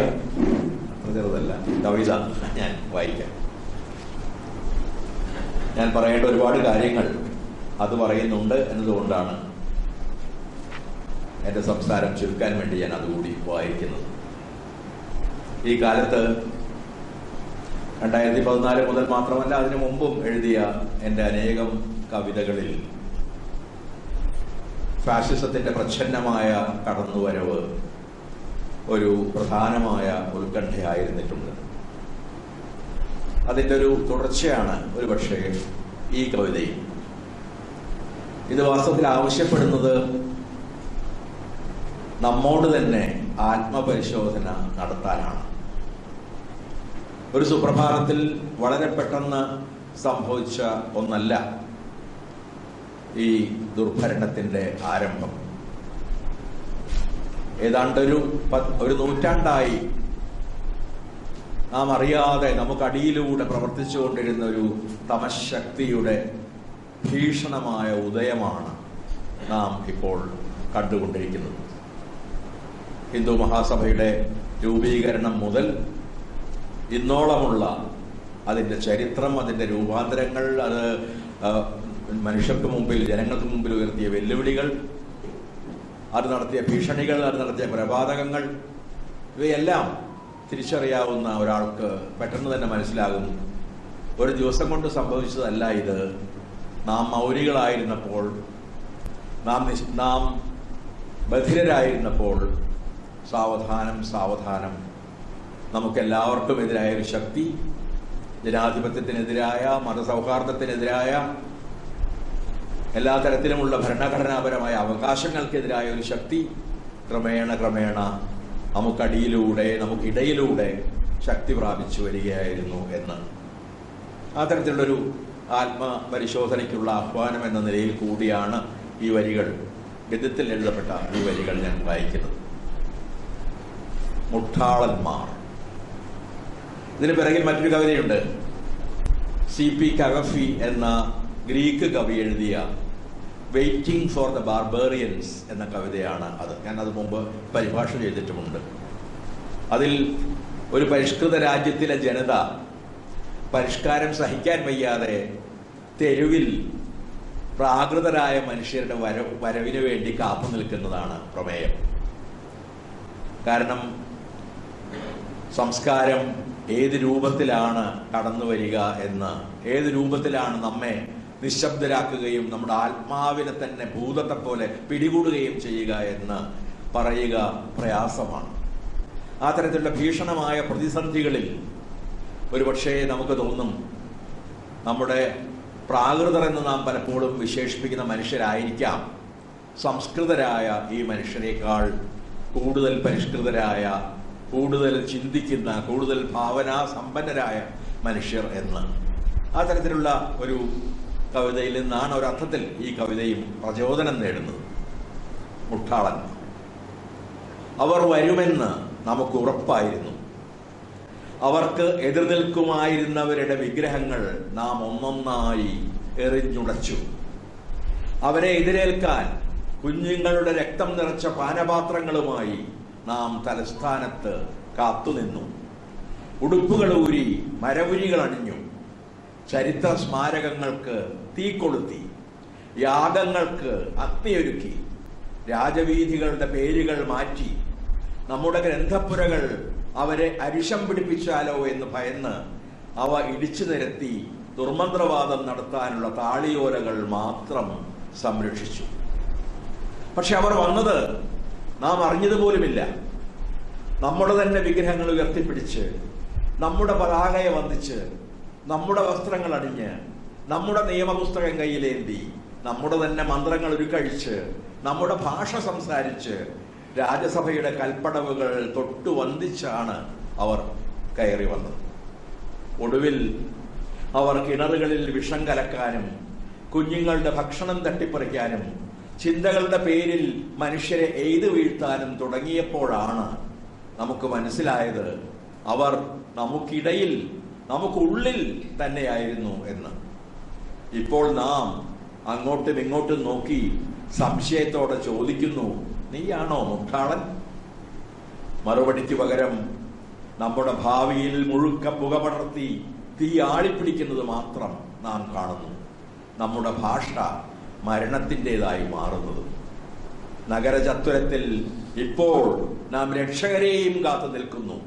കവിത ഞാൻ വായിക്കാം. ഞാൻ പറയേണ്ട ഒരുപാട് കാര്യങ്ങൾ അത് പറയുന്നുണ്ട് എന്നതുകൊണ്ടാണ് എന്റെ സംസാരം ചുരുക്കാൻ വേണ്ടി ഞാൻ അതുകൂടി വായിക്കുന്നത്. ഈ കാലത്ത് 2014 മുതൽ മാത്രമല്ല അതിനു മുമ്പും എഴുതിയ എന്റെ അനേകം കവിതകളിൽ ഫാഷിസത്തിന്റെ പ്രച്ഛന്നമായ കടന്നുവരവ് ഒരു പ്രധാനമായ ഉത്കണ്ഠയായിരുന്നിട്ടുണ്ട്. അതിന്റെ ഒരു തുടർച്ചയാണ് ഒരുപക്ഷെ ഈ കവിതയും. ഇത് വാസ്തവത്തിൽ ആവശ്യപ്പെടുന്നത് നമ്മോട് തന്നെ ആത്മപരിശോധന നടത്താനാണ്. ഒരു സുപ്രഭാതത്തിൽ വളരെ പെട്ടെന്ന് സംഭവിച്ച ഒന്നല്ല ഈ ദുർഭരണത്തിന്റെ ആരംഭം. ഏതാണ്ട് ഒരു നൂറ്റാണ്ടായി നാം അറിയാതെ നമുക്കടിയിലൂടെ പ്രവർത്തിച്ചുകൊണ്ടിരുന്ന ഒരു തമശക്തിയുടെ ഭീഷണമായ ഉദയമാണ് നാം ഇപ്പോൾ കണ്ടുകൊണ്ടിരിക്കുന്നത്. ഹിന്ദു മഹാസഭയുടെ രൂപീകരണം മുതൽ ഇന്നോളമുള്ള അതിന്റെ ചരിത്രം, അതിന്റെ രൂപാന്തരങ്ങൾ, അത് മനുഷ്യർക്ക് മുമ്പിൽ, ജനങ്ങൾക്ക് മുമ്പിൽ ഉയർത്തിയ വെല്ലുവിളികൾ, അത് നടത്തിയ ഭീഷണികൾ, അത് നടത്തിയ കൊലപാതകങ്ങൾ, ഇവയെല്ലാം തിരിച്ചറിയാവുന്ന ഒരാൾക്ക് പെട്ടെന്ന് തന്നെ മനസ്സിലാകും, ഒരു ദിവസം കൊണ്ട് സംഭവിച്ചതല്ല ഇത്. നാം മൗനികളായിരുന്നപ്പോൾ, നാം ബധിരരായിരുന്നപ്പോൾ സാവധാനം സാവധാനം നമുക്കെല്ലാവർക്കും എതിരായ ഒരു ശക്തി, ജനാധിപത്യത്തിനെതിരായ, മതസൗഹാർദ്ദത്തിനെതിരായ, എല്ലാ തരത്തിലുമുള്ള ഭരണഘടനാപരമായ അവകാശങ്ങൾക്കെതിരായ ഒരു ശക്തി ക്രമേണ ക്രമേണ നമുക്കടിയിലൂടെ, നമുക്കിടയിലൂടെ ശക്തി പ്രാപിച്ചു വരികയായിരുന്നു എന്ന് ആ തരത്തിലുള്ളൊരു ആത്മപരിശോധനയ്ക്കുള്ള ആഹ്വാനം എന്ന നിലയിൽ കൂടിയാണ് ഈ വരികൾ, ഗദ്യത്തിൽ എഴുതപ്പെട്ട ഈ വരികൾ ഞാൻ വായിക്കുന്നത്. മുട്ടാളന്മാർ. ഇതിന് പിറകിൽ മറ്റൊരു കവിതയുണ്ട്. C.P. കഗഫി എന്ന ഗ്രീക്ക് കവി എഴുതിയ വെയിറ്റിംഗ് ഫോർ ദ ബാർബേറിയൻസ് എന്ന കവിതയാണ് അത്. ഞാൻ അത് മുമ്പ് പരിഭാഷ ചെയ്തിട്ടുമുണ്ട്. അതിൽ ഒരു പരിഷ്കൃത രാജ്യത്തിലെ ജനത പരിഷ്കാരം സഹിക്കാൻ വയ്യാതെ തെരുവിൽ പ്രാകൃതരായ മനുഷ്യരുടെ വരവിന് വേണ്ടി കാത്തു നിൽക്കുന്നതാണ് പ്രമേയം. കാരണം സംസ്കാരം ഏത് രൂപത്തിലാണ് കടന്നു വരിക എന്ന്, ഏത് രൂപത്തിലാണ് നമ്മെ നിശബ്ദരാക്കുകയും നമ്മുടെ ആത്മാവിനെ തന്നെ ഭൂതത്തെ പോലെ പിടികൂടുകയും ചെയ്യുക എന്ന് പറയുക പ്രയാസമാണ്. ആ തരത്തിലുള്ള ഭീഷണമായ പ്രതിസന്ധികളിൽ ഒരുപക്ഷെ നമുക്ക് തോന്നും, നമ്മുടെ പ്രാകൃതർ എന്ന് നാം പലപ്പോഴും വിശേഷിപ്പിക്കുന്ന മനുഷ്യരായിരിക്കാം സംസ്കൃതരായ ഈ മനുഷ്യരെക്കാൾ കൂടുതൽ പരിഷ്കൃതരായ, കൂടുതൽ ചിന്തിക്കുന്ന, കൂടുതൽ ഭാവനാ സമ്പന്നരായ മനുഷ്യർ എന്ന്. ആ തരത്തിലുള്ള ഒരു കവിതയിൽ നിന്നാണ് ഒരർത്ഥത്തിൽ ഈ കവിതയും പ്രചോദനം നേടുന്നത്. മുട്ടാളൻ. അവർ വരുമെന്ന് നമുക്ക് ഉറപ്പായിരുന്നു. അവർക്ക് എതിർനിൽക്കുമായിരുന്നവരുടെ വിഗ്രഹങ്ങൾ നാം ഒന്നൊന്നായി എറിഞ്ഞുടച്ചു. അവരെ എതിരേൽക്കാൻ കുഞ്ഞുങ്ങളുടെ രക്തം നിറച്ച പാനപാത്രങ്ങളുമായി നാം തലസ്ഥാനത്ത് കാത്തുനിന്നു. ഉടുപ്പുകൾ ഊരി, മരവുരികൾ അണിഞ്ഞു, ചരിത്ര സ്മാരകങ്ങൾക്ക് തീ കൊളുത്തി, യാഗങ്ങൾക്ക് അഗ്നിയൊരുക്കി, രാജവീഥികളുടെ പേരുകൾ മാറ്റി, നമ്മുടെ ഗ്രന്ഥപ്പുരകൾ അവരെ അരിശം പിടിപ്പിച്ചാലോ എന്ന് ഭയന്ന് അവ ഇടിച്ചു നിരത്തി ദുർമന്ത്രവാദം നടത്താനുള്ള താളിയോലകൾ മാത്രം സംരക്ഷിച്ചു. പക്ഷെ അവർ വന്നത് നാം അറിഞ്ഞതുപോലുമില്ല. നമ്മുടെ തന്നെ വിഗ്രഹങ്ങൾ ഉയർത്തിപ്പിടിച്ച്, നമ്മുടെ പതാകയെ വന്ദിച്ച്, നമ്മുടെ വസ്ത്രങ്ങൾ അണിഞ്ഞ്, നമ്മുടെ നിയമപുസ്തകം കയ്യിലേന്തി, നമ്മുടെ തന്നെ മന്ത്രങ്ങൾ ഉരുക്കഴിച്ച്, നമ്മുടെ ഭാഷ സംസാരിച്ച്, രാജസഭയുടെ കൽപ്പടവുകൾ തൊട്ടു വന്ദിച്ചാണ് അവർ കയറി വന്നത്. ഒടുവിൽ അവർ കിണറുകളിൽ വിഷം കലക്കാനും കുഞ്ഞുങ്ങളുടെ ഭക്ഷണം തട്ടിപ്പറിക്കാനും ചിന്തകളുടെ പേരിൽ മനുഷ്യരെ എയ്തു വീഴ്ത്താനും തുടങ്ങിയപ്പോഴാണ് നമുക്ക് മനസ്സിലായത് അവർ നമുക്കിടയിൽ, നമുക്കുള്ളിൽ തന്നെയായിരുന്നു എന്ന്. ഇപ്പോൾ നാം അങ്ങോട്ടും ഇങ്ങോട്ടും നോക്കി സംശയത്തോടെ ചോദിക്കുന്നു, നീയാണോ മുട്ടാളൻ? മറുപടിക്ക് പകരം നമ്മുടെ ഭാവിയിൽ മുഴുക്ക പുക പടർത്തി തീ ആളിപ്പിടിക്കുന്നത് മാത്രം നാം കാണുന്നു. നമ്മുടെ ഭാഷ മരണത്തിൻ്റെതായി മാറുന്നത്. നഗരചത്വരത്തിൽ ഇപ്പോൾ നാം രക്ഷകരെയും കാത്തു നിൽക്കുന്നു,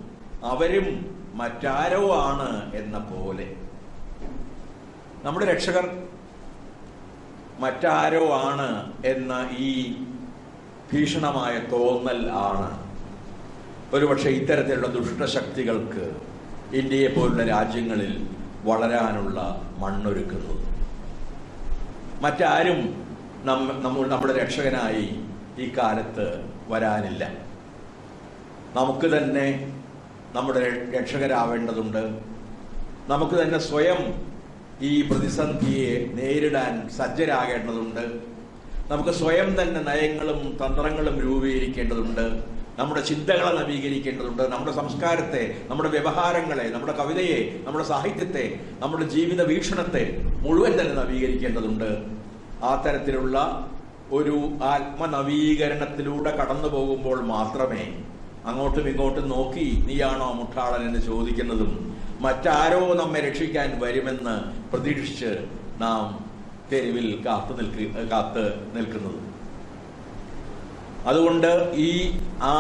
അവരും മറ്റാരോ ആണ് എന്ന പോലെ. നമ്മുടെ രക്ഷകർ മറ്റാരോ ആണ് എന്ന ഈ ഭീഷണമായ തോന്നൽ ആണ് ഒരുപക്ഷെ ഇത്തരത്തിലുള്ള ദുഷ്ടശക്തികൾക്ക് ഇന്ത്യയെ പോലുള്ള രാജ്യങ്ങളിൽ വളരാനുള്ള മണ്ണൊരുക്കുന്നത്. മറ്റാരും നമ്മുടെ രക്ഷകനായി ഈ കാലത്ത് വരാനില്ല. നമുക്ക് തന്നെ നമ്മുടെ രക്ഷകരാവേണ്ടതുണ്ട്. നമുക്ക് തന്നെ സ്വയം ഈ പ്രതിസന്ധിയെ നേരിടാൻ സജ്ജരാകേണ്ടതുണ്ട്. നമുക്ക് സ്വയം തന്നെ നയങ്ങളും തന്ത്രങ്ങളും രൂപീകരിക്കേണ്ടതുണ്ട്. നമ്മുടെ ചിന്തകളെ നവീകരിക്കേണ്ടതുണ്ട്. നമ്മുടെ സംസ്കാരത്തെ, നമ്മുടെ വ്യവഹാരങ്ങളെ, നമ്മുടെ കവിതയെ, നമ്മുടെ സാഹിത്യത്തെ, നമ്മുടെ ജീവിത വീക്ഷണത്തെ മുഴുവൻ തന്നെ നവീകരിക്കേണ്ടതുണ്ട്. ആ തരത്തിലുള്ള ഒരു ആത്മനവീകരണത്തിലൂടെ കടന്നു പോകുമ്പോൾ മാത്രമേ അങ്ങോട്ടും ഇങ്ങോട്ടും നോക്കി നീയാണോ മുട്ടാളൻ എന്ന് ചോദിക്കുന്നതും മറ്റാരോ നമ്മെ രക്ഷിക്കാൻ വരുമെന്ന് പ്രതീക്ഷിച്ച് നാം തെരുവിൽ കാത്ത് നിൽക്കുന്നത്. അതുകൊണ്ട് ആ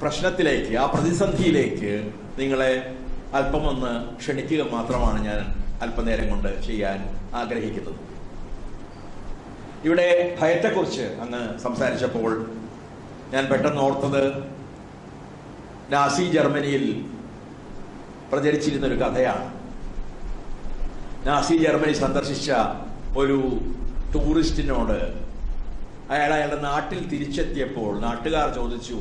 പ്രശ്നത്തിലേക്ക്, ആ പ്രതിസന്ധിയിലേക്ക് നിങ്ങളെ അല്പമൊന്ന് ക്ഷണിക്കുക മാത്രമാണ് ഞാൻ അല്പനേരം കൊണ്ട് ചെയ്യാൻ ആഗ്രഹിക്കുന്നത്. ഇവിടെ ഭയത്തെക്കുറിച്ച് അങ്ങ് സംസാരിച്ചപ്പോൾ ഞാൻ പെട്ടെന്ന് ഓർത്തത് നാസി ജർമ്മനിയിൽ പ്രചരിച്ചിരുന്നൊരു കഥയാണ്. നാസി ജർമ്മനി സന്ദർശിച്ച ഒരു ടൂറിസ്റ്റിനോട് അയാളുടെ നാട്ടിൽ തിരിച്ചെത്തിയപ്പോൾ നാട്ടുകാർ ചോദിച്ചു,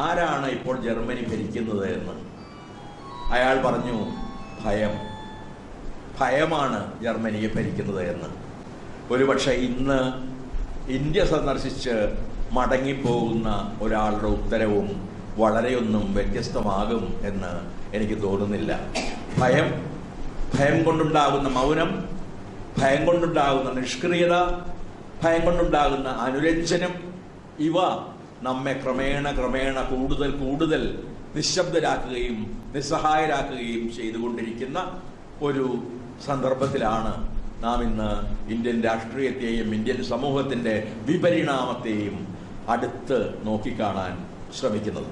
ആരാണ് ഇപ്പോൾ ജർമ്മനി ഭരിക്കുന്നത് എന്ന്. അയാൾ പറഞ്ഞു, ഭയമാണ് ജർമ്മനിയെ ഭരിക്കുന്നത് എന്ന്. ഒരുപക്ഷെ ഇന്ന് ഇന്ത്യ സന്ദർശിച്ച് മടങ്ങിപ്പോകുന്ന ഒരാളുടെ ഉത്തരവും വളരെയൊന്നും വ്യത്യസ്തമാകും എന്ന് എനിക്ക് തോന്നുന്നില്ല. ഭയം കൊണ്ടുണ്ടാകുന്ന മൗനം, ഭയം കൊണ്ടുണ്ടാകുന്ന നിഷ്ക്രിയത, ഭയം കൊണ്ടുണ്ടാകുന്ന അനുരഞ്ജനം, ഇവ നമ്മെ ക്രമേണ കൂടുതൽ നിശബ്ദരാക്കുകയും നിസ്സഹായരാക്കുകയും ചെയ്തുകൊണ്ടിരിക്കുന്ന ഒരു സന്ദർഭത്തിലാണ് നാം ഇന്ന് ഇന്ത്യൻ രാഷ്ട്രീയത്തെയും ഇന്ത്യൻ സമൂഹത്തിന്റെ വിപരിണാമത്തെയും അടുത്ത് നോക്കിക്കാണാൻ ശ്രമിക്കുന്നത്.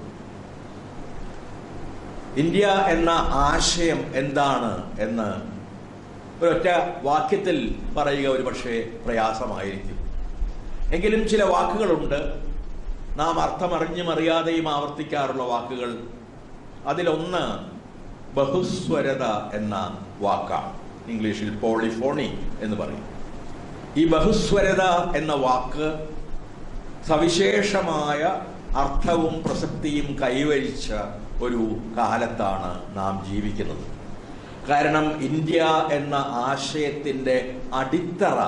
ഇന്ത്യ എന്ന ആശയം എന്താണ് എന്ന് ഒരൊറ്റ വാക്യത്തിൽ പറയുക ഒരുപക്ഷെ പ്രയാസമായിരിക്കും. എങ്കിലും ചില വാക്കുകളുണ്ട്, നാം അർത്ഥമറിഞ്ഞും അറിയാതെയും ആവർത്തിക്കാറുള്ള വാക്കുകൾ. അതിലൊന്ന് ബഹുസ്വരത എന്ന വാക്കാണ്. ഇംഗ്ലീഷിൽ പോളിഫോണി എന്ന് പറയും. ഈ ബഹുസ്വരത എന്ന വാക്ക് സവിശേഷമായ അർത്ഥവും പ്രസക്തിയും കൈവരിച്ച ഒരു കാലത്താണ് നാം ജീവിക്കുന്നത്. കാരണം ഇന്ത്യ എന്ന ആശയത്തിൻ്റെ അടിത്തറ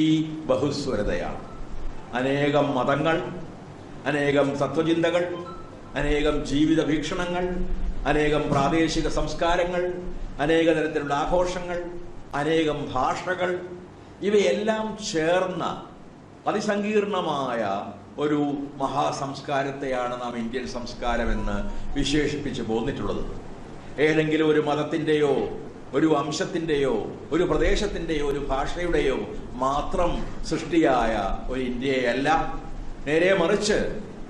ഈ ബഹുസ്വരതയാണ്. അനേകം മതങ്ങൾ, അനേകം തത്വചിന്തകൾ, അനേകം ജീവിത വീക്ഷണങ്ങൾ, അനേകം പ്രാദേശിക സംസ്കാരങ്ങൾ, അനേക തരത്തിലുള്ള ആഘോഷങ്ങൾ, അനേകം ഭാഷകൾ, ഇവയെല്ലാം ചേർന്ന അതിസങ്കീർണമായ ഒരു മഹാസംസ്കാരത്തെയാണ് നാം ഇന്ത്യൻ സംസ്കാരമെന്ന് വിശേഷിപ്പിച്ച് പോന്നിട്ടുള്ളത്. ഏതെങ്കിലും ഒരു മതത്തിൻ്റെയോ ഒരു വംശത്തിൻ്റെയോ ഒരു പ്രദേശത്തിൻ്റെയോ ഒരു ഭാഷയുടെയോ മാത്രം സൃഷ്ടിയായ ഒരു ഇന്ത്യയല്ല, നേരെ മറിച്ച്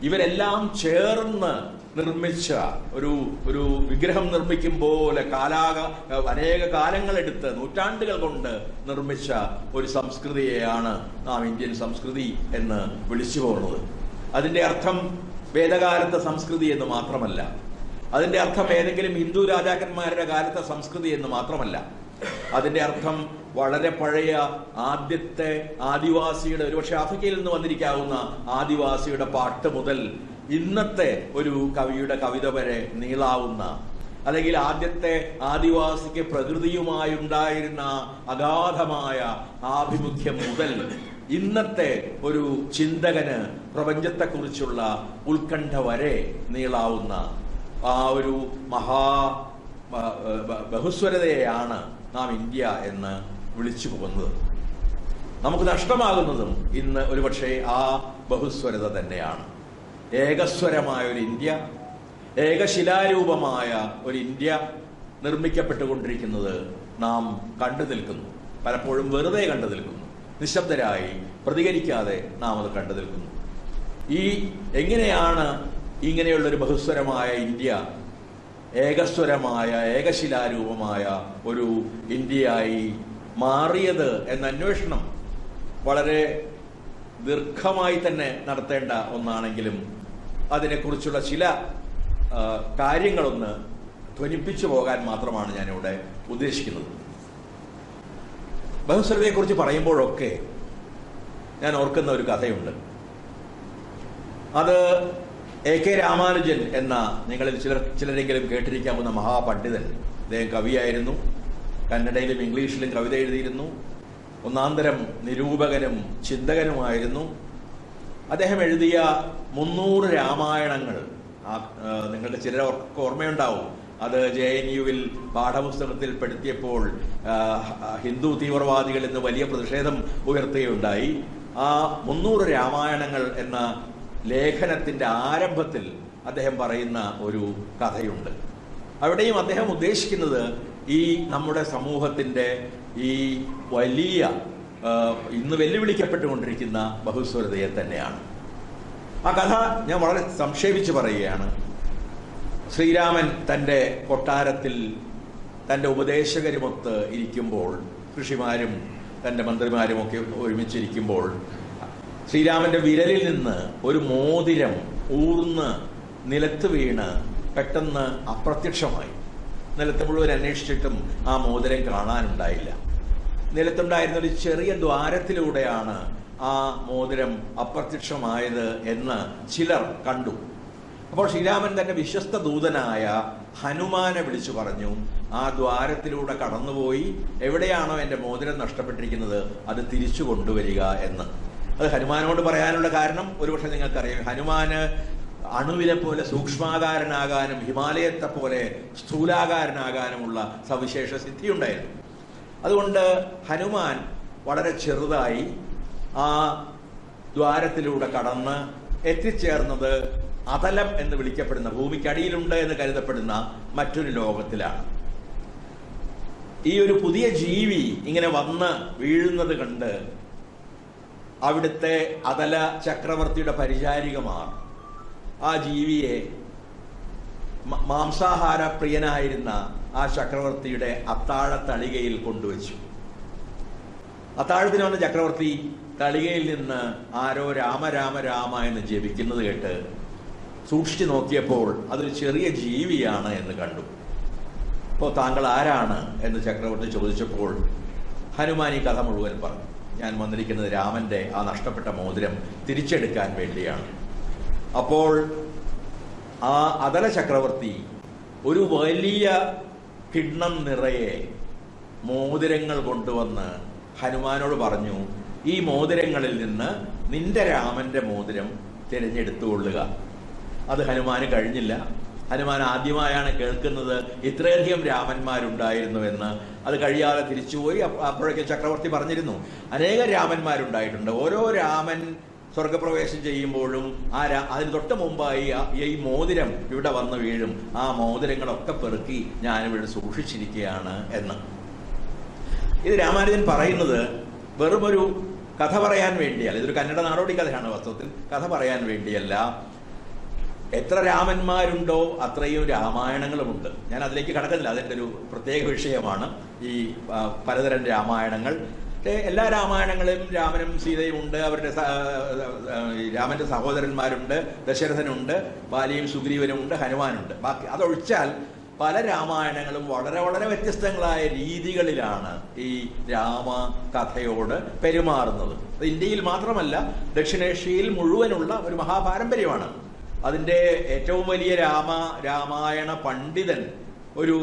ഇവരെല്ലാം ചേർന്ന് നിർമ്മിച്ച ഒരു വിഗ്രഹം നിർമ്മിക്കും പോലെ അനേക കാലങ്ങളെടുത്ത് നൂറ്റാണ്ടുകൾ കൊണ്ട് നിർമ്മിച്ച ഒരു സംസ്കൃതിയെയാണ് നാം ഇന്ത്യൻ സംസ്കൃതി എന്ന് വിളിച്ചു പോകുന്നത്. അതിൻ്റെ അർത്ഥം വേദകാലത്തെ സംസ്കൃതി എന്ന് മാത്രമല്ല, അതിൻ്റെ അർത്ഥം ഏതെങ്കിലും ഹിന്ദു രാജാക്കന്മാരുടെ കാലത്തെ സംസ്കൃതി എന്ന് മാത്രമല്ല. അതിൻ്റെ അർത്ഥം വളരെ പഴയ ആദ്യത്തെ ആദിവാസിയുടെ, ഒരുപക്ഷെ ആഫ്രിക്കയിൽ നിന്ന് വന്നിരിക്കാവുന്ന ആദിവാസിയുടെ പാട്ട് മുതൽ ഇന്നത്തെ ഒരു കവിയുടെ കവിത വരെ നീളാവുന്ന, അല്ലെങ്കിൽ ആദ്യത്തെ ആദിവാസിക്ക് പ്രകൃതിയുമായുണ്ടായിരുന്ന അഗാധമായ ആഭിമുഖ്യം മുതൽ ഇന്നത്തെ ഒരു ചിന്തകന് പ്രപഞ്ചത്തെക്കുറിച്ചുള്ള ഉത്കണ്ഠ വരെ നീളാവുന്ന ആ ഒരു ബഹുസ്വരതയെയാണ് നാം ഇന്ത്യ എന്ന് വിളിച്ചു പോകുന്നത്. നമുക്ക് നഷ്ടമാകുന്നതും ഇന്ന് ഒരുപക്ഷെ ആ ബഹുസ്വരത തന്നെയാണ്. ഏകസ്വരമായ ഒരു ഇന്ത്യ, ഏകശിലാരൂപമായ ഒരു ഇന്ത്യ നിർമ്മിക്കപ്പെട്ടുകൊണ്ടിരിക്കുന്നത് നാം കണ്ടു നിൽക്കുന്നു. പലപ്പോഴും വെറുതെ കണ്ടു നിൽക്കുന്നു, നിശബ്ദരായി പ്രതികരിക്കാതെ നാം അത് കണ്ടു നിൽക്കുന്നു. എങ്ങനെയാണ് ഇങ്ങനെയുള്ളൊരു ബഹുസ്വരമായ ഇന്ത്യ ഏകസ്വരമായ ഏകശിലാരൂപമായ ഒരു ഇന്ത്യയായി മാറിയത് എന്ന അന്വേഷണം വളരെ ദീർഘമായി തന്നെ നടത്തേണ്ട ഒന്നാണെങ്കിലും അതിനെക്കുറിച്ചുള്ള ചില കാര്യങ്ങളൊന്ന് ധ്വനിപ്പിച്ചു പോകാൻ മാത്രമാണ് ഞാനിവിടെ ഉദ്ദേശിക്കുന്നത്. ബഹുസ്വരതയെക്കുറിച്ച് പറയുമ്പോഴൊക്കെ ഞാൻ ഓർക്കുന്ന ഒരു കഥയുണ്ട്. അത് A.K. രാമാനുജൻ എന്ന നിങ്ങളിൽ ചിലരെങ്കിലും കേട്ടിരിക്കാവുന്ന മഹാപണ്ഡിതൻ. അദ്ദേഹം കവിയായിരുന്നു, കന്നഡയിലും ഇംഗ്ലീഷിലും കവിത എഴുതിയിരുന്നു, ഒന്നാന്തരം നിരൂപകനും ചിന്തകനുമായിരുന്നു. അദ്ദേഹം എഴുതിയ 300 രാമായണങ്ങൾ നിങ്ങൾക്ക് ചിലർക്ക് ഓർമ്മയുണ്ടാവും. അത് JNUവിൽ പാഠപുസ്തകത്തിൽ പെടുത്തിയപ്പോൾ ഹിന്ദു തീവ്രവാദികൾ എന്ന് വലിയ പ്രതിഷേധം ഉയർത്തുകയുണ്ടായി. ആ 300 രാമായണങ്ങൾ എന്ന ലേഖനത്തിന്റെ ആരംഭത്തിൽ അദ്ദേഹം പറയുന്ന ഒരു കഥയുണ്ട്. അവിടെയും അദ്ദേഹം ഉദ്ദേശിക്കുന്നത് ഈ നമ്മുടെ സമൂഹത്തിന്റെ ഈ വലിയ ഇന്ന് വെല്ലുവിളിക്കപ്പെട്ടുകൊണ്ടിരിക്കുന്ന ബഹുസ്വരതയെ തന്നെയാണ്. ആ കഥ ഞാൻ വളരെ സംക്ഷേപിച്ച് പറയുകയാണ്. ശ്രീരാമൻ തൻ്റെ കൊട്ടാരത്തിൽ തൻ്റെ ഉപദേശകരുമൊത്ത് ഇരിക്കുമ്പോൾ, ഋഷിമാരും തൻ്റെ മന്ത്രിമാരും ഒക്കെ ഒരുമിച്ചിരിക്കുമ്പോൾ, ശ്രീരാമന്റെ വിരലിൽ നിന്ന് ഒരു മോതിരം ഊർന്ന് നിലത്ത് വീണ് പെട്ടെന്ന് അപ്രത്യക്ഷമായി. നിലത്ത് മുഴുവൻ അന്വേഷിച്ചിട്ടും ആ മോതിരം കാണാനുണ്ടായില്ല. നിലത്തുണ്ടായിരുന്ന ഒരു ചെറിയ ദ്വാരത്തിലൂടെയാണ് ആ മോതിരം അപ്രത്യക്ഷമായത് എന്ന് ചിലർ കണ്ടു. അപ്പോൾ ശ്രീരാമൻ തന്റെ വിശ്വസ്ത ദൂതനായ ഹനുമാനെ വിളിച്ചു പറഞ്ഞു, ആ ദ്വാരത്തിലൂടെ കടന്നുപോയി എവിടെയാണോ എൻ്റെ മോതിരം നഷ്ടപ്പെട്ടിരിക്കുന്നത് അത് തിരിച്ചു കൊണ്ടുവരിക എന്ന്. അത് ഹനുമാനോട് പറയാനുള്ള കാരണം ഒരുപക്ഷെ നിങ്ങൾക്കറിയാം. ഹനുമാന് അണുവിനെ പോലെ സൂക്ഷ്മാകാരനാകാനും ഹിമാലയത്തെ പോലെ സ്ഥൂലാകാരനാകാനുമുള്ള സവിശേഷ സിദ്ധിയുണ്ടായിരുന്നു. അതുകൊണ്ട് ഹനുമാൻ വളരെ ചെറുതായി ആ ദ്വാരത്തിലൂടെ കടന്ന് എത്തിച്ചേർന്നത് അതലം എന്ന് വിളിക്കപ്പെടുന്ന, ഭൂമിക്കടിയിലുണ്ട് എന്ന് കരുതപ്പെടുന്ന മറ്റൊരു ലോകത്തിലാണ്. ഈ ഒരു പുതിയ ജീവി ഇങ്ങനെ വന്ന് വീഴുന്നത് കണ്ട് അവിടുത്തെ അതല ചക്രവർത്തിയുടെ പരിചാരികമാർ ആ ജീവിയെ, മാംസാഹാര പ്രിയനായിരുന്ന ആ ചക്രവർത്തിയുടെ അത്താഴ തളികയിൽ കൊണ്ടുവച്ചു. അത്താഴത്തിന് വന്ന ചക്രവർത്തി തളികയിൽ നിന്ന് ആരോ രാമ രാമ രാമ എന്ന് ജപിക്കുന്നത് കേട്ട് സൂക്ഷിച്ചു നോക്കിയപ്പോൾ അതൊരു ചെറിയ ജീവിയാണ് എന്ന് കണ്ടു. അപ്പോൾ താങ്കൾ ആരാണ് എന്ന് ചക്രവർത്തി ചോദിച്ചപ്പോൾ ഹനുമാൻ ഈ കഥ മുഴുവൻ പറഞ്ഞു. ഞാൻ വന്നിരിക്കുന്നത് രാമന്റെ ആ നഷ്ടപ്പെട്ട മോതിരം തിരിച്ചെടുക്കാൻ വേണ്ടിയാണ്. അപ്പോൾ ആ അതല ചക്രവർത്തി ഒരു വലിയ കിണ്ണം നിറയെ മോതിരങ്ങൾ കൊണ്ടുവന്ന് ഹനുമാനോട് പറഞ്ഞു, ഈ മോതിരങ്ങളിൽ നിന്ന് നിന്റെ രാമന്റെ മോതിരം തിരഞ്ഞെടുത്തുകൊള്ളുക. അത് ഹനുമാന് കഴിഞ്ഞില്ല. ഹനുമാൻ ആദ്യമായാണ് കേൾക്കുന്നത് ഇത്രയധികം രാമന്മാരുണ്ടായിരുന്നുവെന്ന്. അത് കഴിയാതെ തിരിച്ചുപോയി. അപ്പോഴേക്കും ചക്രവർത്തി പറഞ്ഞിരുന്നു അനേക രാമന്മാരുണ്ടായിട്ടുണ്ട്. ഓരോ രാമൻ സ്വർഗപ്രവേശം ചെയ്യുമ്പോഴും അതിന് തൊട്ട് മുമ്പായി ഈ മോതിരം ഇവിടെ വന്ന് വീഴും. ആ മോതിരങ്ങളൊക്കെ പെറുക്കി ഞാനിവിടെ സൂക്ഷിച്ചിരിക്കുകയാണ് എന്ന്. ഇത് രാമാനുജൻ പറയുന്നത് വെറുമൊരു കഥ പറയാൻ വേണ്ടിയല്ല. ഇതൊരു കന്നഡ നാടോടി കഥയാണ് വാസ്തവത്തിൽ. കഥ പറയാൻ വേണ്ടിയല്ല. എത്ര രാമന്മാരുണ്ടോ അത്രയും രാമായണങ്ങളുമുണ്ട്. ഞാൻ അതിലേക്ക് കടക്കുന്നില്ല, അതെൻ്റെ ഒരു പ്രത്യേക വിഷയമാണ് ഈ പലതരം രാമായണങ്ങൾ. എല്ലാ രാമായണങ്ങളിലും രാമനും സീതയും ഉണ്ട്, അവരുടെ രാമന്റെ സഹോദരന്മാരുണ്ട്, ദശരഥനുണ്ട്, ബാലിയും സുഗ്രീവനും ഉണ്ട്, ഹനുമാനുണ്ട്. ബാക്കി അതൊഴിച്ചാൽ പല രാമായണങ്ങളും വളരെ വളരെ വ്യത്യസ്തങ്ങളായ രീതികളിലാണ് ഈ രാമകഥയോട് പെരുമാറുന്നത്. അത് ഇന്ത്യയിൽ മാത്രമല്ല ദക്ഷിണേഷ്യയിൽ മുഴുവനുള്ള ഒരു മഹാപാരമ്പര്യമാണ്. അതിൻ്റെ ഏറ്റവും വലിയ രാമായണ പണ്ഡിതൻ ഒരു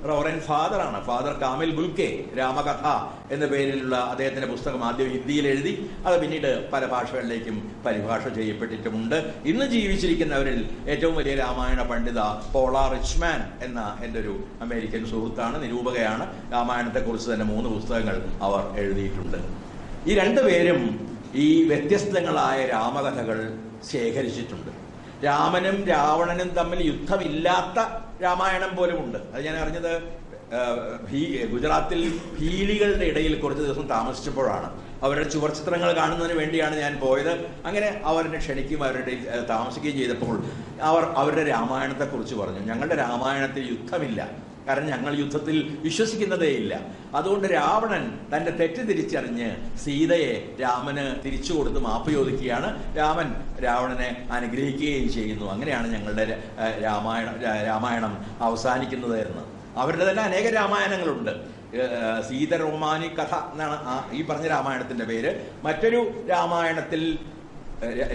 റവറൻ ഫാദറാണ്, ഫാദർ കാമിൽ ബുൽക്കെ. രാമകഥ എന്ന പേരിലുള്ള അദ്ദേഹത്തിന്റെ പുസ്തകം ആദ്യം ഹിന്ദിയിൽ എഴുതി, അത് പിന്നീട് പല ഭാഷകളിലേക്കും പരിഭാഷ ചെയ്യപ്പെട്ടിട്ടുമുണ്ട്. ഇന്ന് ജീവിച്ചിരിക്കുന്നവരിൽ ഏറ്റവും വലിയ രാമായണ പണ്ഡിത പോള റിച്ച്മാൻ എന്ന എൻ്റെ ഒരു അമേരിക്കൻ സുഹൃത്താണ്, നിരൂപകയാണ്. രാമായണത്തെക്കുറിച്ച് തന്നെ 3 പുസ്തകങ്ങൾ അവർ എഴുതിയിട്ടുണ്ട്. ഈ രണ്ടുപേരും ഈ വ്യത്യസ്തങ്ങളായ രാമകഥകൾ ശേഖരിച്ചിട്ടുണ്ട്. രാമനും രാവണനും തമ്മിൽ യുദ്ധമില്ലാത്ത രാമായണം പോലുമുണ്ട്. അത് ഞാൻ അറിഞ്ഞത് ഗുജറാത്തിൽ ഭീലികളുടെ ഇടയിൽ കുറച്ച് ദിവസം താമസിച്ചപ്പോഴാണ്. അവരുടെ ചുവർച്ചിത്രങ്ങൾ കാണുന്നതിന് വേണ്ടിയാണ് ഞാൻ പോയത്. അങ്ങനെ അവരെ ക്ഷണിക്കുകയും അവരുടെ താമസിക്കുകയും ചെയ്തപ്പോൾ അവർ അവരുടെ രാമായണത്തെക്കുറിച്ച് പറഞ്ഞു. ഞങ്ങളുടെ രാമായണത്തിൽ യുദ്ധമില്ല, കാരണം ഞങ്ങൾ യുദ്ധത്തിൽ വിശ്വസിക്കുന്നതേയില്ല. അതുകൊണ്ട് രാവണൻ തന്റെ തെറ്റ് തിരിച്ചറിഞ്ഞ് സീതയെ രാമന് തിരിച്ചു കൊടുത്ത് മാപ്പ് ചോദിക്കുകയാണ്. രാമൻ രാവണനെ അനുഗ്രഹിക്കുകയും ചെയ്യുന്നു. അങ്ങനെയാണ് ഞങ്ങളുടെ രാമായണം അവസാനിക്കുന്നത് എന്ന്. അവരുടെ തന്നെ അനേക രാമായണങ്ങളുണ്ട്. സീത റോമാനി കഥ എന്നാണ് ഈ പറഞ്ഞ രാമായണത്തിന്റെ പേര്. മറ്റൊരു രാമായണത്തിൽ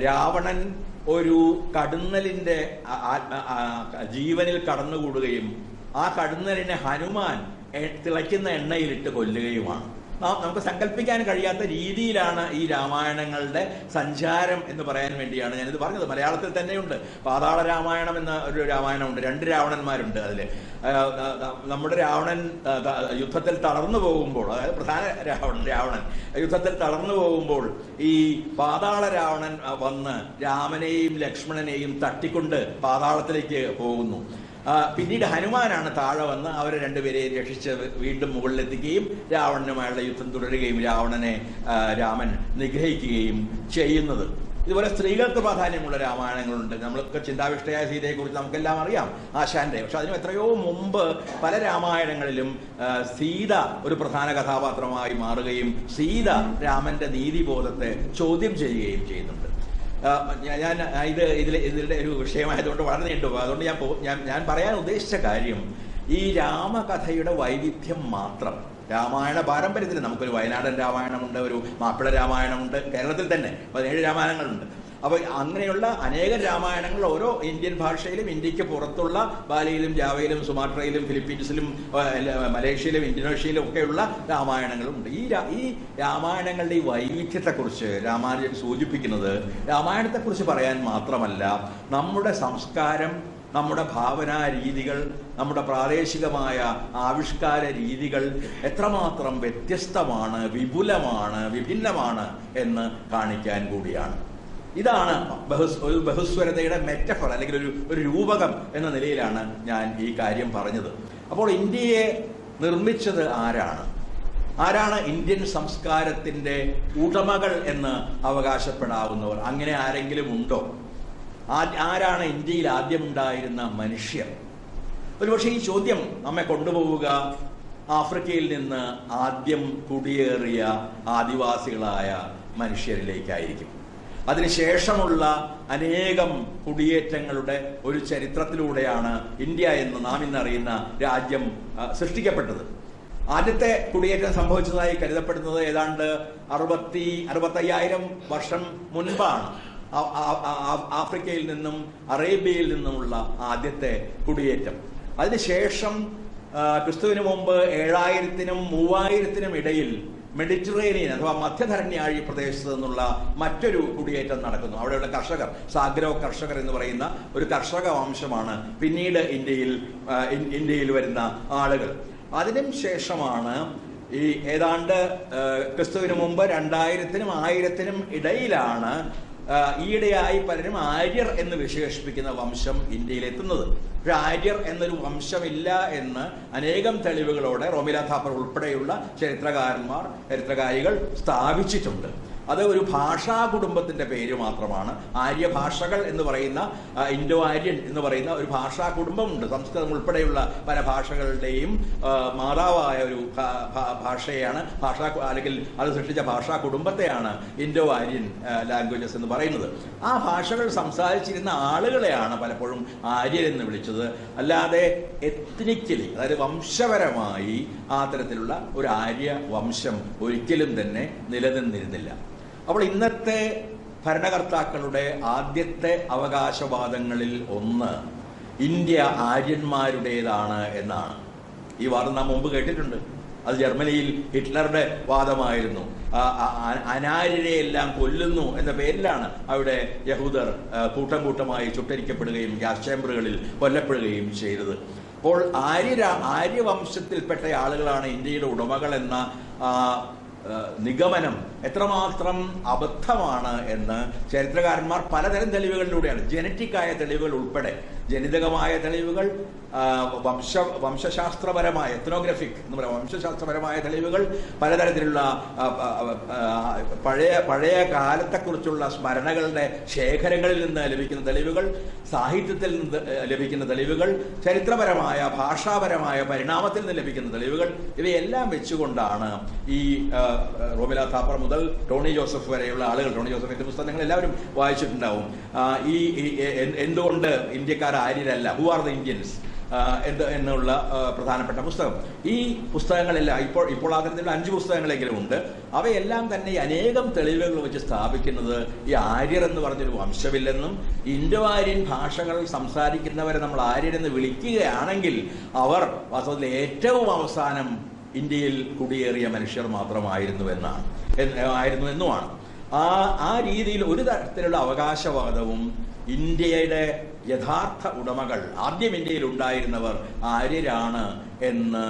രാവണൻ ഒരു കടുന്നലിന്റെ ജീവനിൽ കടന്നുകൂടുകയും ആ കടുന്നലിനെ ഹനുമാൻ തിളയ്ക്കുന്ന എണ്ണയിലിട്ട് കൊല്ലുകയുമാണ്. നമുക്ക് സങ്കല്പിക്കാൻ കഴിയാത്ത രീതിയിലാണ് ഈ രാമായണങ്ങളുടെ സഞ്ചാരം എന്ന് പറയാൻ വേണ്ടിയാണ് ഞാനിത് പറഞ്ഞത്. മലയാളത്തിൽ തന്നെയുണ്ട് പാതാള രാമായണം എന്ന ഒരു രാമായണമുണ്ട്. 2 രാവണന്മാരുണ്ട് അതിൽ. നമ്മുടെ രാവണൻ യുദ്ധത്തിൽ തളർന്നു പോകുമ്പോൾ, അതായത് പ്രധാന രാവണൻ യുദ്ധത്തിൽ തളർന്നു പോകുമ്പോൾ ഈ പാതാള രാവണൻ വന്ന് രാമനെയും ലക്ഷ്മണനെയും തട്ടിക്കൊണ്ട് പാതാളത്തിലേക്ക് പോകുന്നു. പിന്നീട് ഹനുമാനാണ് താഴെ വന്ന് അവരെ രണ്ടുപേരെയും രക്ഷിച്ച് വീണ്ടും മുകളിലെത്തിക്കുകയും രാവണനുമായുള്ള യുദ്ധം തുടരുകയും രാവണനെ രാമൻ നിഗ്രഹിക്കുകയും ചെയ്യുന്നത്. ഇതുപോലെ സ്ത്രീകൾക്ക് പ്രാധാന്യമുള്ള രാമായണങ്ങളുണ്ട്. നമ്മൾക്ക് ചിന്താവിഷ്ടയായ സീതയെക്കുറിച്ച് നമുക്കെല്ലാം അറിയാം, ആശാന്റെ. പക്ഷെ അതിനും എത്രയോ മുമ്പ് പല രാമായണങ്ങളിലും സീത ഒരു പ്രധാന കഥാപാത്രമായി മാറുകയും സീത രാമന്റെ നീതിബോധത്തെ ചോദ്യം ചെയ്യുകയും ചെയ്യുന്നുണ്ട്. ഇതിന്റെ ഒരു വിഷയമായതുകൊണ്ട് വളരെ നീണ്ടുപോകും. അതുകൊണ്ട് ഞാൻ പറയാൻ ഉദ്ദേശിച്ച കാര്യം ഈ രാമകഥയുടെ വൈവിധ്യം മാത്രം. രാമായണ പാരമ്പര്യത്തിൽ നമുക്കൊരു വയനാടൻ രാമായണമുണ്ട്, ഒരു മാപ്പിള രാമായണമുണ്ട്, കേരളത്തിൽ തന്നെ 17 രാമായണങ്ങളുണ്ട്. അപ്പോൾ അങ്ങനെയുള്ള അനേകം രാമായണങ്ങൾ ഓരോ ഇന്ത്യൻ ഭാഷയിലും ഇന്ത്യക്ക് പുറത്തുള്ള ബാലിയിലും ജാവയിലും സുമാട്രയിലും ഫിലിപ്പീൻസിലും മലേഷ്യയിലും ഇന്തോനേഷ്യയിലും ഒക്കെയുള്ള രാമായണങ്ങളുണ്ട്. ഈ രാമായണങ്ങളുടെ ഈ വൈവിധ്യത്തെക്കുറിച്ച് രാമാനുജൻ സൂചിപ്പിക്കുന്നത് രാമായണത്തെക്കുറിച്ച് പറയാൻ മാത്രമല്ല, നമ്മുടെ സംസ്കാരം, നമ്മുടെ ഭാവനാ രീതികൾ, നമ്മുടെ പ്രാദേശികമായ ആവിഷ്കാര രീതികൾ എത്രമാത്രം വ്യത്യസ്തമാണ്, വിപുലമാണ്, വിഭിന്നമാണ് എന്ന് കാണിക്കാൻ കൂടിയാണ്. ഇതാണ് ഒരു ബഹുസ്വരതയുടെ മെറ്റഫർ അല്ലെങ്കിൽ ഒരു രൂപകം എന്ന നിലയിലാണ് ഞാൻ ഈ കാര്യം പറഞ്ഞത്. അപ്പോൾ ഇന്ത്യയെ നിർമ്മിച്ചത് ആരാണ് ഇന്ത്യൻ സംസ്കാരത്തിന്റെ ഉടമകൾ എന്ന് അവകാശപ്പെടാവുന്നവർ? അങ്ങനെ ആരെങ്കിലും ഉണ്ടോ? ആരാണ് ഇന്ത്യയിൽ ആദ്യമുണ്ടായിരുന്ന മനുഷ്യർ? ഒരുപക്ഷെ ഈ ചോദ്യം നമ്മെ കൊണ്ടുപോവുക ആഫ്രിക്കയിൽ നിന്ന് ആദ്യം കുടിയേറിയ ആദിവാസികളായ മനുഷ്യരിലേക്കായിരിക്കും. അതിനുശേഷമുള്ള അനേകം കുടിയേറ്റങ്ങളുടെ ഒരു ചരിത്രത്തിലൂടെയാണ് ഇന്ത്യ എന്ന് നാം ഇന്നറിയുന്ന രാജ്യം സൃഷ്ടിക്കപ്പെട്ടത്. ആദ്യത്തെ കുടിയേറ്റം സംഭവിച്ചതായി കരുതപ്പെടുന്നത് ഏതാണ്ട് 65,000 വർഷം മുൻപാണ്. ആഫ്രിക്കയിൽ നിന്നും അറേബ്യയിൽ നിന്നുമുള്ള ആദ്യത്തെ കുടിയേറ്റം. അതിനുശേഷം ക്രിസ്തുവിന് മുമ്പ് 7,000-നും 3,000-നും ഇടയിൽ മെഡിറ്ററേനിയൻ അഥവാ മധ്യധരണ്യാഴി പ്രദേശത്ത് നിന്നുള്ള മറ്റൊരു കുടിയേറ്റം നടക്കുന്നു. അവിടെയുള്ള കർഷകർ, സാഗ്രോ കർഷകർ എന്ന് പറയുന്ന ഒരു കർഷക വംശമാണ് പിന്നീട് ഇന്ത്യയിൽ വരുന്ന ആളുകൾ. അതിനും ശേഷമാണ് ഈ ഏതാണ്ട് ക്രിസ്തുവിന് മുമ്പ് 2000-നും 1000-നും ഇടയിലാണ് ഈയിടെയായി പലരും ആര്യർ എന്ന് വിശേഷിപ്പിക്കുന്ന വംശം ഇന്ത്യയിലെത്തുന്നത്. പക്ഷെ ആര്യർ എന്നൊരു വംശമില്ല എന്ന് അനേകം തെളിവുകളോടെ റോമില താപ്പർ ഉൾപ്പെടെയുള്ള ചരിത്രകാരികൾ സ്ഥാപിച്ചിട്ടുണ്ട്. അത് ഒരു ഭാഷാ കുടുംബത്തിന്റെ പേര് മാത്രമാണ്. ആര്യഭാഷകൾ എന്ന് പറയുന്ന ഇൻഡോ ആര്യൻ എന്ന് പറയുന്ന ഒരു ഭാഷാ കുടുംബമുണ്ട്. സംസ്കൃതം ഉൾപ്പെടെയുള്ള പല ഭാഷകളുടെയും മാതാവായ ഒരു ഭാഷയാണ് അല്ലെങ്കിൽ അത് സൃഷ്ടിച്ച ഭാഷാ കുടുംബത്തെയാണ് ഇൻഡോ ആര്യൻ ലാംഗ്വേജസ് എന്ന് പറയുന്നത്. ആ ഭാഷകൾ സംസാരിച്ചിരുന്ന ആളുകളെയാണ് പലപ്പോഴും ആര്യൻ എന്ന് വിളിച്ചത്. അല്ലാതെ എത്നിക്കലി, അതായത് വംശപരമായി ആ തരത്തിലുള്ള ഒരു ആര്യ വംശം ഒരിക്കലും തന്നെ നിലനിന്നിരുന്നില്ല. അപ്പോൾ ഇന്നത്തെ ഭരണകർത്താക്കളുടെ ആദ്യത്തെ അവകാശവാദങ്ങളിൽ ഒന്ന് ഇന്ത്യ ആര്യന്മാരുടേതാണ് എന്നാണ്. ഈ വാദം നാം മുമ്പ് കേട്ടിട്ടുണ്ട്. അത് ജർമ്മനിയിൽ ഹിറ്റ്ലറുടെ വാദമായിരുന്നു. അനാര്യരെ എല്ലാം കൊല്ലുന്നു എന്ന പേരിലാണ് അവിടെ യഹൂദർ കൂട്ടം കൂട്ടമായി ചുട്ടരിക്കപ്പെടുകയും ഗ്യാസ് ചേമ്പറുകളിൽ കൊല്ലപ്പെടുകയും ചെയ്തത്. അപ്പോൾ ആര്യവംശത്തിൽപ്പെട്ട ആളുകളാണ് ഇന്ത്യയുടെ ഉടമകൾ എന്ന നിഗമനം എത്രമാത്രം അബദ്ധമാണ് എന്ന് ചരിത്രകാരന്മാർ പലതരം തെളിവുകളിലൂടെയാണ്, ജനറ്റിക്കായ തെളിവുകൾ ഉൾപ്പെടെ, ജനിതകമായ തെളിവുകൾ, വംശശാസ്ത്രപരമായ എത്നോഗ്രഫിക് എന്ന് പറയാം, വംശശാസ്ത്രപരമായ തെളിവുകൾ, പലതരത്തിലുള്ള പഴയ കാലത്തെക്കുറിച്ചുള്ള സ്മരണകളുടെ ശേഖരങ്ങളിൽ നിന്ന് ലഭിക്കുന്ന തെളിവുകൾ, സാഹിത്യത്തിൽ നിന്ന് ലഭിക്കുന്ന തെളിവുകൾ, ചരിത്രപരമായ ഭാഷാപരമായ പരിണാമത്തിൽ നിന്ന് ലഭിക്കുന്ന തെളിവുകൾ, ഇവയെല്ലാം വെച്ചുകൊണ്ടാണ് ഈ റോമില താപ്പർ മുതൽ ടോണി ജോസഫ് വരെയുള്ള ആളുകൾ, ടോണി ജോസഫിന്റെ പുസ്തകങ്ങൾ എല്ലാവരും വായിച്ചിട്ടുണ്ടാവും, ഈ എന്തുകൊണ്ട് ഇന്ത്യക്കാർ ആര്യരല്ല, ഹു ആർ ദ ഇന്ത്യൻസ് എന്നുള്ള പ്രധാനപ്പെട്ട പുസ്തകം. ഈ പുസ്തകങ്ങളെല്ലാം ഇപ്പോൾ ആ തരത്തിലുള്ള 5 പുസ്തകങ്ങളെങ്കിലും ഉണ്ട്. അവയെല്ലാം തന്നെ അനേകം തെളിവുകൾ വെച്ച് സ്ഥാപിക്കുന്നത് ഈ ആര്യർ എന്ന് പറഞ്ഞൊരു വംശമില്ലെന്നും ഇൻഡോ ആര്യൻ ഭാഷകൾ സംസാരിക്കുന്നവരെ നമ്മൾ ആര്യരെന്ന് വിളിക്കുകയാണെങ്കിൽ അവർ വാസ്തവത്തിൽ ഏറ്റവും അവസാനം ഇന്ത്യയിൽ കുടിയേറിയ മനുഷ്യർ എന്നുമാണ്. ആ രീതിയിൽ ഒരു തരത്തിലുള്ള അവകാശവാദവും ഇന്ത്യയുടെ യഥാർത്ഥ ഉടമകൾ, ആദ്യം ഇന്ത്യയിൽ ഉണ്ടായിരുന്നവർ ആര്യരാണ് എന്ന്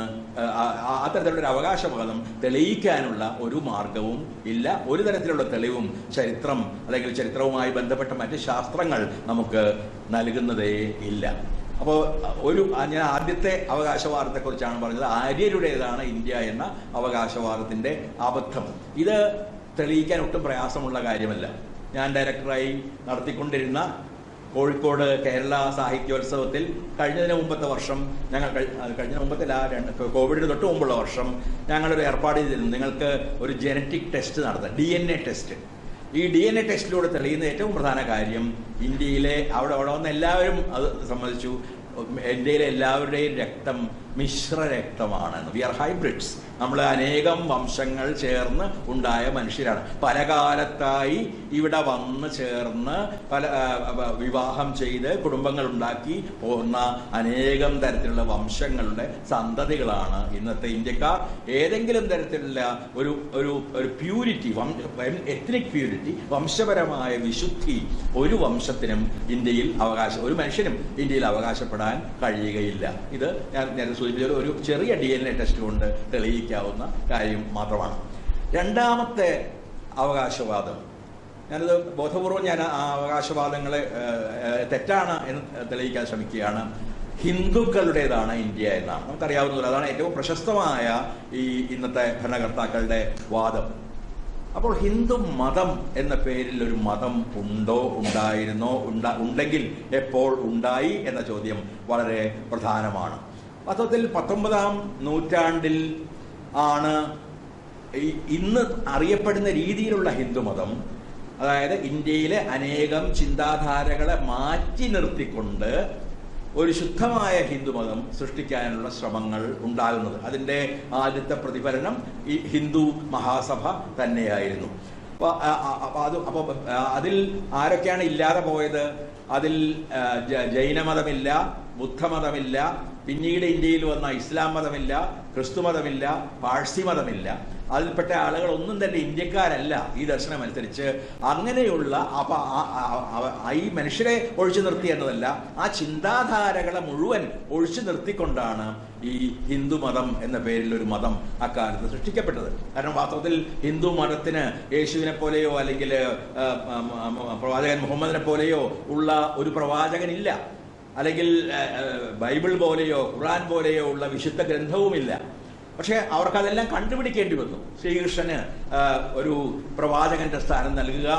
അത്തരത്തിലുള്ളൊരു അവകാശവാദം തെളിയിക്കാനുള്ള ഒരു മാർഗവും ഇല്ല. ഒരു തരത്തിലുള്ള തെളിവും ചരിത്രം അല്ലെങ്കിൽ ചരിത്രവുമായി ബന്ധപ്പെട്ട മറ്റ് ശാസ്ത്രങ്ങൾ നമുക്ക് നൽകുന്നതേ ഇല്ല. അപ്പോൾ ഞാൻ ആദ്യത്തെ അവകാശവാദത്തെക്കുറിച്ചാണ് പറഞ്ഞത്, ആര്യരുടേതാണ് ഇന്ത്യ എന്ന അവകാശവാദത്തിന്റെ അബദ്ധം. ഇത് തെളിയിക്കാൻ ഒട്ടും പ്രയാസമുള്ള കാര്യമല്ല. ഞാൻ ഡയറക്ടറായി നടത്തിക്കൊണ്ടിരുന്ന കോഴിക്കോട് കേരള സാഹിത്യോത്സവത്തിൽ കഴിഞ്ഞതിന് മുമ്പത്തെ വർഷം കോവിഡിന് തൊട്ട് മുമ്പുള്ള വർഷം ഞങ്ങളൊരു ഏർപ്പാട് ചെയ്തിരുന്നു. നിങ്ങൾക്ക് ഒരു ജനറ്റിക് ടെസ്റ്റ് നടത്താം, DNA ടെസ്റ്റ്. ഈ DNA ടെസ്റ്റിലൂടെ തെളിയുന്ന ഏറ്റവും പ്രധാന കാര്യം ഇന്ത്യയിലെ അവിടെ വന്ന് എല്ലാവരും അത് സമ്മതിച്ചു, ഇന്ത്യയിലെ എല്ലാവരുടെയും രക്തം മിശ്ര രക്തമാണെന്ന്. We are hybrids. നമ്മൾ അനേകം വംശങ്ങൾ ചേർന്ന് ഉണ്ടായ മനുഷ്യരാണ്. പല കാലത്തായി ഇവിടെ വന്ന് ചേർന്ന് പല വിവാഹം ചെയ്ത് കുടുംബങ്ങൾ ഉണ്ടാക്കി പോകുന്ന അനേകം തരത്തിലുള്ള വംശങ്ങളുടെ സന്തതികളാണ് ഇന്നത്തെ ഇന്ത്യക്കാർ. ഏതെങ്കിലും തരത്തിലുള്ള ഒരു പ്യൂരിറ്റി, എത്നിക് പ്യൂരിറ്റി, വംശപരമായ വിശുദ്ധി ഒരു വംശത്തിനും ഇന്ത്യയിൽ ഒരു മനുഷ്യനും ഇന്ത്യയിൽ അവകാശപ്പെടാൻ കഴിയുകയില്ല. ഇത് ഞാൻ നേരത്തെ സൂചിപ്പിച്ച ഒരു ചെറിയ DNA ടെസ്റ്റ് കൊണ്ട് തെളിയിക്കാവുന്ന കാര്യം മാത്രമാണ്. രണ്ടാമത്തെ അവകാശവാദം, ഞാനത് ബോധപൂർവം ആ അവകാശവാദങ്ങളെ തെറ്റാണ് എന്ന് തെളിയിക്കാൻ ശ്രമിക്കുകയാണ്. ഹിന്ദുക്കളുടേതാണ് ഇന്ത്യ എന്നാണ്. നമുക്കറിയാവുന്നതുപോലെ അതാണ് ഏറ്റവും പ്രശസ്തമായ ഈ ഇന്നത്തെ ഭരണകർത്താക്കളുടെ വാദം. അപ്പോൾ ഹിന്ദു മതം എന്ന പേരിൽ ഒരു മതം ഉണ്ടോ, ഉണ്ടായിരുന്നോ, ഉണ്ടെങ്കിൽ എപ്പോൾ ഉണ്ടായി എന്ന ചോദ്യം വളരെ പ്രധാനമാണ്. വാസ്തവത്തിൽ 19-ാം നൂറ്റാണ്ടിൽ ആണ് ഇന്ന് അറിയപ്പെടുന്ന രീതിയിലുള്ള ഹിന്ദുമതം, അതായത് ഇന്ത്യയിലെ അനേകം ചിന്താധാരകളെ മാറ്റി നിർത്തിക്കൊണ്ട് ഒരു ശുദ്ധമായ ഹിന്ദുമതം സൃഷ്ടിക്കാനുള്ള ശ്രമങ്ങൾ ഉണ്ടാകുന്നത്. അതിൻ്റെ ആദ്യത്തെ പ്രതിഫലനം ഈ ഹിന്ദു മഹാസഭ തന്നെയായിരുന്നു. അതിൽ ആരൊക്കെയാണ് ഇല്ലാതെ പോയത്? അതിൽ ജൈനമതമില്ല, ബുദ്ധമതമില്ല, പിന്നീട് ഇന്ത്യയിൽ വന്ന ഇസ്ലാം മതമില്ല, ക്രിസ്തു മതമില്ല, പാഴ്സി മതമില്ല. അതിൽപ്പെട്ട ആളുകളൊന്നും തന്നെ ഇന്ത്യക്കാരല്ല ഈ ദർശനം അനുസരിച്ച്. അങ്ങനെയുള്ള ഈ മനുഷ്യരെ ഒഴിച്ചു നിർത്തി എന്നതല്ല, ആ ചിന്താധാരകളെ മുഴുവൻ ഒഴിച്ചു നിർത്തിക്കൊണ്ടാണ് ഈ ഹിന്ദു മതം എന്ന പേരിൽ ഒരു മതം അക്കാലത്ത് സൃഷ്ടിക്കപ്പെട്ടത്. കാരണം വാസ്തവത്തിൽ ഹിന്ദു മതത്തിന് യേശുവിനെ പോലെയോ അല്ലെങ്കിൽ പ്രവാചകൻ മുഹമ്മദിനെ പോലെയോ ഉള്ള ഒരു പ്രവാചകനില്ല, അല്ലെങ്കിൽ ബൈബിൾ പോലെയോ ഖുർആൻ പോലെയോ ഉള്ള വിശുദ്ധ ഗ്രന്ഥവുമില്ല. പക്ഷെ അവർക്കതെല്ലാം കണ്ടുപിടിക്കേണ്ടി വന്നു. ശ്രീകൃഷ്ണന് ഒരു പ്രവാചകന്റെ സ്ഥാനം നൽകുക,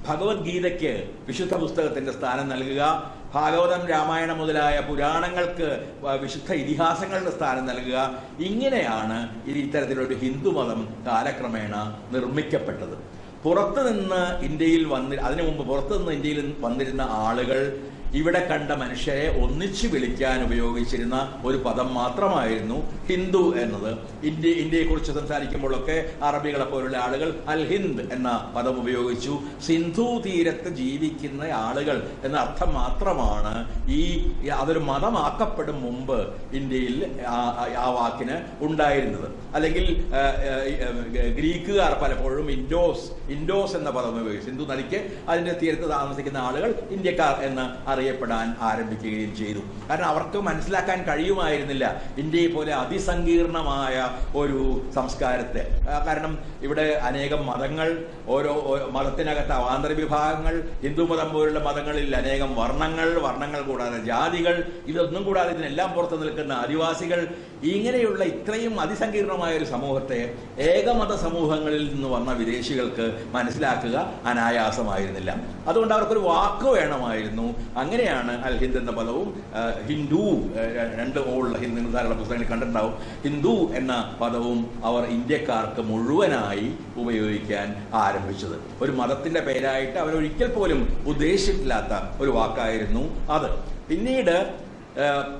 ഭഗവത്ഗീതയ്ക്ക് വിശുദ്ധ പുസ്തകത്തിന്റെ സ്ഥാനം നൽകുക, ഭാഗവതം, രാമായണം മുതലായ പുരാണങ്ങൾക്ക് വിശുദ്ധ ഇതിഹാസങ്ങളുടെ സ്ഥാനം നൽകുക. ഇങ്ങനെയാണ് ഇത്തരത്തിലൊരു ഹിന്ദുമതം കാലക്രമേണ നിർമ്മിക്കപ്പെട്ടത്. പുറത്തുനിന്ന് ഇന്ത്യയിൽ അതിനു മുമ്പ് പുറത്തുനിന്ന് ഇന്ത്യയിൽ വന്നിരുന്ന ആളുകൾ ഇവിടെ കണ്ട മനുഷ്യരെ ഒന്നിച്ചു വിളിക്കാൻ ഉപയോഗിച്ചിരുന്ന ഒരു പദം മാത്രമായിരുന്നു ഹിന്ദു എന്നത്. ഇന്ത്യയെക്കുറിച്ച് സംസാരിക്കുമ്പോഴൊക്കെ അറബികളെ പോലുള്ള ആളുകൾ അൽ ഹിന്ദ് എന്ന പദം ഉപയോഗിച്ചു. സിന്ധു തീരത്ത് ജീവിക്കുന്ന ആളുകൾ എന്ന അർത്ഥം മാത്രമാണ് അതൊരു മതമാക്കപ്പെടും മുമ്പ് ഇന്ത്യയിൽ ആ വാക്കിന് ഉണ്ടായിരുന്നത്. അല്ലെങ്കിൽ ഗ്രീക്കുകാർ പലപ്പോഴും ഇൻഡോസ് എന്ന പദം ഉപയോഗിച്ചു. സിന്ധു നദിക്ക് അതിന്റെ തീരത്ത് താമസിക്കുന്ന ആളുകൾ ഇന്ത്യക്കാർ എന്ന് അറിയപ്പെടാൻ ആരംഭിക്കുകയും ചെയ്തു. കാരണം അവർക്ക് മനസ്സിലാക്കാൻ കഴിയുമായിരുന്നില്ല ഇന്ത്യയെ പോലെ അതിസങ്കീർണമായ ഒരു സംസ്കാരത്തെ. കാരണം ഇവിടെ അനേകം മതങ്ങൾ, ഓരോ മതത്തിനകത്ത് അവാന്തര വിഭാഗങ്ങൾ, ഹിന്ദുമതം പോലുള്ള മതങ്ങളിൽ അനേകം വർണ്ണങ്ങൾ കൂടാതെ ജാതികൾ, ഇതൊന്നും കൂടാതെ ഇതിനെല്ലാം പുറത്തു നിൽക്കുന്ന ആദിവാസികൾ, ഇങ്ങനെയുള്ള ഇത്രയും അതിസങ്കീർണമായ ഒരു സമൂഹത്തെ ഏകമത സമൂഹങ്ങളിൽ നിന്ന് വന്ന വിദേശികൾക്ക് മനസ്സിലാക്കുക അനായാസമായിരുന്നില്ല. അതുകൊണ്ട് അവർക്കൊരു വാക്ക് വേണമായിരുന്നു. അങ്ങനെയാണ് അൽ ഹിന്ദ് എന്ന പദവും ഹിന്ദു, രണ്ട് ഓളുള്ള ഹിന്ദു ധാരാളം പുസ്തകങ്ങളിൽ കണ്ടിട്ടുണ്ടാവും, ഹിന്ദു എന്ന പദവും അവർ ഇന്ത്യക്കാർക്ക് മുഴുവനായി ഉപയോഗിക്കാൻ ആരംഭിച്ചത്. ഒരു മതത്തിന്റെ പേരായിട്ട് അവരൊരിക്കൽ പോലും ഉദ്ദേശിച്ചിട്ടില്ലാത്ത ഒരു വാക്കായിരുന്നു അത്. പിന്നീട്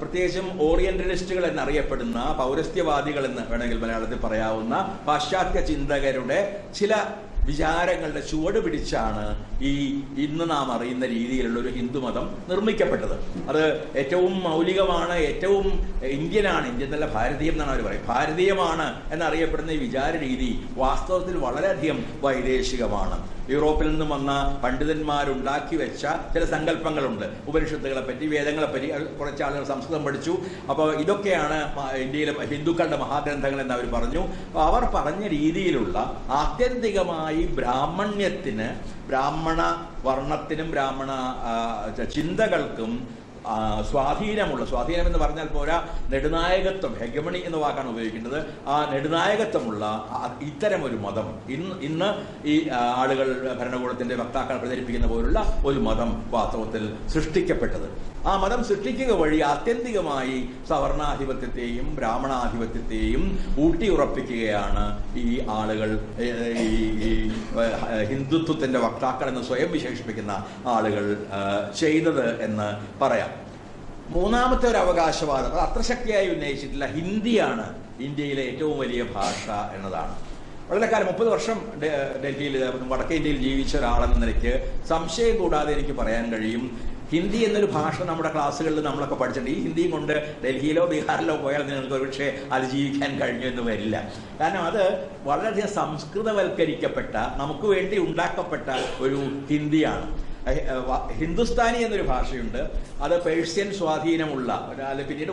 പ്രത്യേകിച്ചും ഓറിയന്റലിസ്റ്റുകൾ എന്നറിയപ്പെടുന്ന പൗരസ്ത്യവാദികൾ എന്ന് വേണമെങ്കിൽ മലയാളത്തിൽ പറയാവുന്ന പാശ്ചാത്യ ചിന്തകരുടെ ചില വിചാരങ്ങളുടെ ചുവട് പിടിച്ചാണ് ഇന്ന് നാം അറിയുന്ന രീതിയിലുള്ള ഒരു ഹിന്ദുമതം നിർമ്മിക്കപ്പെട്ടത്. അത് ഏറ്റവും മൗലികമാണ്, ഏറ്റവും ഇന്ത്യനാണ്, ഇന്ത്യൻ എന്നല്ല ഭാരതീയം എന്നാണ് അവർ പറയുന്നത്. ഭാരതീയമാണ് എന്നറിയപ്പെടുന്ന ഈ വിചാര രീതി വാസ്തവത്തിൽ വളരെയധികം വൈദേശികമാണ്. യൂറോപ്പിൽ നിന്നും വന്ന പണ്ഡിതന്മാരുണ്ടാക്കി വെച്ച ചില സങ്കല്പങ്ങളുണ്ട്. ഉപനിഷത്തുകളെ പറ്റി, വേദങ്ങളെ പറ്റി. കുറച്ച് ആളുകൾ സംസ്കൃതം പഠിച്ചു. അപ്പോൾ ഇതൊക്കെയാണ് ഇന്ത്യയിലെ ഹിന്ദുക്കളുടെ മഹാഗ്രന്ഥങ്ങൾ എന്ന് അവർ പറഞ്ഞു. അവർ പറഞ്ഞ രീതിയിലുള്ള ആത്യന്തികമായി ബ്രാഹ്മണ്യത്തിന്, ബ്രാഹ്മണ വർണ്ണത്തിനും ബ്രാഹ്മണ ചിന്തകൾക്കും സ്വാധീനം എന്ന് പറഞ്ഞാൽ പോരാ, നെടുനായകത്വം, ഹെഗമണി എന്ന വാക്കാണ് ഉപയോഗിക്കുന്നത്. ആ നെടുനായകത്വമുള്ള ഇത്തരം ഒരു മതം ഇന്ന് ഈ ആളുകൾ ഭരണകൂടത്തിന്റെ വക്താക്കൾ പ്രചരിപ്പിക്കുന്ന പോലുള്ള ഒരു മതം വാസ്തവത്തിൽ സൃഷ്ടിക്കപ്പെട്ടത്. ആ മതം സൃഷ്ടിക്കുക വഴി ആത്യന്തികമായി സവർണാധിപത്യത്തെയും ബ്രാഹ്മണാധിപത്യത്തെയും ഊട്ടിയുറപ്പിക്കുകയാണ് ഈ ആളുകൾ, ഈ ഹിന്ദുത്വത്തിന്റെ വക്താക്കൾ എന്ന് സ്വയം വിശേഷിപ്പിക്കുന്ന ആളുകൾ ചെയ്തത് എന്ന് പറയാം. മൂന്നാമത്തെ ഒരു അവകാശവാദം, അത് അത്ര ശക്തിയായി ഉന്നയിച്ചിട്ടില്ല, ഹിന്ദിയാണ് ഇന്ത്യയിലെ ഏറ്റവും വലിയ ഭാഷ എന്നതാണ്. വളരെ കാലം 30 വർഷം ഡൽഹിയിൽ, വടക്കേ ഇന്ത്യയിൽ ജീവിച്ച ഒരാളെന്ന നിലയ്ക്ക് സംശയം കൂടാതെ എനിക്ക് പറയാൻ കഴിയും, ഹിന്ദി എന്നൊരു ഭാഷ നമ്മുടെ ക്ലാസ്സുകളിൽ നമ്മളൊക്കെ പഠിച്ചിട്ടുണ്ട്. ഈ ഹിന്ദിയും കൊണ്ട് ഡൽഹിയിലോ ബീഹാറിലോ പോയാൽ നിങ്ങൾക്ക് ഒരുപക്ഷെ അതിജീവിക്കാൻ കഴിഞ്ഞു എന്ന് വരില്ല. കാരണം അത് വളരെയധികം സംസ്കൃതവൽക്കരിക്കപ്പെട്ട, നമുക്ക് വേണ്ടി ഉണ്ടാക്കപ്പെട്ട ഒരു ഹിന്ദിയാണ്. ഹിന്ദുസ്ഥാനി എന്നൊരു ഭാഷയുണ്ട്. അത് പേർഷ്യൻ സ്വാധീനമുള്ള, പിന്നീട്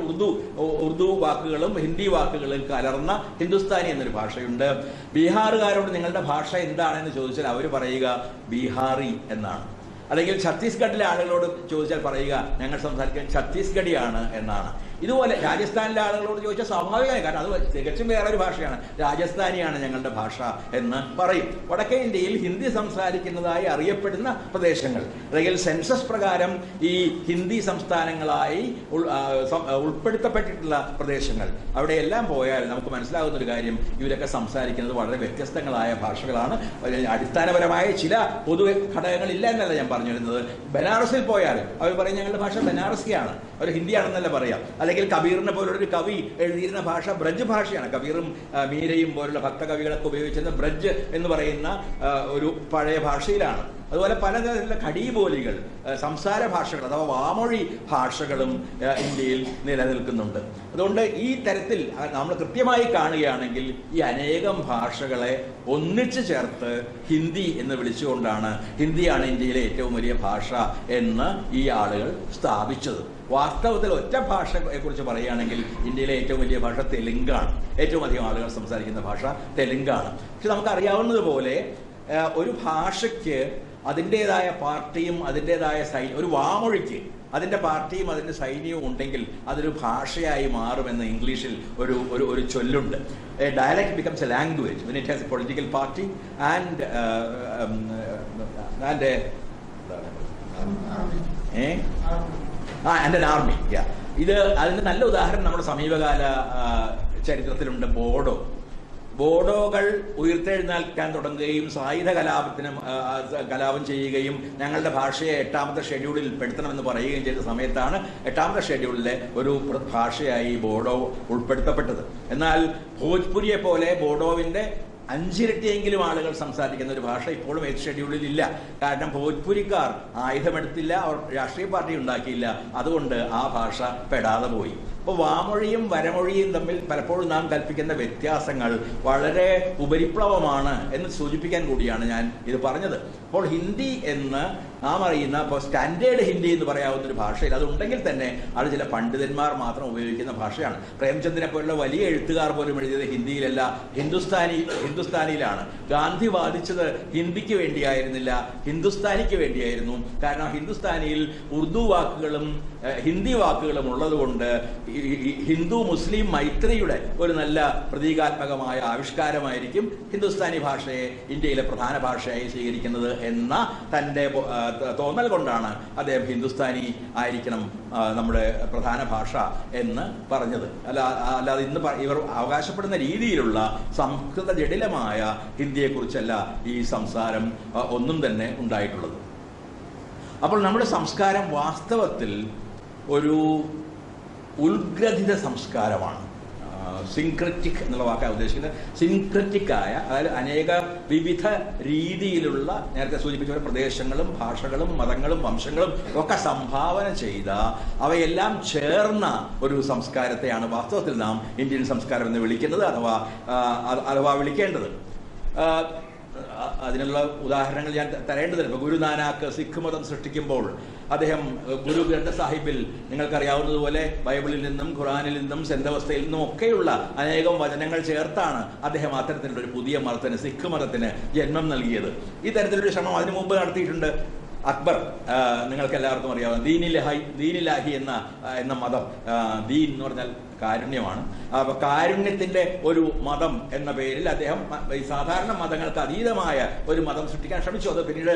ഉറുദു വാക്കുകളും ഹിന്ദി വാക്കുകളും കലർന്ന ഹിന്ദുസ്ഥാനി എന്നൊരു ഭാഷയുണ്ട്. ബീഹാറുകാരോട് നിങ്ങളുടെ ഭാഷ എന്താണെന്ന് ചോദിച്ചാൽ അവർ പറയുക ബീഹാറി എന്നാണ്. അല്ലെങ്കിൽ ഛത്തീസ്ഗഡിലെ ആളുകളോട് ചോദിച്ചാൽ പറയുക ഞങ്ങൾ സംസാരിക്കാൻ ഛത്തീസ്ഗഡിയാണ് എന്നാണ്. ഇതുപോലെ രാജസ്ഥാനിലെ ആളുകളോട് ചോദിച്ചാൽ സ്വാഭാവികമായി, കാരണം അത് തികച്ചും വേറൊരു ഭാഷയാണ്, രാജസ്ഥാനിയാണ് ഞങ്ങളുടെ ഭാഷ എന്ന് പറയും. വടക്കേ ഇന്ത്യയിൽ ഹിന്ദി സംസാരിക്കുന്നതായി അറിയപ്പെടുന്ന പ്രദേശങ്ങൾ, അല്ലെങ്കിൽ സെൻസസ് പ്രകാരം ഈ ഹിന്ദി സംസ്ഥാനങ്ങളായി ഉൾപ്പെടുത്തപ്പെട്ടിട്ടുള്ള പ്രദേശങ്ങൾ, അവിടെയെല്ലാം പോയാൽ നമുക്ക് മനസ്സിലാകുന്ന ഒരു കാര്യം, ഇവരൊക്കെ സംസാരിക്കുന്നത് വളരെ വ്യത്യസ്തങ്ങളായ ഭാഷകളാണ്. അടിസ്ഥാനപരമായ ചില പൊതു ഘടകങ്ങളില്ല എന്നല്ല ഞാൻ പറഞ്ഞു വരുന്നത്. ബനാറസിൽ പോയാൽ അവർ പറയും ഞങ്ങളുടെ ഭാഷ ബനാറസിയാണ്, അവർ ഹിന്ദിയാണെന്നല്ല പറയാം. അല്ലെങ്കിൽ കബീറിനെ പോലുള്ളൊരു കവി എഴുതിയിരുന്ന ഭാഷ ബ്രജ് ഭാഷയാണ്. കബീറും മീരയും പോലുള്ള ഭക്തകവികളൊക്കെ ഉപയോഗിച്ചിരുന്ന ബ്രജ് എന്ന് പറയുന്ന ഒരു പഴയ ഭാഷയിലാണ്. അതുപോലെ പലതരത്തിലുള്ള ഖടീബോലികൾ, സംസാര ഭാഷകൾ അഥവാ വാമൊഴി ഭാഷകളും ഇന്ത്യയിൽ നിലനിൽക്കുന്നുണ്ട്. അതുകൊണ്ട് ഈ തരത്തിൽ നമ്മൾ കൃത്യമായി കാണുകയാണെങ്കിൽ ഈ അനേകം ഭാഷകളെ ഒന്നിച്ചു ചേർത്ത് ഹിന്ദി എന്ന് വിളിച്ചുകൊണ്ടാണ് ഹിന്ദിയാണ് ഇന്ത്യയിലെ ഏറ്റവും വലിയ ഭാഷ എന്ന് ഈ ആളുകൾ സ്ഥാപിച്ചത്. വാസ്തവത്തിൽ ഒറ്റ ഭാഷയെ കുറിച്ച് പറയുകയാണെങ്കിൽ ഇന്ത്യയിലെ ഏറ്റവും വലിയ ഭാഷ തെലുങ്കാണ്. ഏറ്റവും അധികം ആളുകൾ സംസാരിക്കുന്ന ഭാഷ തെലുങ്കാണ്. പക്ഷെ നമുക്കറിയാവുന്നതുപോലെ ഒരു ഭാഷയ്ക്ക് അതിൻ്റെതായ പാർട്ടിയും അതിൻ്റെതായ ഒരു വാമൊഴിക്ക് അതിൻ്റെ പാർട്ടിയും അതിൻ്റെ സൈന്യവും ഉണ്ടെങ്കിൽ അതൊരു ഭാഷയായി മാറുമെന്ന് ഇംഗ്ലീഷിൽ ഒരു ചൊല്ലുണ്ട്. A dialect becomes a language when it has a political party and an army. ഇത് അതിൻ്റെ നല്ല ഉദാഹരണം നമ്മുടെ സമീപകാല ചരിത്രത്തിലുണ്ട്. ബോഡോകൾ ഉയർത്തെഴുന്നേൽക്കാൻ തുടങ്ങുകയും സായുധ കലാപം ചെയ്യുകയും ഞങ്ങളുടെ ഭാഷയെ 8ാമത്തെ ഷെഡ്യൂളിൽ പെടുത്തണമെന്ന് പറയുകയും ചെയ്ത സമയത്താണ് 8ാമത്തെ ഷെഡ്യൂളിലെ ഒരു ഭാഷയായി ബോഡോ ഉൾപ്പെടുത്തപ്പെട്ടത്. എന്നാൽ ഭോജ്പുരിയെ പോലെ ബോഡോവിന്റെ 5 ഇരട്ടിയെങ്കിലും ആളുകൾ സംസാരിക്കുന്ന ഒരു ഭാഷ ഇപ്പോഴും 8th ഷെഡ്യൂളിൽ ഇല്ല. കാരണം ഭോജ്പുരിക്കാർ ആയുധമെടുത്തില്ല, അവർ രാഷ്ട്രീയ പാർട്ടി ഉണ്ടാക്കിയില്ല. അതുകൊണ്ട് ആ ഭാഷ പെടാതെ പോയി. അപ്പോൾ വാമൊഴിയും വരമൊഴിയും തമ്മിൽ പലപ്പോഴും നാം കൽപ്പിക്കുന്ന വ്യത്യാസങ്ങൾ വളരെ ഉപരിപ്ലവമാണ് എന്ന് സൂചിപ്പിക്കാൻ കൂടിയാണ് ഞാൻ ഇത് പറഞ്ഞത്. അപ്പോൾ ഹിന്ദി എന്ന് നാം അറിയുന്ന ഇപ്പോൾ സ്റ്റാൻഡേർഡ് ഹിന്ദി എന്ന് പറയാവുന്ന ഒരു ഭാഷയിൽ അതുണ്ടെങ്കിൽ തന്നെ അത് ചില പണ്ഡിതന്മാർ മാത്രം ഉപയോഗിക്കുന്ന ഭാഷയാണ്. പ്രേംചന്ദിനെ പോലുള്ള വലിയ എഴുത്തുകാർ പോലും എഴുതിയത് ഹിന്ദിയിലല്ല, ഹിന്ദുസ്ഥാനിയിലാണ്. ഗാന്ധി വാദിച്ചത് ഹിന്ദിക്ക് വേണ്ടിയായിരുന്നില്ല, ഹിന്ദുസ്ഥാനിക്ക് വേണ്ടിയായിരുന്നു. കാരണം ഹിന്ദുസ്ഥാനിയിൽ ഉറുദു വാക്കുകളും ഹിന്ദി വാക്കുകളും ഉള്ളതുകൊണ്ട് ഹിന്ദു മുസ്ലിം മൈത്രിയുടെ ഒരു നല്ല പ്രതീകാത്മകമായ ആവിഷ്കാരമായിരിക്കും ഹിന്ദുസ്ഥാനി ഭാഷയെ ഇന്ത്യയിലെ പ്രധാന ഭാഷയായി സ്വീകരിക്കുന്നത് എന്ന തൻ്റെ തോന്നൽ കൊണ്ടാണ് അദ്ദേഹം ഹിന്ദുസ്ഥാനി ആയിരിക്കണം നമ്മുടെ പ്രധാന ഭാഷ എന്ന് പറഞ്ഞത്. അല്ലാതെ ഇന്ന് ഇവർ അവകാശപ്പെടുന്ന രീതിയിലുള്ള സംസ്കൃത ജടിലമായ ഹിന്ദിയെക്കുറിച്ചല്ല ഈ സംസാരം ഒന്നും തന്നെ ഉണ്ടായിട്ടുള്ളത്. അപ്പോൾ നമ്മുടെ സംസ്കാരം വാസ്തവത്തിൽ ഒരു ഉത്ഗ്രഥിത സംസ്കാരമാണ്. സിൻക്രറ്റിക് എന്നുള്ള വാക്കാണ് ഉദ്ദേശിക്കുന്നത്. സിൻക്രറ്റിക്കായ, അതായത് അനേക വിവിധ രീതിയിലുള്ള നേരത്തെ സൂചിപ്പിച്ച പോലെ പ്രദേശങ്ങളും ഭാഷകളും മതങ്ങളും വംശങ്ങളും ഒക്കെ സംഭാവന ചെയ്ത അവയെല്ലാം ചേർന്ന ഒരു സംസ്കാരത്തെയാണ് വാസ്തവത്തിൽ നാം ഇന്ത്യൻ സംസ്കാരം എന്ന് വിളിക്കുന്നത് അഥവാ വിളിക്കേണ്ടത്. അതിനുള്ള ഉദാഹരണങ്ങൾ ഞാൻ തരേണ്ടതില്ല. ഇപ്പോൾ ഗുരുനാനാക്ക് സിഖ് മതം സൃഷ്ടിക്കുമ്പോൾ അദ്ദേഹം ഗുരു ഗ്രന്ഥ സാഹിബിൽ നിങ്ങൾക്കറിയാവുന്നതുപോലെ ബൈബിളിൽ നിന്നും ഖുറാനിൽ നിന്നും സെന്തവസ്ഥയിൽ നിന്നും ഒക്കെയുള്ള അനേകം വചനങ്ങൾ ചേർത്താണ് അദ്ദേഹം അത്തരത്തിലുള്ള ഒരു പുതിയ മതത്തിന്, സിഖ് മതത്തിന് ജന്മം നൽകിയത്. ഈ തരത്തിലൊരു ശ്രമം അതിനു മുമ്പ് നടത്തിയിട്ടുണ്ട് അക്ബർ. നിങ്ങൾക്ക് എല്ലാവർക്കും അറിയാവുന്ന ദീനിലാഹി എന്ന മതം. ദീൻ എന്ന് പറഞ്ഞാൽ കാരുണ്യമാണ്. അപ്പൊ കാരുണ്യത്തിന്റെ ഒരു മതം എന്ന പേരിൽ അദ്ദേഹം ഈ സാധാരണ മതങ്ങൾക്ക് അതീതമായ ഒരു മതം സൃഷ്ടിക്കാൻ ശ്രമിച്ചു. അത് പിന്നീട്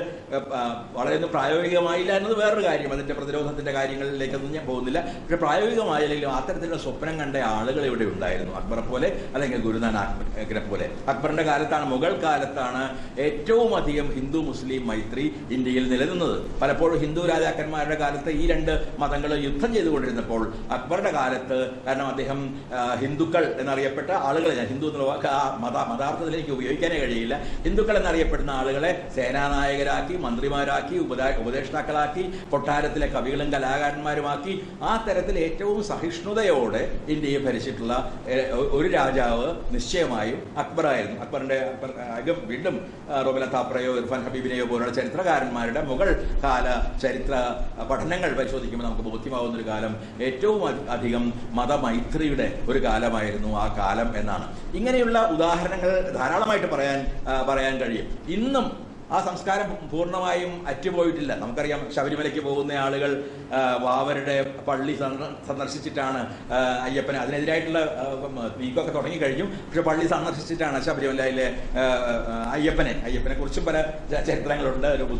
വളരെയൊന്നും പ്രായോഗികമായില്ല എന്നത് വേറൊരു കാര്യം. അതിന്റെ പ്രതിരോധത്തിന്റെ കാര്യങ്ങളിലേക്കൊന്നും ഞാൻ പോകുന്നില്ല. പക്ഷെ പ്രായോഗികമായില്ലെങ്കിലും അത്തരത്തിലുള്ള സ്വപ്നം കണ്ട ആളുകൾ ഇവിടെ ഉണ്ടായിരുന്നു, അക്ബറെ പോലെ അല്ലെങ്കിൽ ഗുരുനാനാക്കിനെ പോലെ. അക്ബറിന്റെ കാലത്താണ്, മുഗൾ കാലത്താണ് ഏറ്റവും അധികം ഹിന്ദു മുസ്ലിം മൈത്രി ഇന്ത്യയിൽ നിലനിന്നത്. പലപ്പോഴും ഹിന്ദു രാജാക്കന്മാരുടെ കാലത്ത് ഈ രണ്ട് മതങ്ങൾ യുദ്ധം ചെയ്തുകൊണ്ടിരുന്നപ്പോൾ അക്ബറുടെ കാലത്ത്, കാരണം അദ്ദേഹം ഹിന്ദുക്കൾ എന്നറിയപ്പെട്ട ആളുകളെ, ഞാൻ ഹിന്ദു എന്നുള്ള വാക്ക് മതാർത്ഥത്തിലേക്ക് ഉപയോഗിക്കാനേ കഴിയില്ല, ഹിന്ദുക്കൾ എന്നറിയപ്പെടുന്ന ആളുകളെ സേനാനായകരാക്കി, മന്ത്രിമാരാക്കി, ഉപദേഷ്ടാക്കളാക്കി, കൊട്ടാരത്തിലെ കവികളും കലാകാരന്മാരുമാക്കി ആ തരത്തിൽ ഏറ്റവും സഹിഷ്ണുതയോടെ ഇന്ത്യയെ ഭരിച്ചിട്ടുള്ള ഒരു രാജാവ് നിശ്ചയമായും അക്ബറായിരുന്നു. അക്ബറിന്റെ വീണ്ടും റോബില താപ്രയോ ഇർഫാൻ ഹബീബിനെയോ പോലുള്ള ചരിത്രകാരന്മാരുടെ മുഗൾ കാല ചരിത്ര പഠനങ്ങൾ പരിശോധിക്കുമ്പോൾ നമുക്ക് ബോധ്യമാവുന്ന ഒരു കാലം ഏറ്റവും അധികം മതമൈത്രിയുടെ ഒരു കാലമായിരുന്നു ആ കാലം എന്നാണ്. ഇങ്ങനെയുള്ള ഉദാഹരണങ്ങൾ ധാരാളമായിട്ട് പറയാൻ കഴിയും. ഇന്നും ആ സംസ്കാരം പൂർണ്ണമായും അറ്റുപോയിട്ടില്ല. നമുക്കറിയാം, ശബരിമലയ്ക്ക് പോകുന്ന ആളുകൾ വാവരുടെ പള്ളി സന്ദർശിച്ചിട്ടാണ് അയ്യപ്പനെ, അതിനെതിരായിട്ടുള്ള നീക്കമൊക്കെ തുടങ്ങിക്കഴിഞ്ഞു. പക്ഷെ പള്ളി സന്ദർശിച്ചിട്ടാണ് ശബരിമലയിലെ അയ്യപ്പനെ കുറിച്ചും പല ചരിത്രങ്ങളുണ്ട്. ഒരു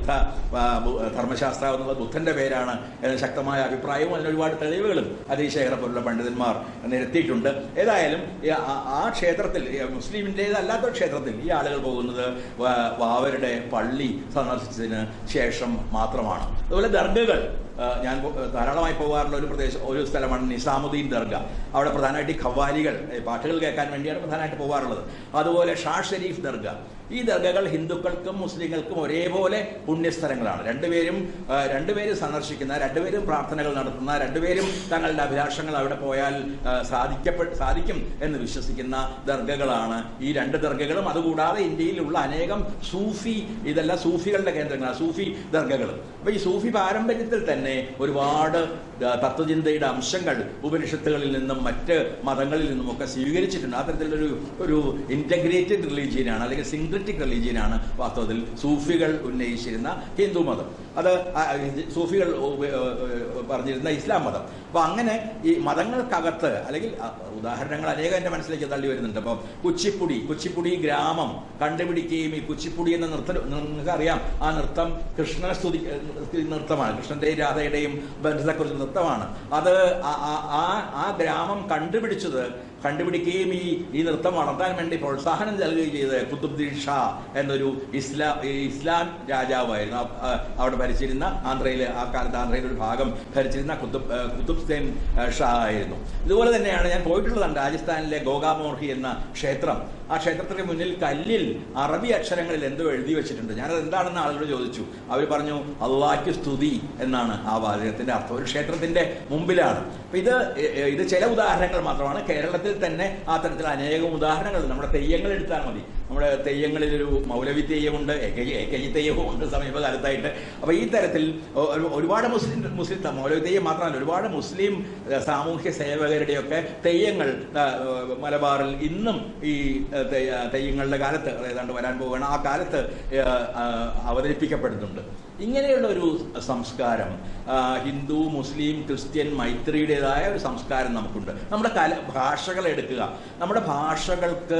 ധർമ്മശാസ്ത്ര എന്നുള്ളത് ബുദ്ധന്റെ പേരാണ് എന്ന ശക്തമായ അഭിപ്രായവും അതിന് ഒരുപാട് തെളിവുകളും അതിശേഖര പോലുള്ള പണ്ഡിതന്മാർ നിരത്തിയിട്ടുണ്ട്. ഏതായാലും ആ ക്ഷേത്രത്തിൽ, മുസ്ലിമിൻ്റേതല്ലാത്ത ക്ഷേത്രത്തിൽ ഈ ആളുകൾ പോകുന്നത് വാവരുടെ പള്ളി സന്ദർശിച്ചതിന് ശേഷം മാത്രമാണ്. അതുപോലെ ദർഗകൾ, ഞാൻ ധാരാളമായി പോകാറുള്ള ഒരു സ്ഥലമാണ് നിസാമുദ്ദീൻ ദർഗ. അവിടെ പ്രധാനമായിട്ട് ഈ ഖവാലികൾ പാട്ടുകൾ കേൾക്കാൻ വേണ്ടിയാണ് പ്രധാനമായിട്ട് പോകാറുള്ളത്. അതുപോലെ ഷാ ഷെരീഫ് ദർഗ. ഈ ദർഗകൾ ഹിന്ദുക്കൾക്കും മുസ്ലിങ്ങൾക്കും ഒരേപോലെ പുണ്യസ്ഥലങ്ങളാണ്. രണ്ടുപേരും സന്ദർശിക്കുന്ന, രണ്ടുപേരും പ്രാർത്ഥനകൾ നടത്തുന്ന, രണ്ടുപേരും തങ്ങളുടെ അഭിലാഷങ്ങൾ അവിടെ പോയാൽ സാധിക്കും എന്ന് വിശ്വസിക്കുന്ന ദർഗകളാണ് ഈ രണ്ട് ദർഗകളും. അതുകൂടാതെ ഇന്ത്യയിലുള്ള അനേകം ഇതെല്ലാം സൂഫികളുടെ കേന്ദ്രങ്ങളാണ്, സൂഫി ദർഗകൾ. അപ്പൊ ഈ സൂഫി പാരമ്പര്യത്തിൽ തന്നെ ഒരുപാട് തത്വചിന്തയുടെ അംശങ്ങൾ ഉപനിഷത്തുകളിൽ നിന്നും മറ്റ് മതങ്ങളിൽ നിന്നുമൊക്കെ സ്വീകരിച്ചിട്ടുണ്ട്. ആ തരത്തിലൊരു ഇന്റഗ്രേറ്റഡ് റിലീജിയനാണ്, അല്ലെങ്കിൽ സിംഗ്ലറ്റിക് റിലീജിയനാണ് വാസ്തവത്തിൽ സൂഫികൾ ഉന്നയിച്ചിരുന്ന ഹിന്ദു മതം. അത് സൂഫികൾ പറഞ്ഞിരുന്ന ഇസ്ലാം മതം. അപ്പൊ അങ്ങനെ ഈ മതങ്ങൾക്കകത്ത്, അല്ലെങ്കിൽ ഉദാഹരണങ്ങൾ അനേകം എൻ്റെ മനസ്സിലേക്ക് തള്ളി വരുന്നുണ്ട്. അപ്പം കുച്ചിപ്പുടി ഗ്രാമം കണ്ടുപിടിക്കുകയും ഈ കുച്ചിപ്പുടി എന്ന നൃത്തം, നിങ്ങൾക്കറിയാം ആ നൃത്തം കൃഷ്ണനെ നൃത്തമാണ്, കൃഷ്ണന്റെയും രാധയുടെയും ബന്ധത്തെക്കുറിച്ച് നൃത്തമാണ്. അത് ആ ഗ്രാമം കണ്ടുപിടിക്കുകയും ഈ നൃത്തം വളർത്താൻ വേണ്ടി പ്രോത്സാഹനം നൽകുകയും ചെയ്ത് കുത്തുബ്ദീൻ ഷാ എന്നൊരു ഇസ്ലാം രാജാവായിരുന്നു. അവിടെ ഭരിച്ചിരുന്ന ആ കാലത്ത് ആന്ധ്രയിലെ ഒരു ഭാഗം ഭരിച്ചിരുന്ന കുത്തുബ്ദീൻ ഷാ ആയിരുന്നു. ഇതുപോലെ തന്നെയാണ് ഞാൻ പോയിട്ടുള്ളതാണ് രാജസ്ഥാനിലെ ഗോഗാമോർഹി എന്ന ക്ഷേത്രം. ആ ക്ഷേത്രത്തിന് മുന്നിൽ കല്ലിൽ അറബി അക്ഷരങ്ങളിൽ എന്തോ എഴുതി വെച്ചിട്ടുണ്ട്. ഞാനത് എന്താണെന്ന് ആളുകൾ ചോദിച്ചു. അവർ പറഞ്ഞു അള്ളാഹ്ക്ക് സ്തുതി എന്നാണ് ആ വാചകത്തിന്റെ അർത്ഥം. ഒരു ക്ഷേത്രത്തിന്റെ മുമ്പിലാണ്. അപ്പൊ ഇത് ചില ഉദാഹരണങ്ങൾ മാത്രമാണ്. കേരളത്തിൽ തന്നെ ആ തരത്തിൽ അനേകം ഉദാഹരണങ്ങൾ. നമ്മുടെ തെയ്യങ്ങൾ എടുത്താൽ മതി. നമ്മുടെ തെയ്യങ്ങളിലൊരു മൗലവി തെയ്യമുണ്ട്, എകജി തെയ്യവുമുണ്ട് സമീപകാലത്തായിട്ട്. അപ്പൊ ഈ തരത്തിൽ ഒരുപാട് മുസ്ലിം മൗലവി തെയ്യം മാത്രമല്ല, ഒരുപാട് മുസ്ലിം സാമൂഹ്യ സേവകരുടെയൊക്കെ തെയ്യങ്ങൾ മലബാറിൽ ഇന്നും ഈ തെയ്യങ്ങളുടെ കാലത്ത്, ഏതാണ്ട് വരാൻ പോവുകയാണ്, ആ കാലത്ത് അവതരിപ്പിക്കപ്പെടുന്നുണ്ട്. ഇങ്ങനെയുള്ള ഒരു സംസ്കാരം ഹിന്ദു മുസ്ലിം ക്രിസ്ത്യൻ മൈത്രിയുടേതായ ഒരു സംസ്കാരം നമുക്കുണ്ട്. നമ്മുടെ ഭാഷകൾ എടുക്കുക. നമ്മുടെ ഭാഷകൾക്ക്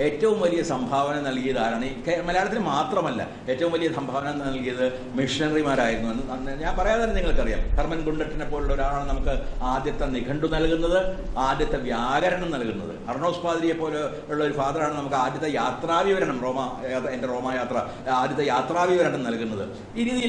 ഏറ്റവും വലിയ സംഭാവന നൽകിയത് ആരാണ്? മലയാളത്തിൽ മാത്രമല്ല, ഏറ്റവും വലിയ സംഭാവന നൽകിയത് മിഷണറിമാരായിരുന്നു എന്ന് ഞാൻ പറയാതെ തന്നെ നിങ്ങൾക്കറിയാം. ഹർമൻ ഗുണ്ടറ്റിനെ പോലുള്ള ഒരാളാണ് നമുക്ക് ആദ്യത്തെ നിഘണ്ടു നൽകുന്നത്, ആദ്യത്തെ വ്യാകരണം നൽകുന്നത്. അർണോസ് പാദ്രിയെ പോലെ ഉള്ള ഒരു ഫാദറാണ് നമുക്ക് ആദ്യത്തെ യാത്രാവിവരണം, എൻ്റെ റോമ യാത്ര, ആദ്യത്തെ യാത്രാവിവരണം നൽകുന്നത്. ഈ രീതിയിൽ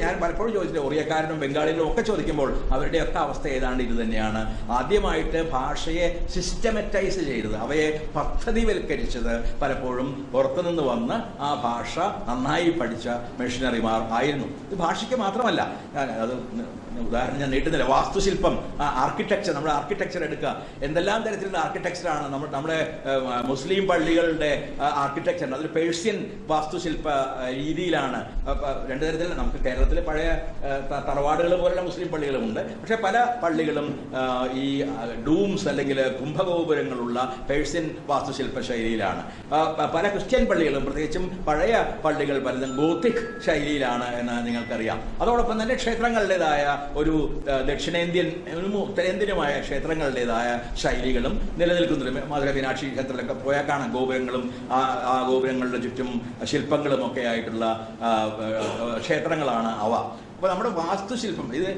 ഞാൻ പലപ്പോഴും ചോദിച്ചിട്ട് ഒറിയക്കാരനും ബംഗാളികളും ഒക്കെ ചോദിക്കുമ്പോൾ അവരുടെയൊക്കെ അവസ്ഥ ഏതാണ്ട് ഇത് തന്നെയാണ്. ആദ്യമായിട്ട് ഭാഷയെ സിസ്റ്റമറ്റൈസ് ചെയ്തത്, അവയെ പദ്ധതിവൽക്കരിച്ചത് പലപ്പോഴും പുറത്തുനിന്ന് വന്ന് ആ ഭാഷ നന്നായി പഠിച്ച മിഷണറിമാർ ആയിരുന്നു. ഇത് ഭാഷയ്ക്ക് മാത്രമല്ല, അത് ഉദാഹരണം ഞാൻ നീട്ടുന്നില്ല. വാസ്തുശില്പം, ആർക്കിടെക്ചർ, നമ്മുടെ ആർക്കിടെക്ചർ എടുക്കുക. എന്തെല്ലാം തരത്തിലുള്ള ആർക്കിടെക്ചറാണ് നമ്മുടെ മുസ്ലിം പള്ളികളുടെ ആർക്കിടെക്ചർ. അതൊരു പേർഷ്യൻ വാസ്തുശില്പ രീതിയിലാണ്. രണ്ടു തരത്തിൽ നമുക്ക് കേരളത്തിലെ പഴയ തറവാടുകൾ പോലുള്ള മുസ്ലിം പള്ളികളുമുണ്ട്. പക്ഷെ പല പള്ളികളും ഈ ഡൂംസ് അല്ലെങ്കിൽ കുംഭഗോപുരങ്ങളുള്ള പേർഷ്യൻ വാസ്തുശില്പ ശൈലിയിലാണ്. പല ക്രിസ്ത്യൻ പള്ളികളും, പ്രത്യേകിച്ചും പഴയ പള്ളികൾ പലതും ഗോത്തിക് ശൈലിയിലാണ് എന്ന് നിങ്ങൾക്കറിയാം. അതോടൊപ്പം തന്നെ ക്ഷേത്രങ്ങളുടേതായ ഒരു ദക്ഷിണേന്ത്യനും ഉത്തരേന്ത്യനുമായ ക്ഷേത്രങ്ങളുടേതായ ശൈലികളും നിലനിൽക്കുന്നുണ്ട്. മധുര മീനാക്ഷി ക്ഷേത്രത്തിലൊക്കെ പോയാൽ കാണാം ഗോപുരങ്ങളും ആ ഗോപുരങ്ങളുടെ ചുറ്റും ശില്പങ്ങളും ഒക്കെ ആയിട്ടുള്ള ക്ഷേത്രങ്ങളാണ് അവ. അപ്പോൾ നമ്മുടെ വാസ്തുശില്പം, ഇത്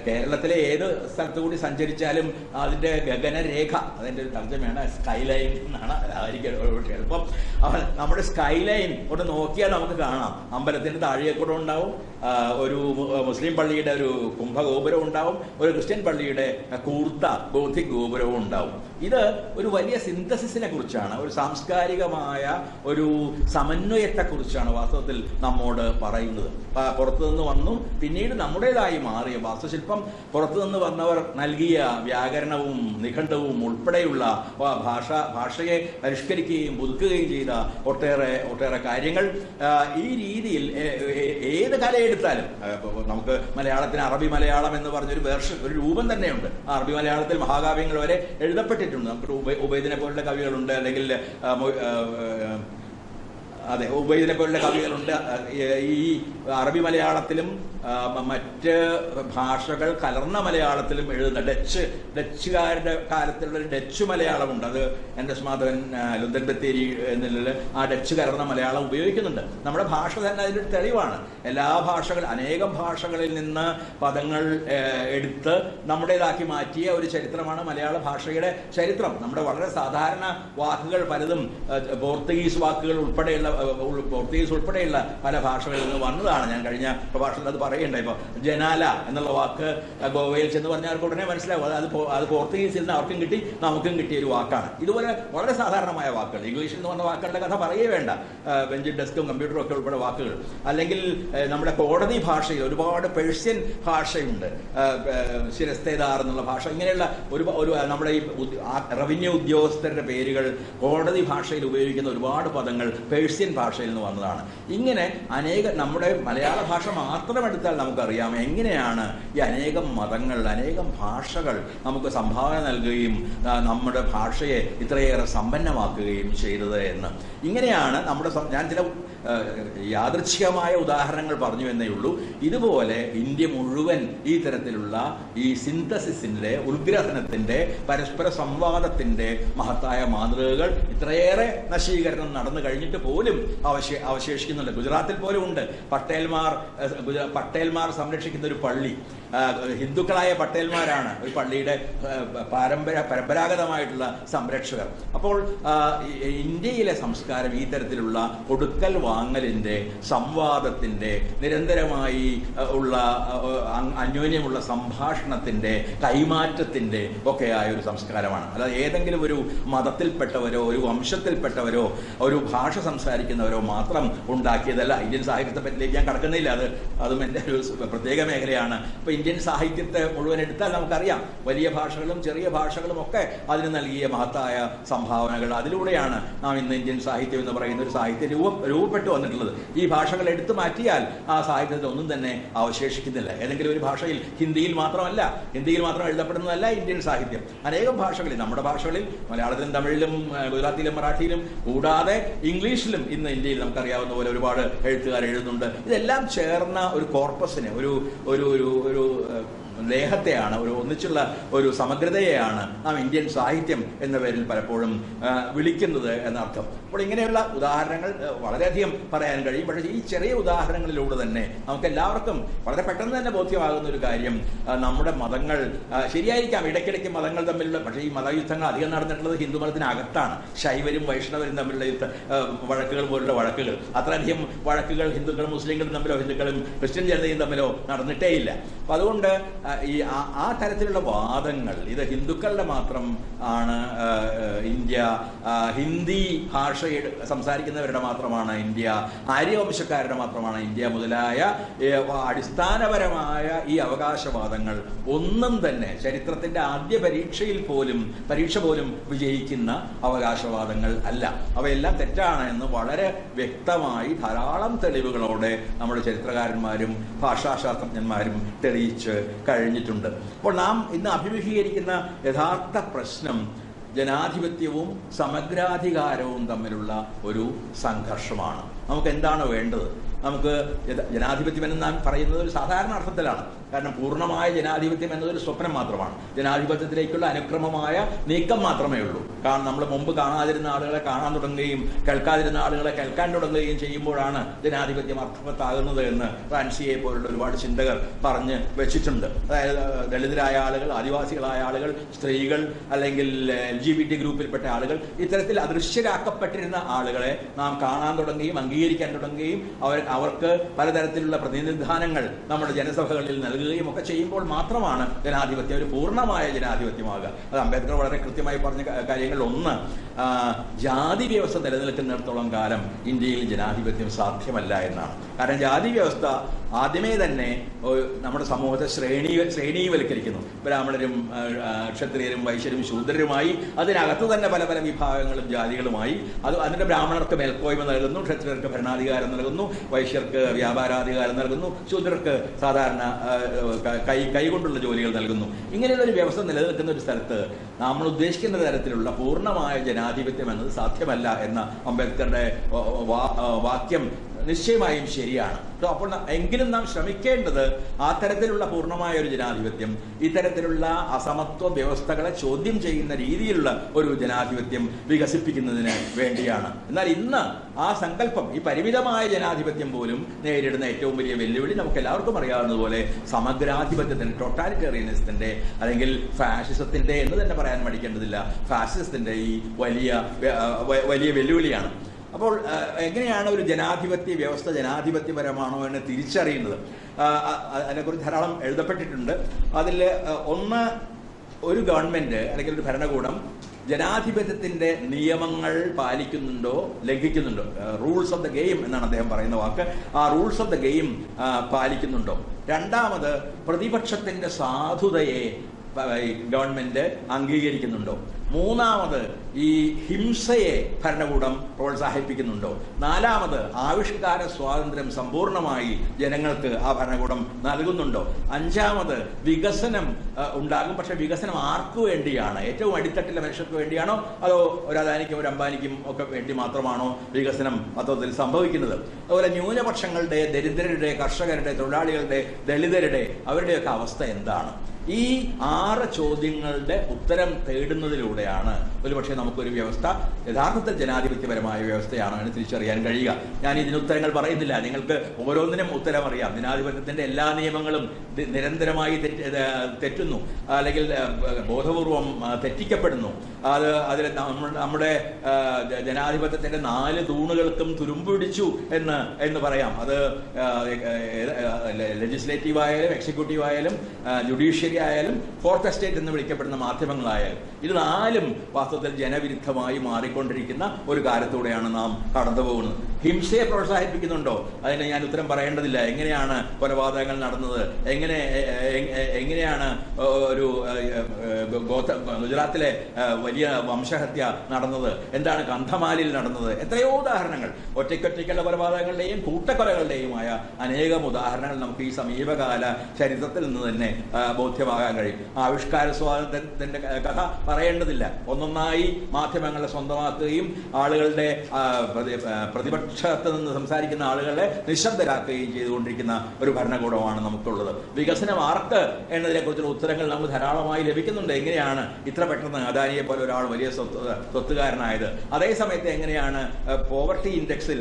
കേരളത്തിലെ ഏത് സ്ഥലത്തു കൂടി സഞ്ചരിച്ചാലും അതിൻ്റെ ഗഗനരേഖ, അതിൻ്റെ ഒരു തർജ്ജമയാണ് സ്കൈലൈൻ എന്നാണ്, ആയിരിക്കും എളുപ്പം. അപ്പം നമ്മുടെ സ്കൈലൈൻ ഒന്ന് നോക്കിയാൽ നമുക്ക് കാണാം. അമ്പലത്തിൻ്റെ താഴെക്കൂടെ ഉണ്ടാവും, ഒരു മുസ്ലിം പള്ളിയുടെ ഒരു കുംഭഗോപുരം ഉണ്ടാവും, ഒരു ക്രിസ്ത്യൻ പള്ളിയുടെ കൂർത്ത ഗോഥിക് ഗോപുരവും ഉണ്ടാവും. ഇത് ഒരു വലിയ സിന്തസിസിനെ കുറിച്ചാണ്, ഒരു സാംസ്കാരികമായ ഒരു സമന്വയത്തെക്കുറിച്ചാണ് വാസ്തവത്തിൽ നമ്മോട് പറയുന്നത്. പുറത്തുനിന്ന് വന്നു പിന്നീട് നമ്മുടേതായി മാറിയ വാസ്തുശില്പം, പുറത്തുനിന്ന് വന്നവർ നൽകിയ വ്യാകരണവും നിഘണ്ടവും ഉൾപ്പെടെയുള്ള ഭാഷയെ പരിഷ്കരിക്കുകയും പുതുക്കുകയും ചെയ്ത ഒട്ടേറെ കാര്യങ്ങൾ. ഈ രീതിയിൽ ഏത് കലയെടുത്താലും, നമുക്ക് മലയാളത്തിന് അറബി മലയാളം എന്ന് പറഞ്ഞൊരു ഒരു രൂപം തന്നെയുണ്ട്. അറബി മലയാളത്തിൽ മഹാകാവ്യങ്ങൾ വരെ എഴുതപ്പെട്ടിട്ടുണ്ട്. നമുക്ക് ഉബൈദിനെ പോലുള്ള കവികളുണ്ട്, അല്ലെങ്കിൽ ഉബൈദിനെ പോലുള്ള കവികളുണ്ട്. ഈ അറബി മലയാളത്തിലും മറ്റ് ഭാഷകൾ കലർന്ന മലയാളത്തിലും എഴുതുന്ന ഡച്ചുകാരുടെ കാലത്തുള്ളൊരു ഡച്ച് മലയാളമുണ്ട്. അത് എൻ്റെ സ്മാധവൻ ലുന്തൻ ബത്തേരി എന്നുള്ള ആ ഡച്ച് കലർന്ന മലയാളം ഉപയോഗിക്കുന്നുണ്ട്. നമ്മുടെ ഭാഷ തന്നെ അതിൻ്റെ തെളിവാണ്. അനേകം ഭാഷകളിൽ നിന്ന് പദങ്ങൾ എടുത്ത് നമ്മുടേതാക്കി മാറ്റിയ ഒരു ചരിത്രമാണ് മലയാള ഭാഷയുടെ ചരിത്രം. നമ്മുടെ വളരെ സാധാരണ വാക്കുകൾ പലതും പോർച്ചുഗീസ് ഉൾപ്പെടെയുള്ള പല ഭാഷകളിൽ നിന്ന് വന്നതാണ്. ഞാൻ കഴിഞ്ഞ പ്രഭാഷണത്തിൽ അത് പറയുന്നുണ്ട്. ഇപ്പോൾ ജനാല എന്നുള്ള വാക്ക് ഗോവയിൽ ചെന്ന് പറഞ്ഞാൽ അവർക്ക് ഉടനെ മനസ്സിലാവും. അത് പോർച്ചുഗീസിൽ നിന്ന് അവർക്കും കിട്ടി, നമുക്കും കിട്ടിയ ഒരു വാക്കാണ്. ഇതുപോലെ വളരെ സാധാരണമായ വാക്കുകൾ, ഇംഗ്ലീഷിൽ നിന്ന് വന്ന വാക്കുകളുടെ കഥ പറയേ വേണ്ട, ബെഞ്ചും ഡെസ്കും കമ്പ്യൂട്ടറും ഒക്കെ ഉൾപ്പെടെ വാക്കുകൾ. അല്ലെങ്കിൽ നമ്മുടെ കോടതി ഭാഷയിൽ ഒരുപാട് പേർഷ്യൻ ഭാഷയുണ്ട്, ശിരസ്തേദാർ എന്നുള്ള ഭാഷ. ഇങ്ങനെയുള്ള ഒരു നമ്മുടെ ഈ റവന്യൂ ഉദ്യോഗസ്ഥരുടെ പേരുകൾ കോടതി ഭാഷയിൽ ഉപയോഗിക്കുന്ന ഒരുപാട് പദങ്ങൾ പേർഷ്യൻ ഭാഷയിൽ നിന്ന് വന്നതാണ്. ഇങ്ങനെ നമ്മുടെ മലയാള ഭാഷ മാത്രം എടുത്താൽ നമുക്കറിയാം എങ്ങനെയാണ് ഈ അനേകം മതങ്ങൾ, അനേകം ഭാഷകൾ നമുക്ക് സംഭാവന നൽകുകയും നമ്മുടെ ഭാഷയെ ഇത്രയേറെ സമ്പന്നമാക്കുകയും ചെയ്തത് എന്ന്. ഇങ്ങനെയാണ് ഞാൻ ചില യാദൃച്ഛികമായ ഉദാഹരണങ്ങൾ പറഞ്ഞു എന്നേ ഉള്ളൂ. ഇതുപോലെ ഇന്ത്യ മുഴുവൻ ഈ തരത്തിലുള്ള ഈ സിന്തസിസിന്റെ, ഉത്ഗ്രഥനത്തിന്റെ, പരസ്പര സംവാദത്തിന്റെ മഹത്തായ മാതൃകകൾ ഇത്രയേറെ നശീകരണം നടന്നു കഴിഞ്ഞിട്ട് പോലും അവശേഷിക്കുന്നുണ്ട്. ഗുജറാത്തിൽ പോലും ഉണ്ട്. പട്ടേൽമാർ സംരക്ഷിക്കുന്ന ഒരു പള്ളി, ഹിന്ദുക്കളായ പട്ടേൽമാരാണ് ഒരു പള്ളിയുടെ പരമ്പരാഗതമായിട്ടുള്ള സംരക്ഷകർ. അപ്പോൾ ഇന്ത്യയിലെ സംസ്കാരം ഈ തരത്തിലുള്ള കൊടുക്കൽ വാങ്ങലിന്റെ, സംവാദത്തിന്റെ, നിരന്തരമായി ഉള്ള അന്യോന്യമുള്ള സംഭാഷണത്തിന്റെ, കൈമാറ്റത്തിന്റെ ഒക്കെയായ ഒരു സംസ്കാരമാണ്. അല്ലാതെ ഏതെങ്കിലും ഒരു മതത്തിൽപ്പെട്ടവരോ ഒരു വംശത്തിൽപ്പെട്ടവരോ ഒരു ഭാഷ സംസാരിക്കുന്നവരോ മാത്രം ഉണ്ടാക്കിയതല്ല. ഇന്ത്യൻ സാഹിത്യത്തെ പറ്റിലേക്ക് ഞാൻ കടക്കുന്നില്ല, അതും എൻ്റെ ഒരു പ്രത്യേക മേഖലയാണ്. അപ്പൊ ഇന്ത്യൻ സാഹിത്യത്തെ മുഴുവൻ എടുത്താൽ നമുക്കറിയാം വലിയ ഭാഷകളും ചെറിയ ഭാഷകളും ഒക്കെ അതിന് നൽകിയ മഹത്തായ സംഭാവനകൾ. അതിലൂടെയാണ് നാം ഇന്ന് ഇന്ത്യൻ സാഹിത്യം എന്ന് പറയുന്ന ഒരു സാഹിത്യം രൂപപ്പെട്ടു വന്നിട്ടുള്ളത്. ഈ ഭാഷകൾ എടുത്തു മാറ്റിയാൽ ആ സാഹിത്യത്തിൽ ഒന്നും തന്നെ അവശേഷിക്കുന്നില്ല. ഏതെങ്കിലും ഒരു ഭാഷയിൽ, ഹിന്ദിയിൽ മാത്രം എഴുതപ്പെടുന്നതല്ല ഇന്ത്യൻ സാഹിത്യം. അനേകം ഭാഷകളിൽ, നമ്മുടെ ഭാഷകളിൽ മലയാളത്തിലും തമിഴിലും ഗുജറാത്തിലും മറാഠിയിലും കൂടാതെ ഇംഗ്ലീഷിലും ഇന്ന് ഇന്ത്യയിൽ നമുക്കറിയാവുന്ന പോലെ ഒരുപാട് എഴുത്തുകാർ എഴുതുന്നുണ്ട്. ഇതെല്ലാം ചേർന്ന ഒരു കോർപ്പസിനെ, ഒരു ദേഹത്തെയാണ്, ഒന്നിച്ചുള്ള ഒരു സമഗ്രതയെയാണ് നാം ഇന്ത്യൻ സാഹിത്യം എന്ന പേരിൽ പലപ്പോഴും വിളിക്കുന്നത് എന്നർത്ഥം. അപ്പോൾ ഇങ്ങനെയുള്ള ഉദാഹരണങ്ങൾ വളരെയധികം പറയാൻ കഴിയും. പക്ഷേ ഈ ചെറിയ ഉദാഹരണങ്ങളിലൂടെ തന്നെ നമുക്ക് എല്ലാവർക്കും വളരെ പെട്ടെന്ന് തന്നെ ബോധ്യമാകുന്ന ഒരു കാര്യം, നമ്മുടെ മതങ്ങൾ ശരിയായിരിക്കാം, ഇടയ്ക്കിടയ്ക്ക് മതങ്ങൾ തമ്മിലുള്ള, പക്ഷേ ഈ മതയുദ്ധങ്ങൾ അധികം നടന്നിട്ടുള്ളത് ഹിന്ദു മതത്തിനകത്താണ്. ശൈവരും വൈഷ്ണവരും തമ്മിലുള്ള വഴക്കുകൾ പോലുള്ള വഴക്കുകൾ, അത്രയധികം വഴക്കുകൾ ഹിന്ദുക്കളും മുസ്ലിങ്ങളും തമ്മിലോ ഹിന്ദുക്കളും ക്രിസ്ത്യൻ ജനതയും തമ്മിലോ നടന്നിട്ടേ ഇല്ല. അപ്പം അതുകൊണ്ട് ആ തരത്തിലുള്ള വാദങ്ങൾ, ഇത് ഹിന്ദുക്കളുടെ മാത്രം ആണ് ഇന്ത്യ, ഹിന്ദി ഭാഷ സംസാരിക്കുന്നവരുടെ മാത്രമാണ് ഇന്ത്യ, ആര്യവംശക്കാരുടെ മാത്രമാണ് ഇന്ത്യ മുതലായ അടിസ്ഥാനപരമായ ഈ അവകാശവാദങ്ങൾ ഒന്നും തന്നെ ചരിത്രത്തിന്റെ ആദ്യ പരീക്ഷ പോലും വിജയിക്കുന്ന അവകാശവാദങ്ങൾ അല്ല. അവയെല്ലാം തെറ്റാണ് എന്ന് വളരെ വ്യക്തമായി ധാരാളം തെളിവുകളോടെ നമ്മുടെ ചരിത്രകാരന്മാരും ഭാഷാശാസ്ത്രജ്ഞന്മാരും തെളിയിച്ച് കഴിഞ്ഞിട്ടുണ്ട്. അപ്പോൾ നാം ഇന്ന് അഭിമുഖീകരിക്കുന്ന യഥാർത്ഥ പ്രശ്നം ജനാധിപത്യവും സമഗ്രാധികാരവും തമ്മിലുള്ള ഒരു സംഘർഷമാണ്. നമുക്ക് എന്താണ് വേണ്ടത്? നമുക്ക് ജനാധിപത്യം എന്ന് നാം പറയുന്നത് ഒരു സാധാരണ അർത്ഥത്തിലാണ്. കാരണം പൂർണ്ണമായ ജനാധിപത്യം എന്നതൊരു സ്വപ്നം മാത്രമാണ്. ജനാധിപത്യത്തിലേക്കുള്ള അനുക്രമമായ നീക്കം മാത്രമേ ഉള്ളൂ. കാരണം നമ്മൾ മുമ്പ് കാണാതിരുന്ന ആളുകളെ കാണാൻ തുടങ്ങുകയും കേൾക്കാതിരുന്ന ആളുകളെ കേൾക്കാൻ തുടങ്ങുകയും ചെയ്യുമ്പോഴാണ് ജനാധിപത്യം അർത്ഥവത്താകുന്നത് എന്ന് ഫ്രാൻസിയെ പോലുള്ള ഒരുപാട് ചിന്തകർ പറഞ്ഞ് വെച്ചിട്ടുണ്ട്. അതായത് ദളിതരായ ആളുകൾ, ആദിവാസികളായ ആളുകൾ, സ്ത്രീകൾ, അല്ലെങ്കിൽ LGBT ഗ്രൂപ്പിൽപ്പെട്ട ആളുകൾ, ഇത്തരത്തിൽ അദൃശ്യരാക്കപ്പെട്ടിരുന്ന ആളുകളെ നാം കാണാൻ തുടങ്ങുകയും അംഗീകരിക്കാൻ തുടങ്ങുകയും അവർക്ക് പലതരത്തിലുള്ള പ്രതിനിധാനങ്ങൾ നമ്മുടെ ജനസഭകളിൽ നൽകുകയും ഒക്കെ ചെയ്യുമ്പോൾ മാത്രമാണ് ജനാധിപത്യം ഒരു പൂർണ്ണമായ ജനാധിപത്യമാകുക. അത് അംബേദ്കർ വളരെ കൃത്യമായി പറഞ്ഞ കാര്യങ്ങളിൽ ഒന്ന്, ജാതി വ്യവസ്ഥ നിലനിൽക്കുന്നിടത്തോളം കാലം ഇന്ത്യയിൽ ജനാധിപത്യം സാധ്യമല്ല എന്നാണ്. കാരണം ജാതി വ്യവസ്ഥ ആദ്യമേ തന്നെ നമ്മുടെ സമൂഹത്തെ ശ്രേണീവൽക്കരിക്കുന്നു. ബ്രാഹ്മണരും ക്ഷത്രിയരും വൈശ്യരും ശൂദ്രരുമായി, അതിനകത്ത് തന്നെ പല പല വിഭാഗങ്ങളും ജാതികളുമായി. അതിന്റെ ബ്രാഹ്മണർക്ക് മേൽക്കോയ്മ നൽകുന്നു, ക്ഷത്രിയർക്ക് ഭരണാധികാരം നൽകുന്നു, വൈശ്യർക്ക് വ്യാപാരാധികാരം നൽകുന്നു, ശൂദ്രർക്ക് സാധാരണ കൈകൊണ്ടുള്ള ജോലികൾ നൽകുന്നു. ഇങ്ങനെയുള്ള ഒരു വ്യവസ്ഥ നിലനിൽക്കുന്ന ഒരു സ്ഥലത്ത് നമ്മൾ ഉദ്ദേശിക്കുന്ന തരത്തിലുള്ള പൂർണ്ണമായ ജനാധിപത്യം എന്നത് സാധ്യമല്ല എന്ന അംബേദ്കറുടെ വാക്യം നിശ്ചയമായും ശരിയാണ്. അപ്പോൾ എങ്കിലും നാം ശ്രമിക്കേണ്ടത് ആ തരത്തിലുള്ള പൂർണ്ണമായ ഒരു ജനാധിപത്യം, ഇത്തരത്തിലുള്ള അസമത്വ വ്യവസ്ഥകളെ ചോദ്യം ചെയ്യുന്ന രീതിയിലുള്ള ഒരു ജനാധിപത്യം വികസിപ്പിക്കുന്നതിന് വേണ്ടിയാണ്. എന്നാൽ ഇന്ന് ആ സങ്കല്പം, ഈ പരിമിതമായ ജനാധിപത്യം പോലും നേരിടുന്ന ഏറ്റവും വലിയ വെല്ലുവിളി നമുക്ക് എല്ലാവർക്കും അറിയാവുന്നതുപോലെ സമഗ്രാധിപത്യത്തിന്റെ, ടോട്ടാലിറ്റേറിയനിസത്തിന്റെ അല്ലെങ്കിൽ ഫാഷിസത്തിന്റെ എന്ന് തന്നെ പറയാൻ മടിക്കേണ്ടതില്ല, ഫാഷിസത്തിന്റെ ഈ വലിയ വെല്ലുവിളിയാണ്. അപ്പോൾ എങ്ങനെയാണ് ഒരു ജനാധിപത്യ വ്യവസ്ഥ ജനാധിപത്യപരമാണോ എന്ന് തിരിച്ചറിയുന്നത്? അതിനെക്കുറിച്ച് ധാരാളം എഴുതപ്പെട്ടിട്ടുണ്ട്. അതിൽ ഒന്ന്, ഒരു ഗവൺമെന്റ് അല്ലെങ്കിൽ ഒരു ഭരണകൂടം ജനാധിപത്യത്തിന്റെ നിയമങ്ങൾ പാലിക്കുന്നുണ്ടോ ലംഘിക്കുന്നുണ്ടോ, റൂൾസ് ഓഫ് ദ ഗെയിം എന്നാണ് അദ്ദേഹം പറയുന്ന വാക്ക്, ആ റൂൾസ് ഓഫ് ദ ഗെയിം പാലിക്കുന്നുണ്ടോ. രണ്ടാമത്, പ്രതിപക്ഷത്തിന്റെ സാധുതയെ ഗവൺമെന്റ് അംഗീകരിക്കുന്നുണ്ടോ. മൂന്നാമത്, ഈ ഹിംസയെ ഭരണകൂടം പ്രോത്സാഹിപ്പിക്കുന്നുണ്ടോ. നാലാമത്, ആവിഷ്കാര സ്വാതന്ത്ര്യം സമ്പൂർണമായി ജനങ്ങൾക്ക് ആ ഭരണകൂടം നൽകുന്നുണ്ടോ. അഞ്ചാമത്, വികസനം ഉണ്ടാകും, പക്ഷെ വികസനം ആർക്കു വേണ്ടിയാണ്? ഏറ്റവും അടിത്തട്ടിലെ മനുഷ്യർക്ക് വേണ്ടിയാണോ, അതോ ഒരു അദാനിക്കും ഒരു അംബാനിക്കും ഒക്കെ വേണ്ടി മാത്രമാണോ വികസനം മൊത്തത്തിൽ സംഭവിക്കുന്നത്? അതുപോലെ ന്യൂനപക്ഷങ്ങളുടെ, ദരിദ്രരുടെ, കർഷകരുടെ, തൊഴിലാളികളുടെ, ദളിതരുടെ, അവരുടെയൊക്കെ അവസ്ഥ എന്താണ്? ഈ 6 ചോദ്യങ്ങളുടെ ഉത്തരം തേടുന്നതിലൂടെയാണ് ഒരുപക്ഷെ നമുക്കൊരു വ്യവസ്ഥ യഥാർത്ഥത്തിൽ ജനാധിപത്യപരമായ വ്യവസ്ഥയാണോ എന്ന് തിരിച്ചറിയാൻ കഴിയുക. ഞാൻ ഇതിന് ഉത്തരങ്ങൾ പറയുന്നില്ല, നിങ്ങൾക്ക് ഓരോന്നിനും ഉത്തരം അറിയാം. ജനാധിപത്യത്തിന്റെ എല്ലാ നിയമങ്ങളും നിരന്തരമായി തെറ്റുന്നു, അല്ലെങ്കിൽ ബോധപൂർവം തെറ്റിക്കപ്പെടുന്നു. അതിൽ നമ്മുടെ ജനാധിപത്യത്തിന്റെ 4 തൂണുകൾക്കും തുരുമ്പ് പിടിച്ചു എന്ന് പറയാം. അത് ലെജിസ്ലേറ്റീവ് ആയാലും എക്സിക്യൂട്ടീവ് ആയാലും ജുഡീഷ്യറി ആയാലും ഫോർത്ത് എസ്റ്റേറ്റ് എന്ന് വിളിക്കപ്പെടുന്ന മാധ്യമങ്ങളായാലും, ഇത് 4ഉം വാസ്തവത്തിൽ ജനവിരുദ്ധമായി മാറിക്കൊണ്ടിരിക്കുന്ന ഒരു കാലത്തൂടെയാണ് നാം കടന്നു പോകുന്നത്. ഹിംസയെ പ്രോത്സാഹിപ്പിക്കുന്നുണ്ടോ? അതിന് ഞാൻ ഉത്തരം പറയേണ്ടതില്ല. എങ്ങനെയാണ് കൊലപാതകങ്ങൾ നടന്നത്? എങ്ങനെയാണ് ഒരു ഗുജറാത്തിലെ വലിയ വംശഹത്യ നടന്നത്? എന്താണ് കന്ധമാലിൽ നടന്നത്? എത്രയോ ഉദാഹരണങ്ങൾ, ഒറ്റയ്ക്കൊറ്റയ്ക്കുള്ള കൊലപാതകങ്ങളുടെയും കൂട്ടക്കൊലകളുടെയുമായ അനേകം ഉദാഹരണങ്ങൾ നമുക്ക് ഈ സമീപകാല ചരിത്രത്തിൽ നിന്ന് തന്നെ ബോധ്യമാകാൻ കഴിയും. ആവിഷ്കാര സ്വാതന്ത്ര്യത്തിന്റെ കഥ പറയേണ്ടതില്ല. ഒന്നൊന്നായി മാധ്യമങ്ങളെ സ്വന്തമാക്കുകയും ആളുകളുടെ പ്രതിപക്ഷത്ത് നിന്ന് സംസാരിക്കുന്ന ആളുകളെ നിശബ്ദരാക്കുകയും ചെയ്തുകൊണ്ടിരിക്കുന്ന ഒരു ഭരണകൂടമാണ് നമുക്കുള്ളത്. വികസനം ആർക്ക് എന്നതിനെ കുറിച്ചുള്ള ഉത്തരങ്ങൾ നമുക്ക് ധാരാളമായി ലഭിക്കുന്നുണ്ട്. എങ്ങനെയാണ് ഇത്ര പെട്ടെന്ന് അദാനിയെ പോലെ ഒരാൾ വലിയ സ്വത്തുകാരനായത്? അതേസമയത്ത് എങ്ങനെയാണ് പോവർട്ടി ഇൻഡെക്സിൽ,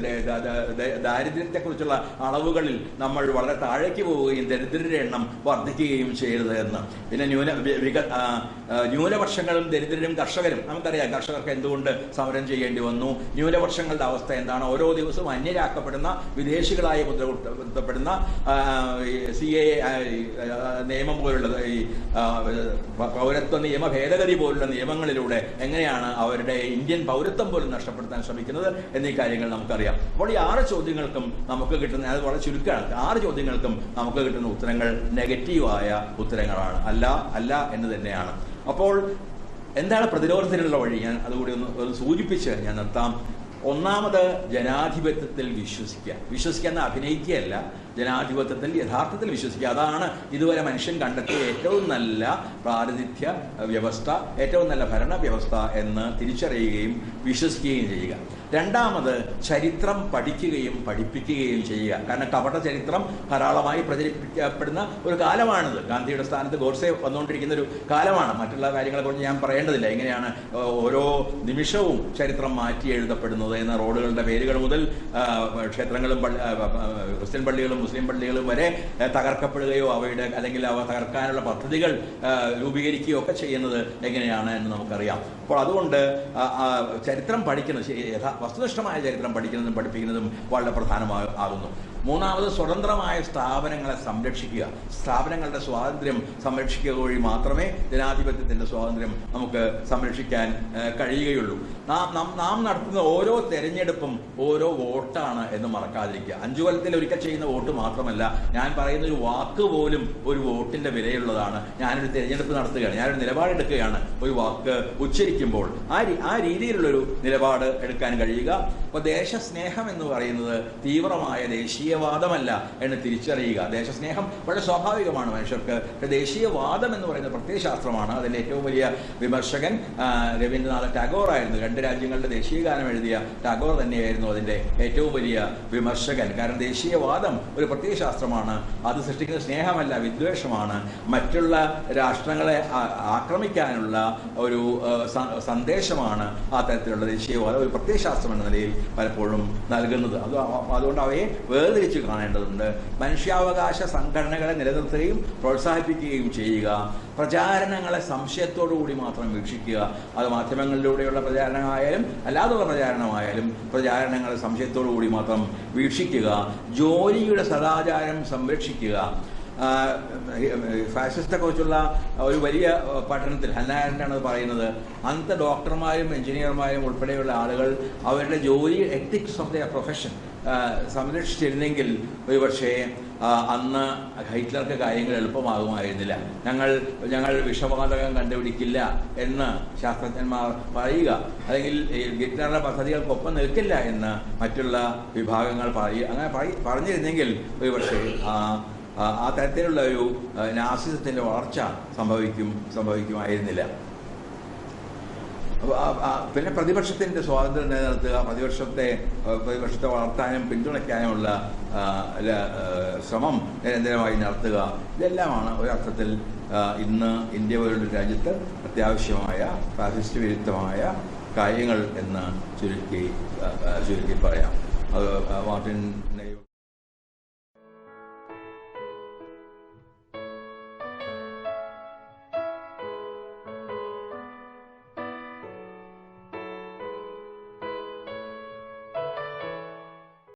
ദാരിദ്ര്യത്തെക്കുറിച്ചുള്ള അളവുകളിൽ നമ്മൾ വളരെ താഴേക്ക് പോവുകയും ദരിദ്രരുടെ എണ്ണം വർദ്ധിക്കുകയും ചെയ്തത് എന്ന്. പിന്നെ ന്യൂനപക്ഷങ്ങളും ദരിദ്രരും കർഷകരും, നമുക്കറിയാം കർഷകർക്ക് എന്തുകൊണ്ട് സമരം ചെയ്യേണ്ടി വന്നു, ന്യൂനപക്ഷങ്ങളുടെ അവസ്ഥ എന്താണ്. ഓരോ ദിവസവും അന്യരാക്കപ്പെടുന്ന, വിദേശികളായി മുദ്രകുത്തപ്പെടുന്ന CAA നിയമം പോലുള്ള ഈ പൗരത്വ നിയമ ഭേദഗതി പോലുള്ള നിയമങ്ങളിലൂടെ എങ്ങനെയാണ് അവരുടെ ഇന്ത്യൻ പൗരത്വം പോലും നഷ്ടപ്പെടുത്താൻ ശ്രമിക്കുന്നത് എന്നീ കാര്യങ്ങൾ നമുക്കറിയാം. അപ്പോൾ ഈ 6 ചോദ്യങ്ങൾക്കും നമുക്ക് കിട്ടുന്ന, അത് വളരെ ചുരുക്കമാണ്, 6 ചോദ്യങ്ങൾക്കും നമുക്ക് കിട്ടുന്ന ഉത്തരങ്ങൾ നെഗറ്റീവായ ഉത്തരങ്ങളാണ്. അല്ല എന്ന് തന്നെയാണ്. അപ്പോൾ എന്താണ് പ്രതിരോധത്തിനുള്ള വഴി? ഞാൻ അതുകൂടി ഒന്ന് സൂചിപ്പിച്ച് ഞാൻ നിർത്താം. ഒന്നാമത്, ജനാധിപത്യത്തിൽ വിശ്വസിക്കുക എന്ന് അഭിനയിക്കുകയല്ല, ജനാധിപത്യത്തിൽ യഥാർത്ഥത്തിൽ വിശ്വസിക്കുക. അതാണ് ഇതുവരെ മനുഷ്യൻ കണ്ടെത്തിയ ഏറ്റവും നല്ല പ്രാതിനിധ്യ വ്യവസ്ഥ, ഏറ്റവും നല്ല ഭരണ വ്യവസ്ഥ എന്ന് തിരിച്ചറിയുകയും വിശ്വസിക്കുകയും ചെയ്യുക. രണ്ടാമത്, ചരിത്രം പഠിക്കുകയും പഠിപ്പിക്കുകയും ചെയ്യുക. കാരണം കപട ചരിത്രം ധാരാളമായി പ്രചരിപ്പിക്കപ്പെടുന്ന ഒരു കാലമാണിത്. ഗാന്ധിയുടെ സ്ഥാനത്ത് ഗോഡ്സെ വന്നുകൊണ്ടിരിക്കുന്ന ഒരു കാലമാണ്. മറ്റുള്ള കാര്യങ്ങളെക്കുറിച്ച് ഞാൻ പറയേണ്ടതില്ല. എങ്ങനെയാണ് ഓരോ നിമിഷവും ചരിത്രം മാറ്റി എഴുതപ്പെടുന്നത് എന്ന, റോഡുകളുടെ പേരുകൾ മുതൽ ക്ഷേത്രങ്ങളും ക്രിസ്ത്യൻ പള്ളികളും മുസ്ലിം പള്ളികളും വരെ തകർക്കപ്പെടുകയോ അവയുടെ അല്ലെങ്കിൽ അവ തകർക്കാനുള്ള പദ്ധതികൾ രൂപീകരിക്കുകയോ ഒക്കെ ചെയ്യുന്നത് എങ്ങനെയാണ് എന്ന് നമുക്കറിയാം. അപ്പോൾ അതുകൊണ്ട് ചരിത്രം പഠിക്കുന്നത്, വസ്തുനിഷ്ഠമായ ചരിത്രം പഠിക്കുന്നതും പഠിപ്പിക്കുന്നതും വളരെ പ്രധാനമാകുന്നു. മൂന്നാമത്, സ്വതന്ത്രമായ സ്ഥാപനങ്ങളെ സംരക്ഷിക്കുക. സ്ഥാപനങ്ങളുടെ സ്വാതന്ത്ര്യം സംരക്ഷിക്കുക വഴി മാത്രമേ ജനാധിപത്യത്തിന്റെ സ്വാതന്ത്ര്യം നമുക്ക് സംരക്ഷിക്കാൻ കഴിയുകയുള്ളൂ. നാം നടത്തുന്ന ഓരോ തെരഞ്ഞെടുപ്പും ഓരോ വോട്ടാണ് എന്ന് മറക്കാതിരിക്കുക. 5 കൊല്ലത്തിൽ ഒരിക്കൽ ചെയ്യുന്ന വോട്ട് മാത്രമല്ല, ഞാൻ പറയുന്ന ഒരു വാക്ക് പോലും ഒരു വോട്ടിന്റെ വിലയുള്ളതാണ്. ഞാനൊരു തെരഞ്ഞെടുപ്പ് നടത്തുകയാണ്, ഞാനൊരു നിലപാടെടുക്കുകയാണ്, ഒരു വാക്ക് ഉച്ചരിക്കുമ്പോൾ ആ രീതിയിലുള്ളൊരു നിലപാട് എടുക്കാൻ കഴിയുക. അപ്പോൾ ദേശസ്നേഹം എന്ന് പറയുന്നത് തീവ്രമായ ദേശീയവാദമല്ല എന്ന് തിരിച്ചറിയുക. ദേശസ്നേഹം വളരെ സ്വാഭാവികമാണ് മനുഷ്യർക്ക്. ദേശീയവാദം എന്ന് പറയുന്നത് പ്രത്യയശാസ്ത്രമാണ്. അതിൻ്റെ ഏറ്റവും വലിയ വിമർശകൻ രവീന്ദ്രനാഥ ടാഗോർ ആയിരുന്നു. 2 രാജ്യങ്ങളുടെ ദേശീയഗാനം എഴുതിയ ടാഗോർ തന്നെയായിരുന്നു അതിൻ്റെ ഏറ്റവും വലിയ വിമർശകൻ. കാരണം ദേശീയവാദം ഒരു പ്രത്യയശാസ്ത്രമാണ്. അത് സൃഷ്ടിക്കുന്ന സ്നേഹമല്ല, വിദ്വേഷമാണ്. മറ്റുള്ള രാഷ്ട്രങ്ങളെ ആക്രമിക്കാനുള്ള ഒരു സന്ദേശമാണ് ആ തരത്തിലുള്ള ദേശീയവാദം ഒരു പ്രത്യയശാസ്ത്രം എന്ന നിലയിൽ പലപ്പോഴും നൽകുന്നത്. അതുകൊണ്ട് അവയെ വേർതിരിച്ച് വേർതിരിച്ച് കാണേണ്ടതുണ്ട്. മനുഷ്യാവകാശ സംഘടനകളെ നിലനിർത്തുകയും പ്രോത്സാഹിപ്പിക്കുകയും ചെയ്യുക. പ്രചാരണങ്ങളെ സംശയത്തോടുകൂടി മാത്രം വീക്ഷിക്കുക. അത് മാധ്യമങ്ങളിലൂടെയുള്ള പ്രചാരണമായാലും അല്ലാതുള്ള പ്രചാരണമായാലും പ്രചാരണങ്ങളെ സംശയത്തോടുകൂടി മാത്രം വീക്ഷിക്കുക. ജോലിയുടെ സദാചാരം സംരക്ഷിക്കുക. ഫാസിസ്റ്റെ കുറിച്ചുള്ള ഒരു വലിയ പഠനത്തിൽ ഹന്നാരനാണ് പറയുന്നത്, അന്നത്തെ ഡോക്ടർമാരും എഞ്ചിനീയർമാരും ഉൾപ്പെടെയുള്ള ആളുകൾ അവരുടെ ജോലി എത്തിക്സ് ഓഫ് ദ പ്രൊഫഷൻ സംരക്ഷിച്ചിരുന്നെങ്കിൽ ഒരുപക്ഷേ അന്ന് ഹിറ്റ്ലർക്ക് കാര്യങ്ങൾ എളുപ്പമാകുമായിരുന്നില്ല. ഞങ്ങൾ വിഷവാതകം കണ്ടുപിടിക്കില്ല എന്ന് ശാസ്ത്രജ്ഞന്മാർ പറയുക, അല്ലെങ്കിൽ ഹിറ്റ്ലറുടെ പദ്ധതികൾക്കൊപ്പം നിൽക്കില്ല എന്ന് മറ്റുള്ള വിഭാഗങ്ങൾ പറയുക. അങ്ങനെ പറഞ്ഞിരുന്നെങ്കിൽ ഒരുപക്ഷേ ആ തരത്തിലുള്ള ഒരു നാസിസത്തിന്റെ വളർച്ച സംഭവിക്കുമായിരുന്നില്ല. പിന്നെ പ്രതിപക്ഷത്തിന്റെ സ്വാതന്ത്ര്യം നിലനിർത്തുക, പ്രതിപക്ഷത്തെ വളർത്താനും പിന്തുണയ്ക്കാനുമുള്ള ശ്രമം നിരന്തരമായി നടത്തുക. ഇതെല്ലാമാണ് ഒരർത്ഥത്തിൽ ഇന്ന് ഇന്ത്യ പോലുള്ള രാജ്യത്ത് അത്യാവശ്യമായ ഫാസിസ്റ്റ് വിരുദ്ധമായ കാര്യങ്ങൾ എന്ന് ചുരുക്കി പറയാം. അത് മാർട്ടിൻ